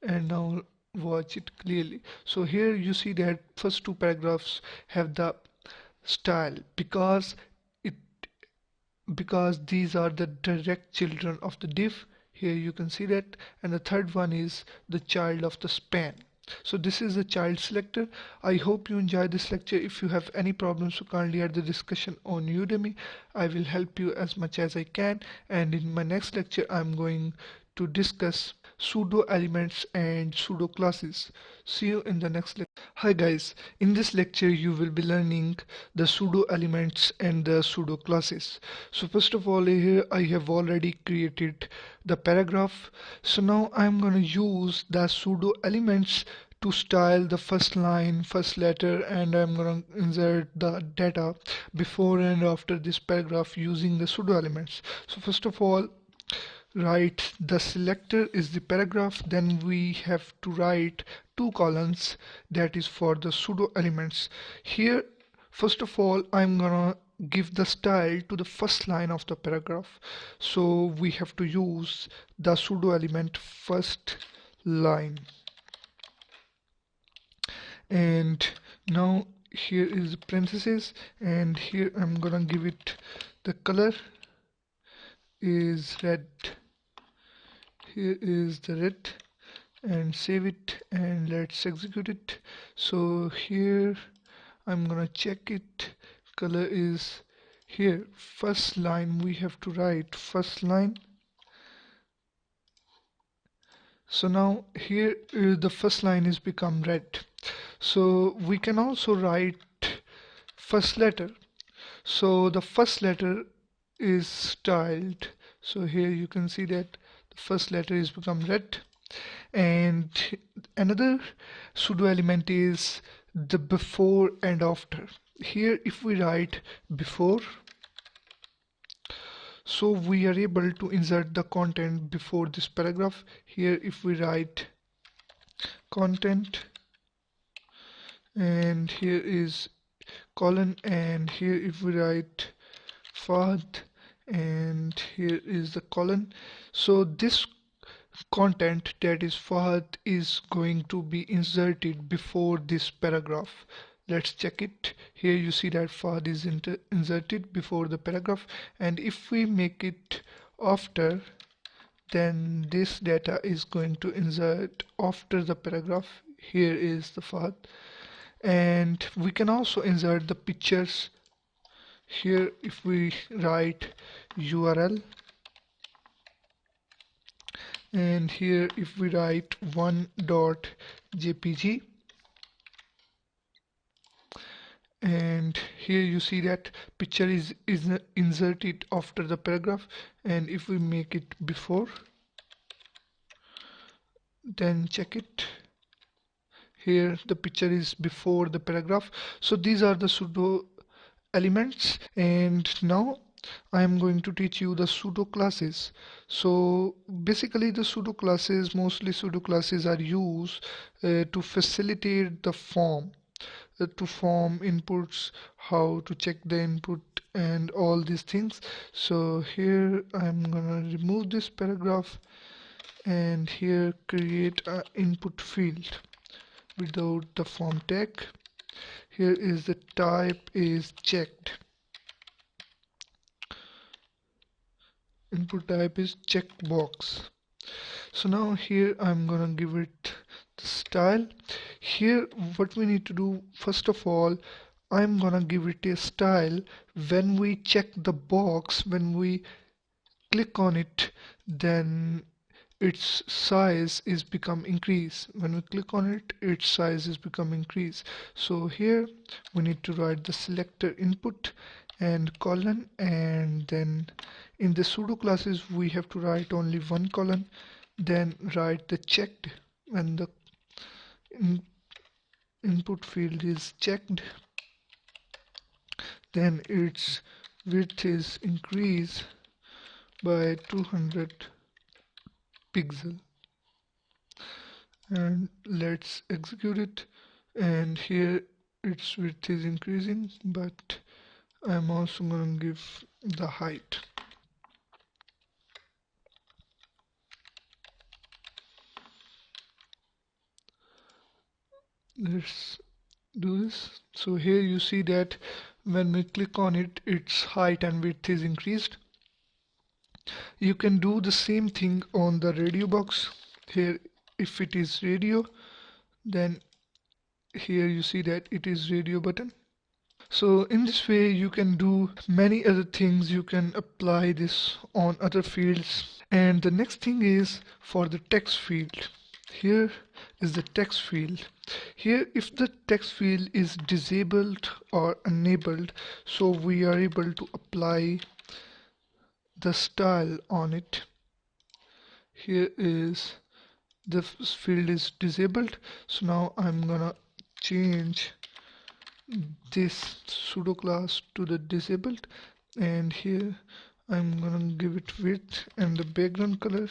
and now watch it clearly. So here you see that first two paragraphs have the style it because these are the direct children of the div. Here you can see that, and the third one is the child of the span. So this is the child selector. I hope you enjoyed this lecture. If you have any problems, so kindly add the discussion on Udemy. I will help you as much as I can, and in my next lecture I'm going to discuss pseudo elements and pseudo classes. See you in the next lecture. Hi guys, in this lecture you will be learning the pseudo elements and the pseudo classes. So first of all, here I have already created the paragraph. So now I'm going to use the pseudo elements to style the first line, first letter, and I'm going to insert the data before and after this paragraph using the pseudo elements. So first of all, write the selector is the paragraph, then we have to write two columns, that is for the pseudo elements. Here first of all I'm gonna give the style to the first line of the paragraph, so we have to use the pseudo element first line. And now here is parenthesis, and here I'm gonna give it the color is red. Here is the red, and save it and let's execute it. So here I'm gonna check it. Color is here. First line we have to write first line. So now here the first line is become red. So we can also write first letter. So the first letter is styled. So here you can see that the first letter is become red. And another pseudo element is the before and after. Here if we write before, so we are able to insert the content before this paragraph. Here if we write content, and here is colon, and here if we write Fahd, and here is the colon, so this content, that is Fahd, is going to be inserted before this paragraph. Let's check it. Here you see that Fahd is inserted before the paragraph, and if we make it after, then this data is going to insert after the paragraph. Here is the Fahd, and we can also insert the pictures. Here if we write URL, and here if we write 1.jpg, and here you see that picture is inserted after the paragraph, and if we make it before, then check it. Here the picture is before the paragraph. So these are the pseudo elements, and now I am going to teach you the pseudo classes. So basically the pseudo classes, mostly pseudo classes are used to facilitate the form, to form inputs, how to check the input and all these things. So here I'm gonna remove this paragraph, and here create an input field without the form tag. Here is the type is checked. Input type is checkbox. So now here I'm gonna give it the style. Here what we need to do, first of all, I'm gonna give it a style. When we check the box, when we click on it, then its size is become increase. When we click on it, its size is become increase. So here we need to write the selector input and colon, and then in the pseudo classes we have to write only one colon, then write the checked. When the input field is checked, then its width is increase, by 200 pixel, and let's execute it. And here its width is increasing, but I'm also going to give the height. Let's do this. So here you see that when we click on it, its height and width is increased. You can do the same thing on the radio box. Here, if it is radio, then here you see that it is radio button. So in this way you can do many other things. You can apply this on other fields. And the next thing is for the text field. Here is the text field. Here, if the text field is disabled or enabled, so we are able to apply the style on it. Here is the field is disabled, so now I'm gonna change this pseudo class to the disabled, and here I'm gonna give it width and the background color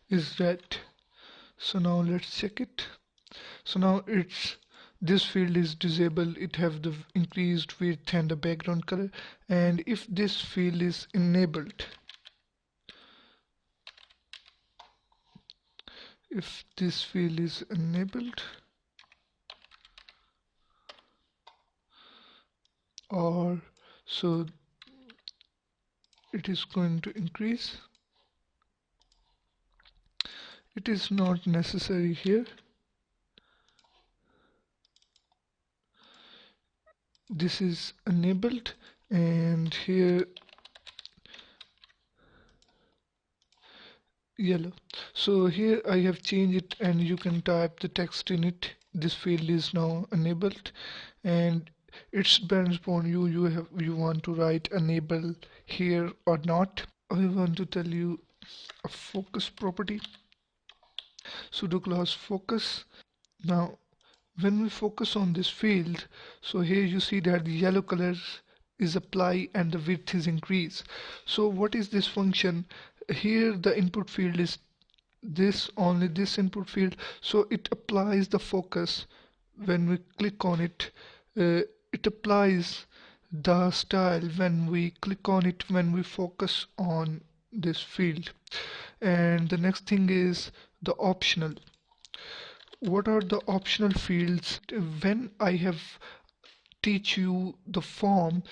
is red. So now let's check it. So now this field is disabled, it have the increased width and the background color. And if this field is enabled, or so it is going to increase. It is not necessary here. This is enabled, and here yellow. So here I have changed it, and you can type the text in it. This field is now enabled, and it depends upon you. You want to write enable here or not. I want to tell you a focus property. Pseudo class focus. Now when we focus on this field, so here you see that the yellow color is apply and the width is increase. So what is this function? Here the input field is only this input field, so it applies the focus. When we click on it, it applies the style when we click on it, when we focus on this field. And the next thing is the optional. What are the optional fields? When I have teach you the form,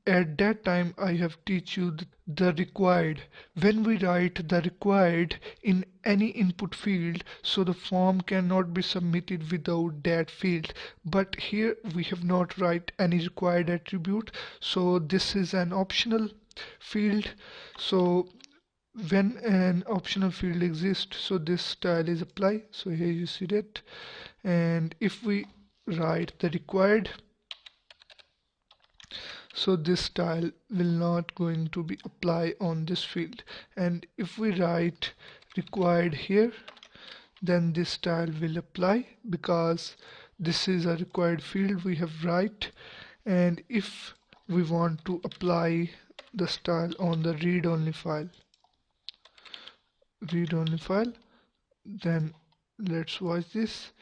at that time I have teach you the required. When we write the required in any input field, so the form cannot be submitted without that field. But here we have not write any required attribute, so this is an optional field. So when an optional field exists, so this style is applied. So here you see that. And if we write the required, so this style will not going to be applied on this field. And if we write required here, then this style will apply because this is a required field we have write. And if we want to apply the style on the read-only file, then let's watch this.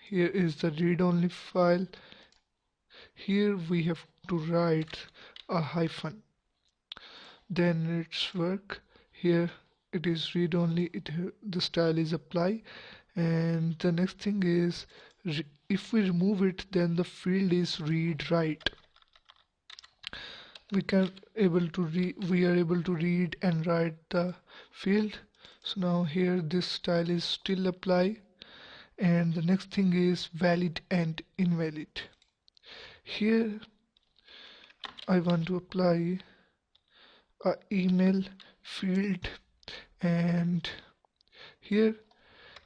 Here is the read-only file. Here we have to write a hyphen, then it's work. Here it is read only, the style is apply. And the next thing is if we remove it, then the field is read write. We are able to read and write the field. So now here this style is still apply. And the next thing is valid and invalid. Here I want to apply a email field, and here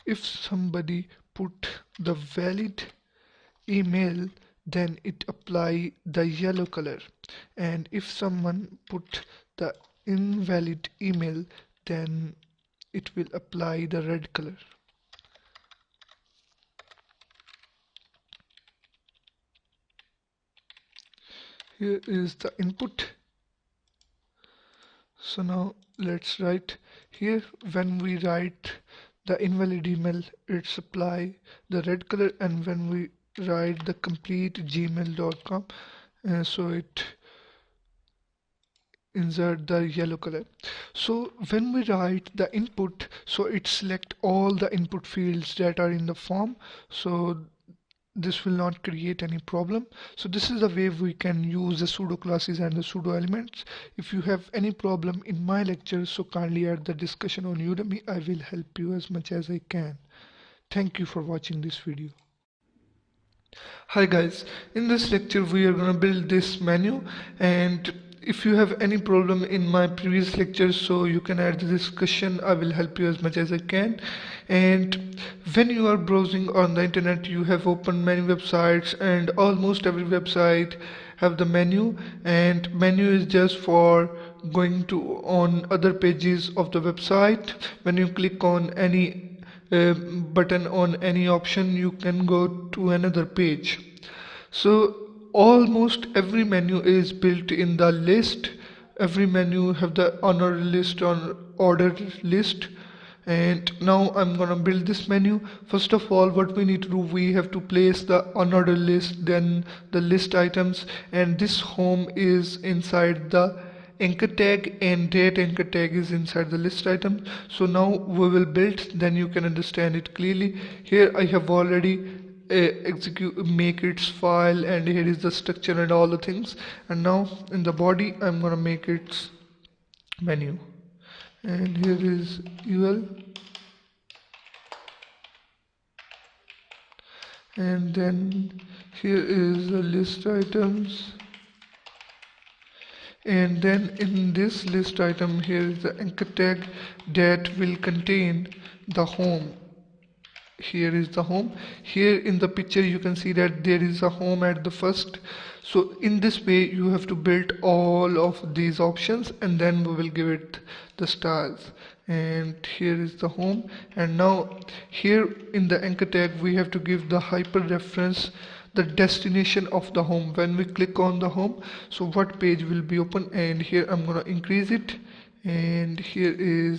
if somebody put the valid email, then it apply the yellow color, and if someone put the invalid email, then it will apply the red color. here is the input. So now let's write here. When we write the invalid email, it's apply the red color, and when we write the complete gmail.com, so it insert the yellow color. So when we write the input, so it select all the input fields that are in the form, so this will not create any problem. So this is the way we can use the pseudo classes and the pseudo elements. If you have any problem in my lecture, so kindly add the discussion on Udemy. I will help you as much as I can. Thank you for watching this video. Hi guys, in this lecture we are gonna build this menu, and if you have any problem in my previous lectures, so you can add the discussion. I will help you as much as I can. And when you are browsing on the internet, you have opened many websites, and almost every website have the menu, and menu is just for going to on other pages of the website. When you click on any button on any option, you can go to another page. So almost every menu is built in the list. Every menu have the honor list or ordered list. And now I'm gonna build this menu. First of all, what we need to do, we have to place the unordered list, then the list items, and this home is inside the anchor tag, and that anchor tag is inside the list item. So now we will build, then you can understand it clearly. Here I have already make its file, and here is the structure and all the things. And now in the body I'm gonna make its menu, and here is UL, and then here is the list items, and then in this list item here is the anchor tag that will contain the home. Here is the home. Here in the picture you can see that there is a home at the first. So in this way you have to build all of these options, and then we will give it the styles. And here is the home, and now here in the anchor tag we have to give the hyper reference, the destination of the home. When we click on the home, so what page will be open, and here I'm gonna increase it, and here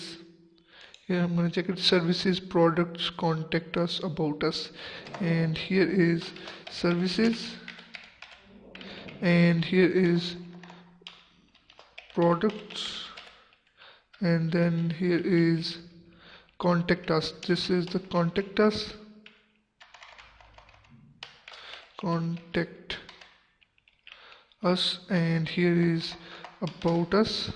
I'm going to check it, services, products, contact us, about us, and here is services, and here is products, and then here is contact us. This is the contact us, and here is about us.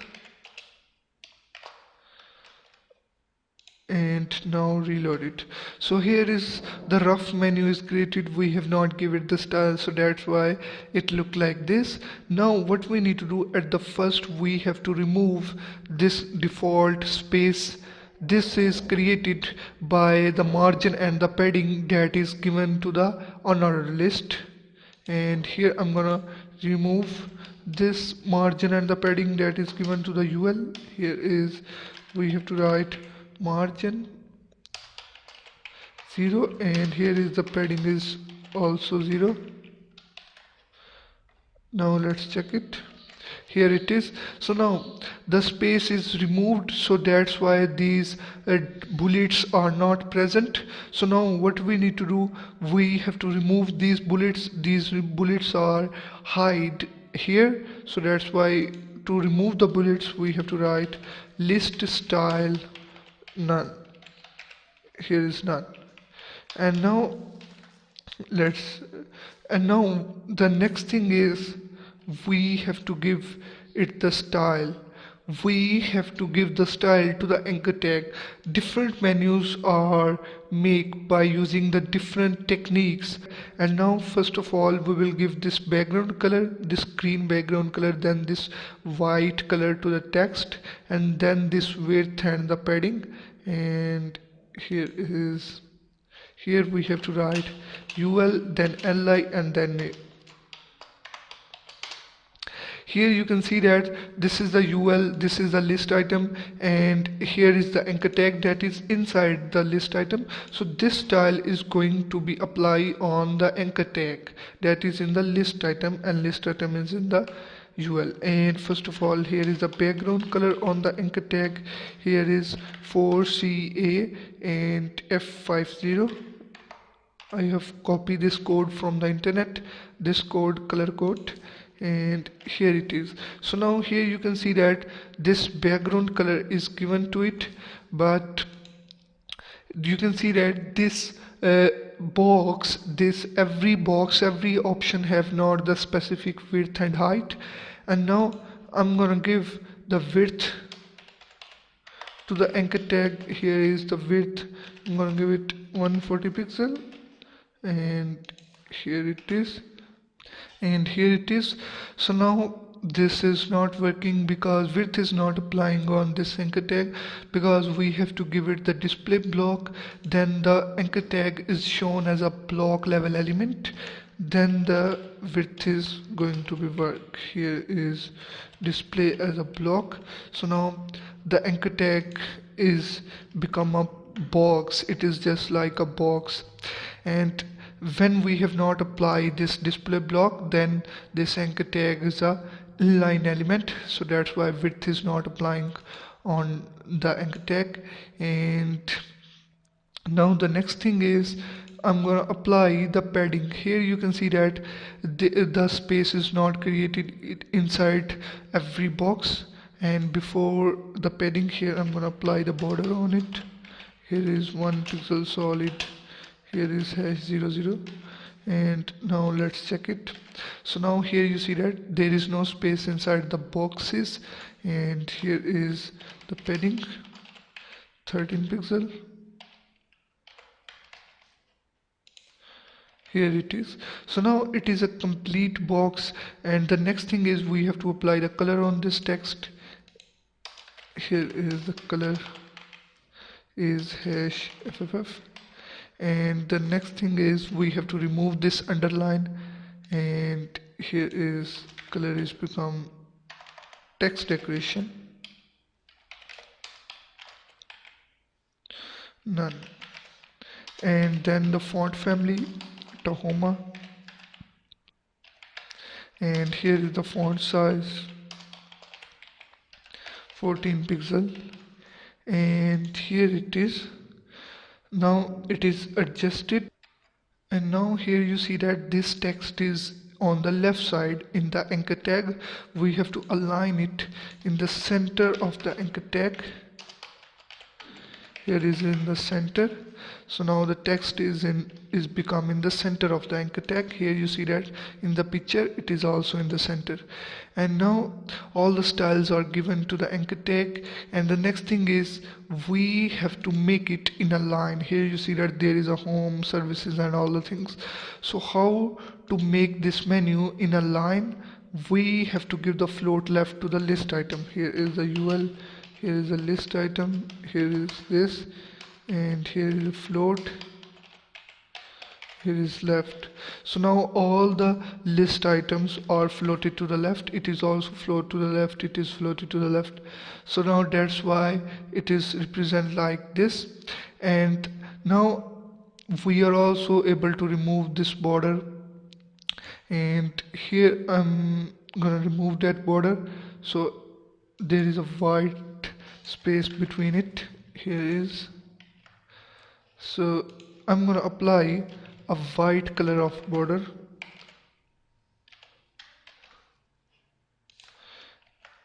And now reload it. So here is the rough menu is created. We have not given it the style, so that's why it looked like this. Now what we need to do, at the first we have to remove this default space. This is created by the margin and the padding that is given to the unordered list, and here I'm gonna remove this margin and the padding that is given to the UL. Here is, we have to write margin 0, and here is the padding is also 0. Now let's check it. Here it is. So now the space is removed, so that's why these bullets are not present. So now what we need to do, we have to remove these bullets. These bullets are hide here, so that's why to remove the bullets we have to write list style none. Here is none. And now the next thing is, we have to give it the style. We have to give the style to the anchor tag. Different menus are made by using the different techniques. And now first of all we will give this background color, this green background color, then this white color to the text, and then this width and the padding. And here we have to write UL, then LI, and then Here you can see that this is the UL, this is the list item, and here is the anchor tag that is inside the list item. So this style is going to be applied on the anchor tag that is in the list item, and list item is in the UL. And first of all, here is the background color on the anchor tag. Here is 4CA and F50. I have copied this code from the internet, this code, color code, and here it is. So now here you can see that this background color is given to it, but you can see that this box, every box, every option have not the specific width and height. And now I'm gonna give the width to the anchor tag. Here is the width, I'm gonna give it 140 pixel, and here it is, and here it is. So now this is not working because width is not applying on this anchor tag, because we have to give it the display block, then the anchor tag is shown as a block level element, then the width is going to be work. Here is display as a block. So now the anchor tag is become a box, it is just like a box. And when we have not applied this display block, then this anchor tag is a line element, so that's why width is not applying on the anchor tag. And now the next thing is I'm gonna apply the padding. Here you can see that the space is not created inside every box, and before the padding, here I'm gonna apply the border on it. Here is 1 pixel solid, here is #00, and now let's check it. So now here you see that there is no space inside the boxes, and here is the padding, 13 pixel. Here it is. So now it is a complete box, and the next thing is we have to apply the color on this text. Here is the color is #FFF. And the next thing is we have to remove this underline, and here is color is become text decoration, none. And then the font family, Tahoma, and here is the font size, 14 pixel, and here it is. Now it is adjusted, and now here you see that this text is on the left side in the anchor tag. We have to align it in the center of the anchor tag. Here is in the center. So now the text is become in the center of the anchor tag. Here you see that in the picture it is also in the center. And now all the styles are given to the anchor tag, and the next thing is we have to make it in a line. Here you see that there is a home, services, and all the things. So how to make this menu in a line? We have to give the float left to the list item. Here is the UL, here is the list item, here is this, and here is the float, here is left. So now all the list items are floated to the left. It is also floated to the left, it is floated to the left. So now that's why it is represent like this. And now we are also able to remove this border, and here I'm gonna remove that border, so there is a white space between it. Here is, so I'm gonna apply a white color of border.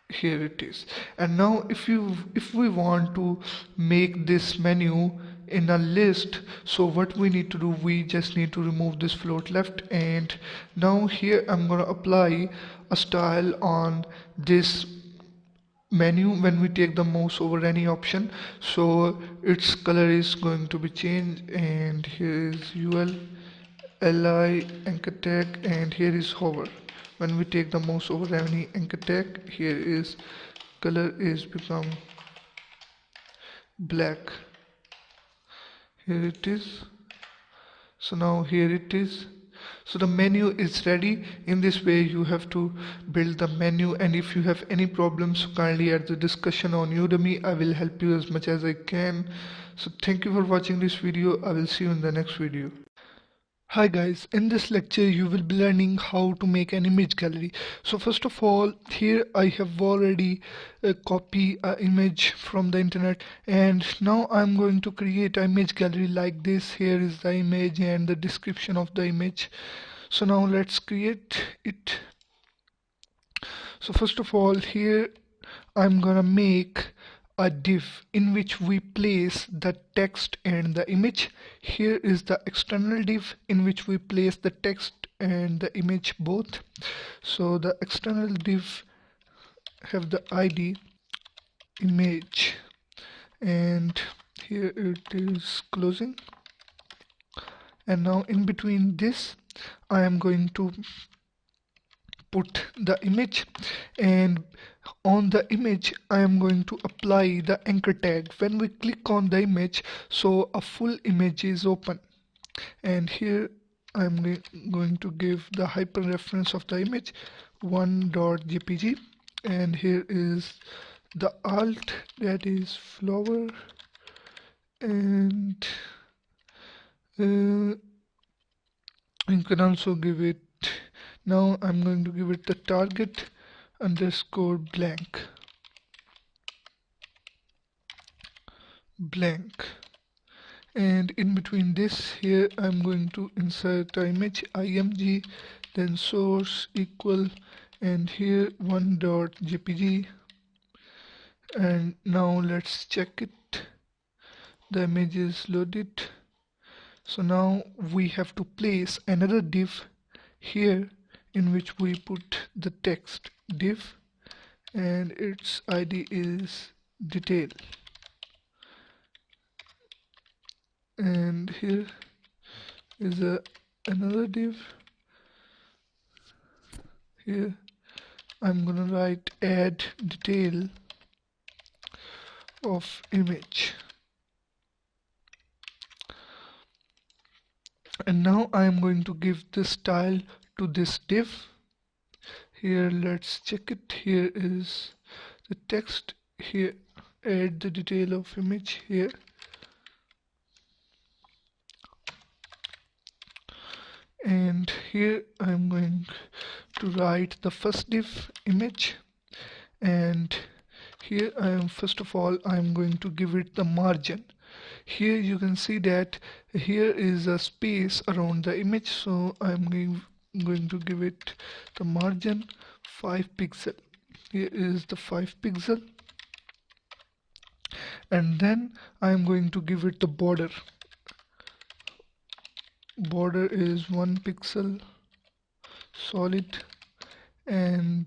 Here it is. And now if we want to make this menu in a list, so what we need to do, we just need to remove this float left. And now here I'm gonna apply a style on this menu when we take the mouse over any option, so its color is going to be changed. And here is UL, LI, anchor tag, and here is hover. When we take the mouse over any anchor tag, here is color is become black. Here it is. So now here it is. So the menu is ready. In this way you have to build the menu, and if you have any problems, kindly add the discussion on Udemy. I will help you as much as I can. So thank you for watching this video. I will see you in the next video. Hi guys, in this lecture you will be learning how to make an image gallery. So first of all, here I have already copied an image from the internet, and now I'm going to create an image gallery like this. Here is the image and the description of the image. So now let's create it. So first of all, here I'm gonna make a div in which we place the text and the image. Here is the external div in which we place the text and the image both. So the external div have the ID image, and here it is closing. And now in between this I am going to put the image, and on the image I am going to apply the anchor tag. When we click on the image, so a full image is open, and here I am going to give the hyperreference of the image 1.jpg, and here is the alt, that is flower, and you can also give it, now I'm going to give it the target underscore blank, and in between this here I'm going to insert the image img, then source equal, and here 1.jpg, and now let's check it. The image is loaded. So now we have to place another div here in which we put the text div, and its ID is detail, and here is another div. Here I'm gonna write add detail of image, and now I am going to give the style to this div. Here let's check it. Here is the text, here add the detail of image here, and here I'm going to write the first div image, and here I am, first of all I'm going to give it the margin. Here you can see that here is a space around the image, so I'm going to give it the margin 5 pixel. Here is the 5 pixel, and then I'm going to give it the border. Border is 1 pixel solid, and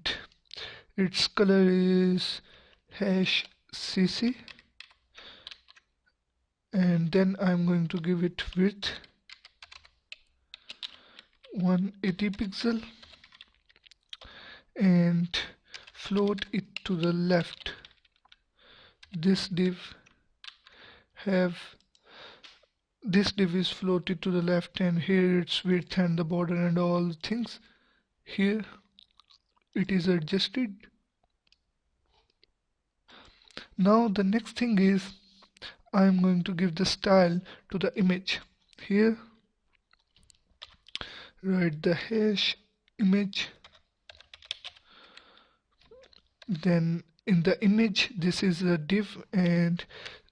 its color is #cc, and then I'm going to give it width 180 pixel, and float it to the left. This div is floated to the left, and here its width and the border and all things. Here it is adjusted. Now the next thing is I am going to give the style to the image. Here write the #image, then in the image this is a div, and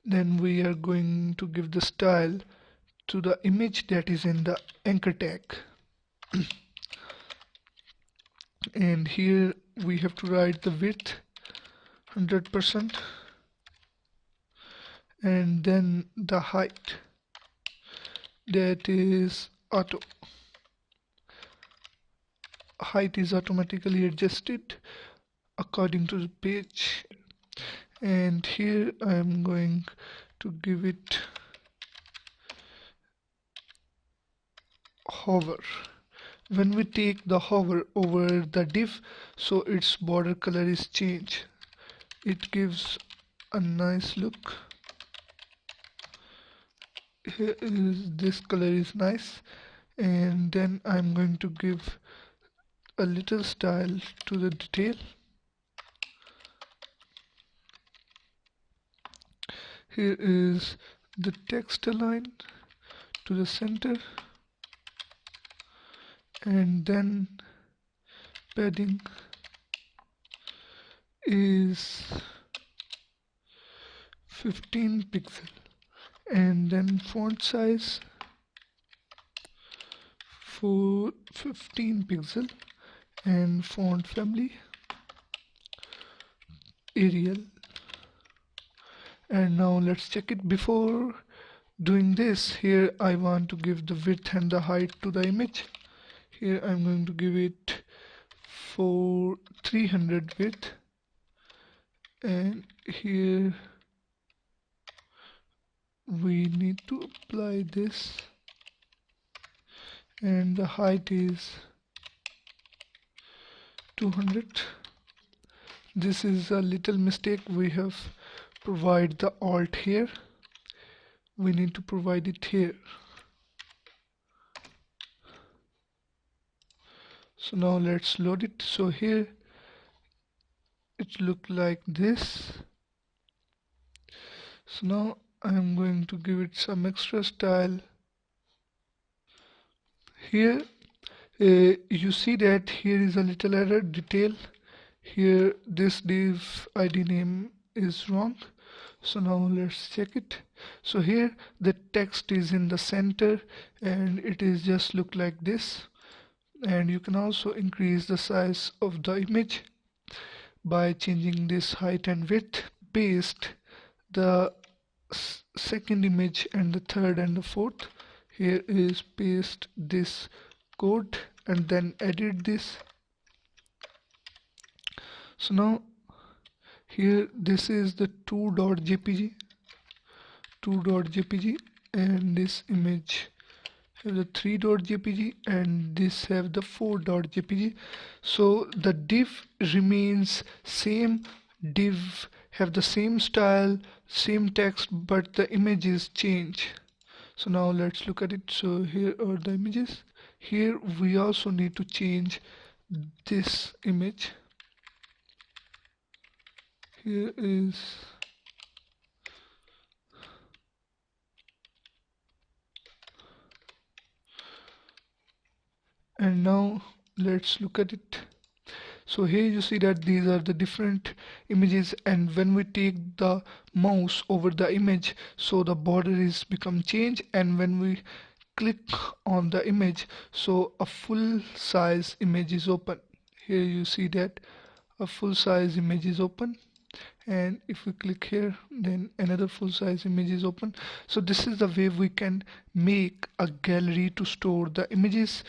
then we are going to give the style to the image that is in the anchor tag. And here we have to write the width 100%, and then the height, that is auto. Height is automatically adjusted according to the page, and here I am going to give it hover. When we take the hover over the div, so its border color is changed. It gives a nice look. Here is, this color is nice, and then I'm going to give a little style to the detail. Here is the text align to the center, and then padding is 15 pixel, and then font size for 15 pixel, and font family Arial. And now let's check it. Before doing this, here I want to give the width and the height to the image. Here I'm going to give it for 300 width, and here we need to apply this, and the height is 200. This is a little mistake. We have provide the alt here. We need to provide it here. So now let's load it. So here it look like this. So now I'm going to give it some extra style. Here you see that here is a little error detail. Here this div id name is wrong. So now let's check it. So here the text is in the center and it is just look like this. And you can also increase the size of the image by changing this height and width. Paste the second image and the third and the fourth. Here is paste this code and then edit this. So now here this is the 2.jpg and this image have the 3.jpg and this have the 4.jpg. so the div remains same, div have the same style, same text, but the images change. So now let's look at it. So here are the images. Here we also need to change this image. Here is and now let's look at it. So here you see that these are the different images, and when we take the mouse over the image, so the border is become change, and when we click on the image, so a full size image is open. Here you see that a full size image is open, and if we click here then another full size image is open. So this is the way we can make a gallery to store the images.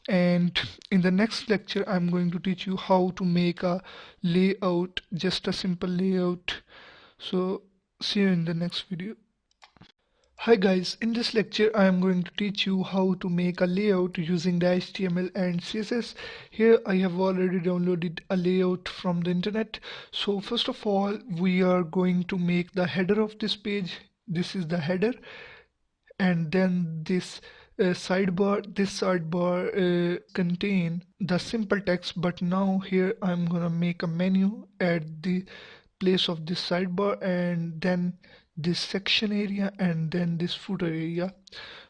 And in the next lecture I'm going to teach you how to make a layout, just a simple layout. So see you in the next video. Hi guys, in this lecture I am going to teach you how to make a layout using the HTML and CSS. Here I have already downloaded a layout from the internet. So first of all we are going to make the header of this page. This is the header, and then this sidebar contain the simple text, but now here I'm gonna make a menu at the place of this sidebar, and then this section area, and then this footer area.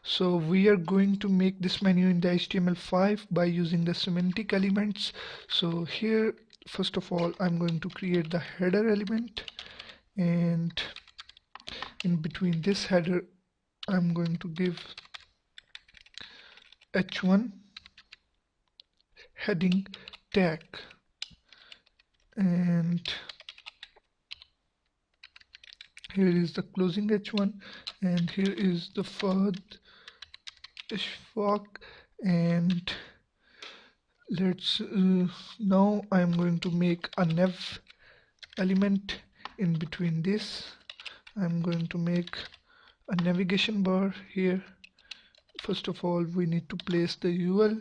So we are going to make this menu in the HTML5 by using the semantic elements. So here first of all I'm going to create the header element, and in between this header I'm going to give h1 heading tag, and here is the closing h1, and here is the Fahd Ishfaq, and let's now I'm going to make a nav element. In between this I'm going to make a navigation bar. Here first of all we need to place the UL,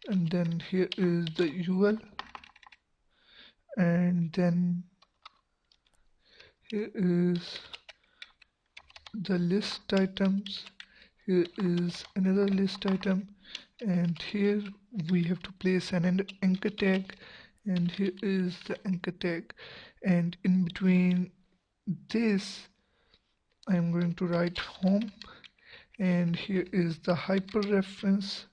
and then here is the UL, and then here is the list items. Here is another list item, and here we have to place an anchor tag, and here is the anchor tag, and in between this I'm going to write home, and here is the hyperreference,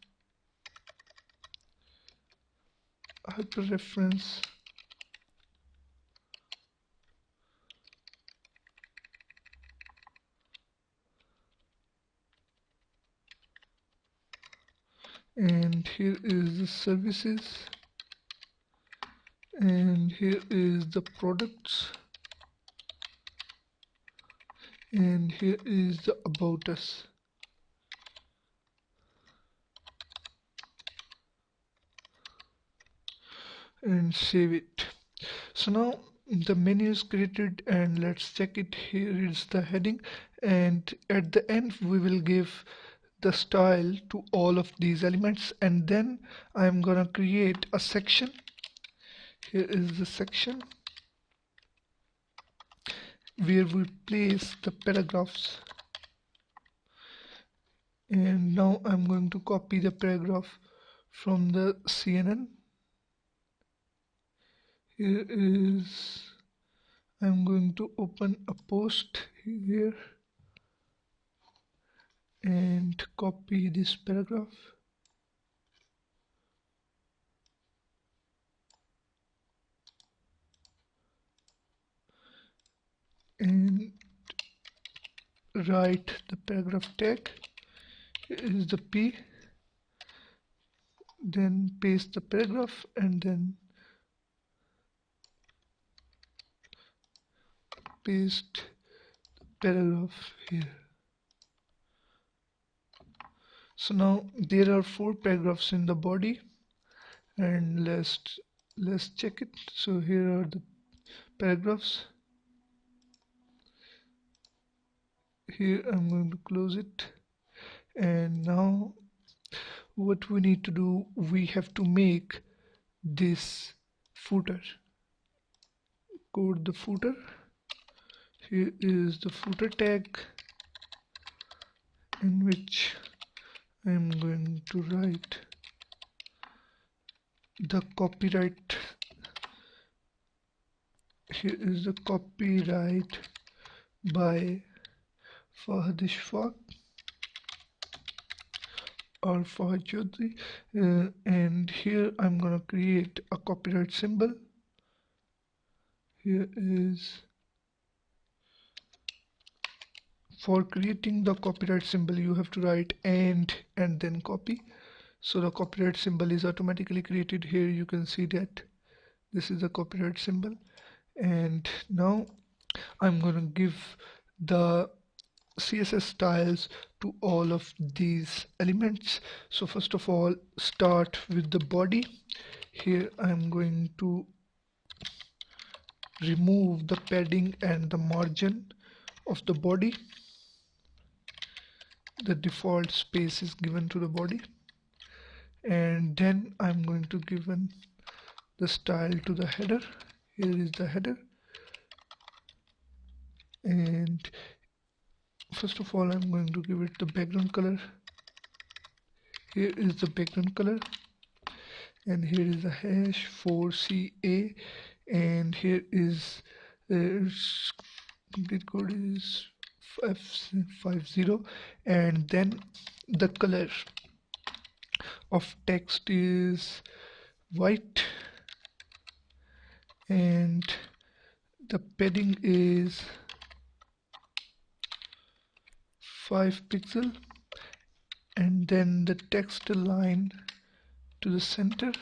and here is the services, and here is the products, and here is the about us. And save it. So now the menu is created, and let's check it. Here is the heading, and at the end we will give the style to all of these elements, and then I'm gonna create a section. Here is the section where we place the paragraphs, and now I'm going to copy the paragraph from the CNN. Here is, I'm going to open a post here and copy this paragraph, and write the paragraph tag. Here is the P, then paste the paragraph, and then paste the paragraph here. So now there are 4 paragraphs in the body, and let's check it. So here are the paragraphs. Here I'm going to close it, and now what we need to do, we have to make this footer. Code the footer. Here is the footer tag, in which I'm going to write the copyright. Here is the copyright by Fahad Ishfaq or Fahad Chaudhry, and here I'm gonna create a copyright symbol. Here is, for creating the copyright symbol you have to write and then copy. So the copyright symbol is automatically created. Here you can see that this is the copyright symbol, and now I'm gonna give the CSS styles to all of these elements. So first of all, start with the body. Here I'm going to remove the padding and the margin of the body. The default space is given to the body, and then I'm going to give the style to the header. Here is the header, and first of all I'm going to give it the background color. Here is the background color, and here is the hash 4CA, and here is complete code is 550, and then the color of text is white, and the padding is 5 pixel, and then the text align to the center,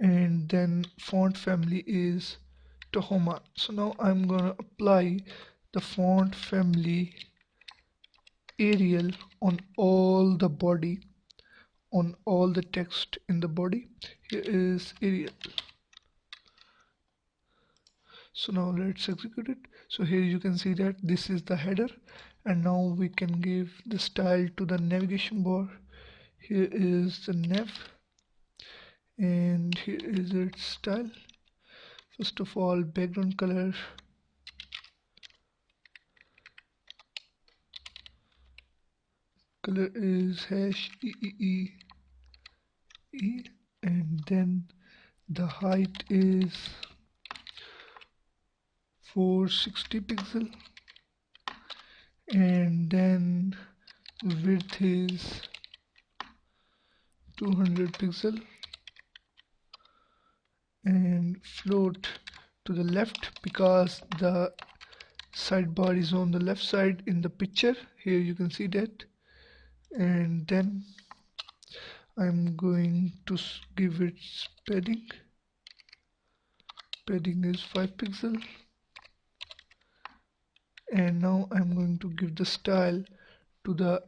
and then font family is Tahoma. So now I'm gonna apply the font family Arial on all the body, on all the text in the body. Here is Arial. So now let's execute it. So here you can see that this is the header, and now we can give the style to the navigation bar. Here is the nav, and here is its style. First of all, background color color is hash EEE, and then the height is 460 pixel, and then width is 200 pixel, and float to the left because the sidebar is on the left side in the picture. Here you can see that. And then I'm going to give it padding. Padding is 5 pixel, and now I'm going to give the style to the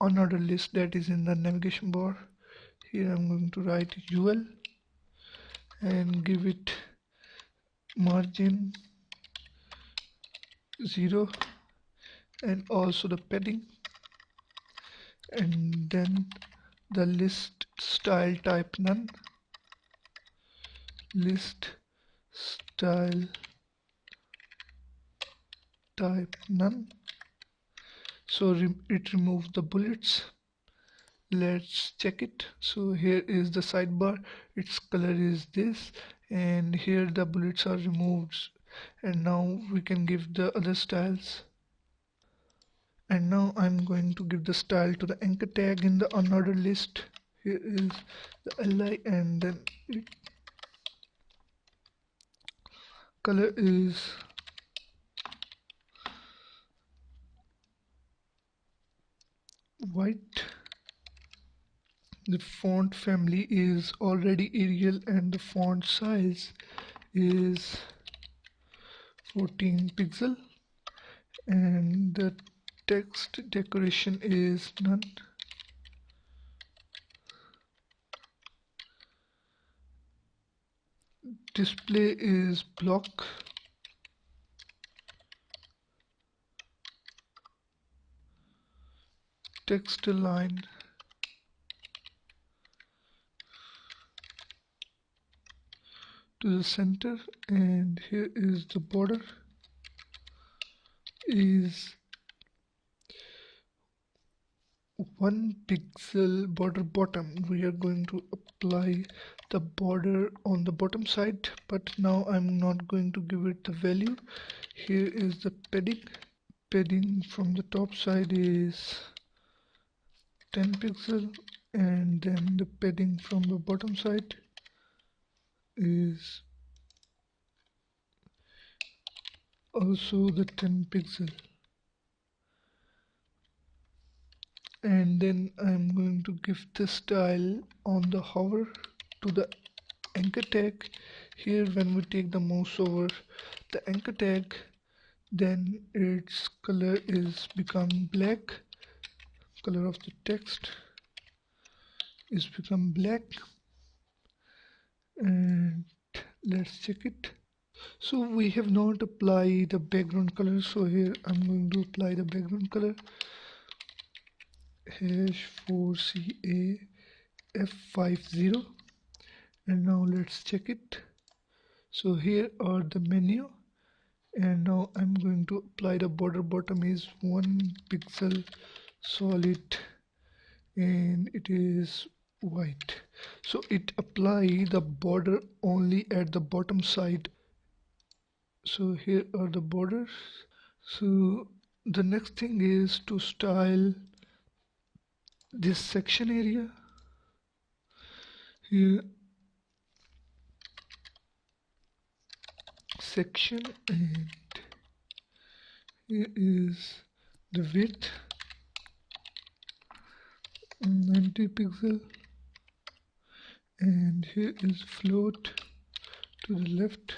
unordered list that is in the navigation bar. Here I'm going to write UL and give it margin 0 and also the padding, and then the list style type none, list style type none. So it removes the bullets. Let's check it. So here is the sidebar, its color is this, and here the bullets are removed, and now we can give the other styles. And now I'm going to give the style to the anchor tag in the unordered list. Here is the li, and then it color is white. The font family is already Arial, and the font size is 14 pixel, and the text decoration is none. Display is block. Text align. To the center, and here is the border is 1 pixel border bottom. We are going to apply the border on the bottom side, but now I'm not going to give it the value. Here is the padding. Padding from the top side is 10 pixel, and then the padding from the bottom side is also the 10 pixel. And then I'm going to give the style on the hover to the anchor tag. Here when we take the mouse over the anchor tag, then its color is become black. Color of the text is become black, and let's check it. So we have not applied the background color, so here I'm going to apply the background color, hash 4CA F50, and now let's check it. So here are the menu, and now I'm going to apply the border. Bottom is 1 pixel solid, and it is white. So it apply the border only at the bottom side. So here are the borders. So the next thing is to style this section area. Here section, and here is the width 90 pixel, and here is float to the left,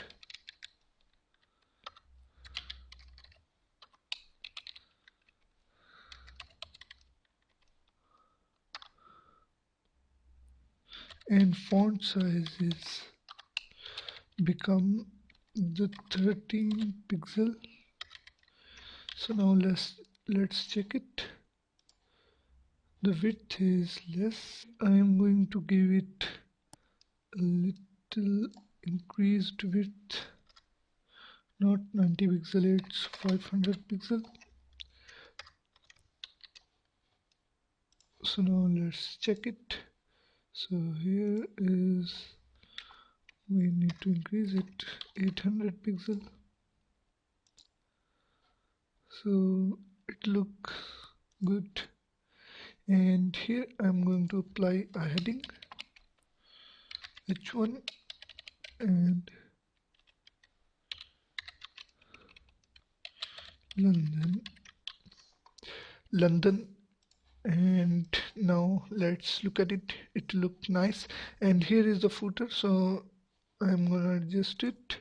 and font size is become the 13 pixel. So now let's check it. The width is less. I am going to give it a little increased width, not 90 pixel, it's 500 pixel. So now let's check it. So here is, we need to increase it 800 pixel. So it looks good. And here I'm going to apply a heading H1 and London. And now let's look at it. It looked nice. And here is the footer, so I'm gonna adjust it.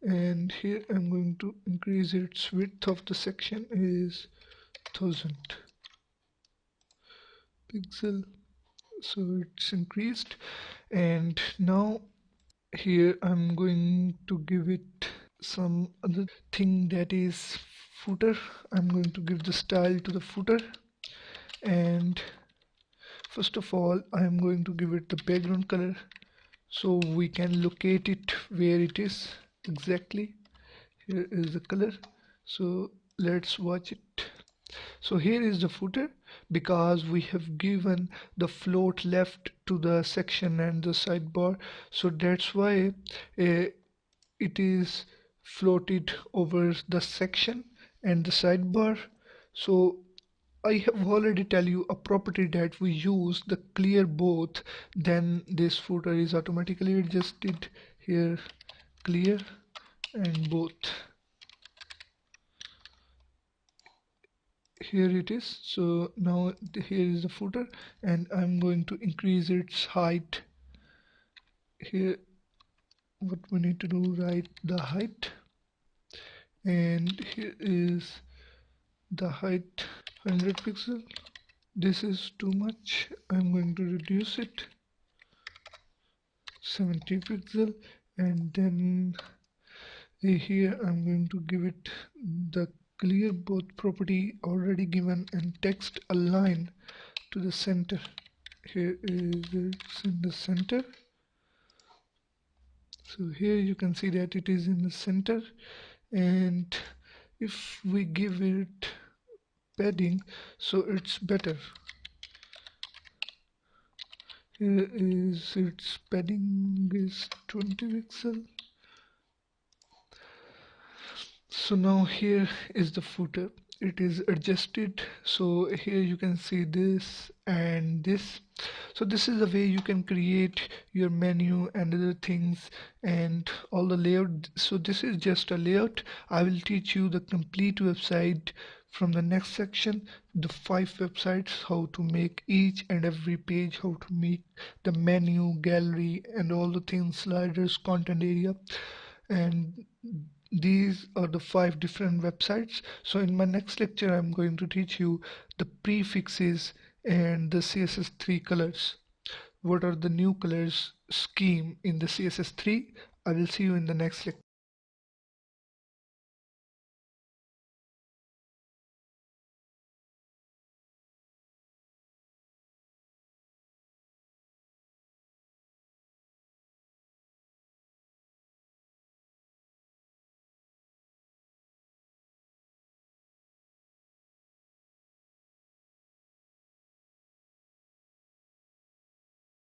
And here I'm going to increase its width of the section is 1000 pixel, so it's increased. And now here I'm going to give it some other thing, that is footer. I'm going to give the style to the footer, and first of all I'm going to give it the background color so we can locate it where it is exactly. Here is the color, so let's watch it. So here is the footer, because we have given the float left to the section and the sidebar, so that's why it is floated over the section and the sidebar. So I have already tell you a property that we use the clear both, then this footer is automatically adjusted. Here clear and both, here it is. So now here is the footer, and I'm going to increase its height. Here what we need to do, write the height, and here is the height 100 pixel. This is too much, I'm going to reduce it 70 pixel. And then here I'm going to give it the clear both property already given, and text align to the center. Here is it's in the center, so here you can see that it is in the center. And if we give it padding, so it's better. Here is its padding is 20 pixel. So now here is the footer, it is adjusted. So here you can see this and this. So this is the way you can create your menu and other things and all the layout. So this is just a layout. I will teach you the complete website from the next section, the 5 websites, how to make each and every page, how to make the menu, gallery and all the things, sliders, content area. And these are the 5 different websites. So in my next lecture I'm going to teach you the prefixes and the CSS3 colors. What are the new colors scheme in the CSS3? I will see you in the next lecture.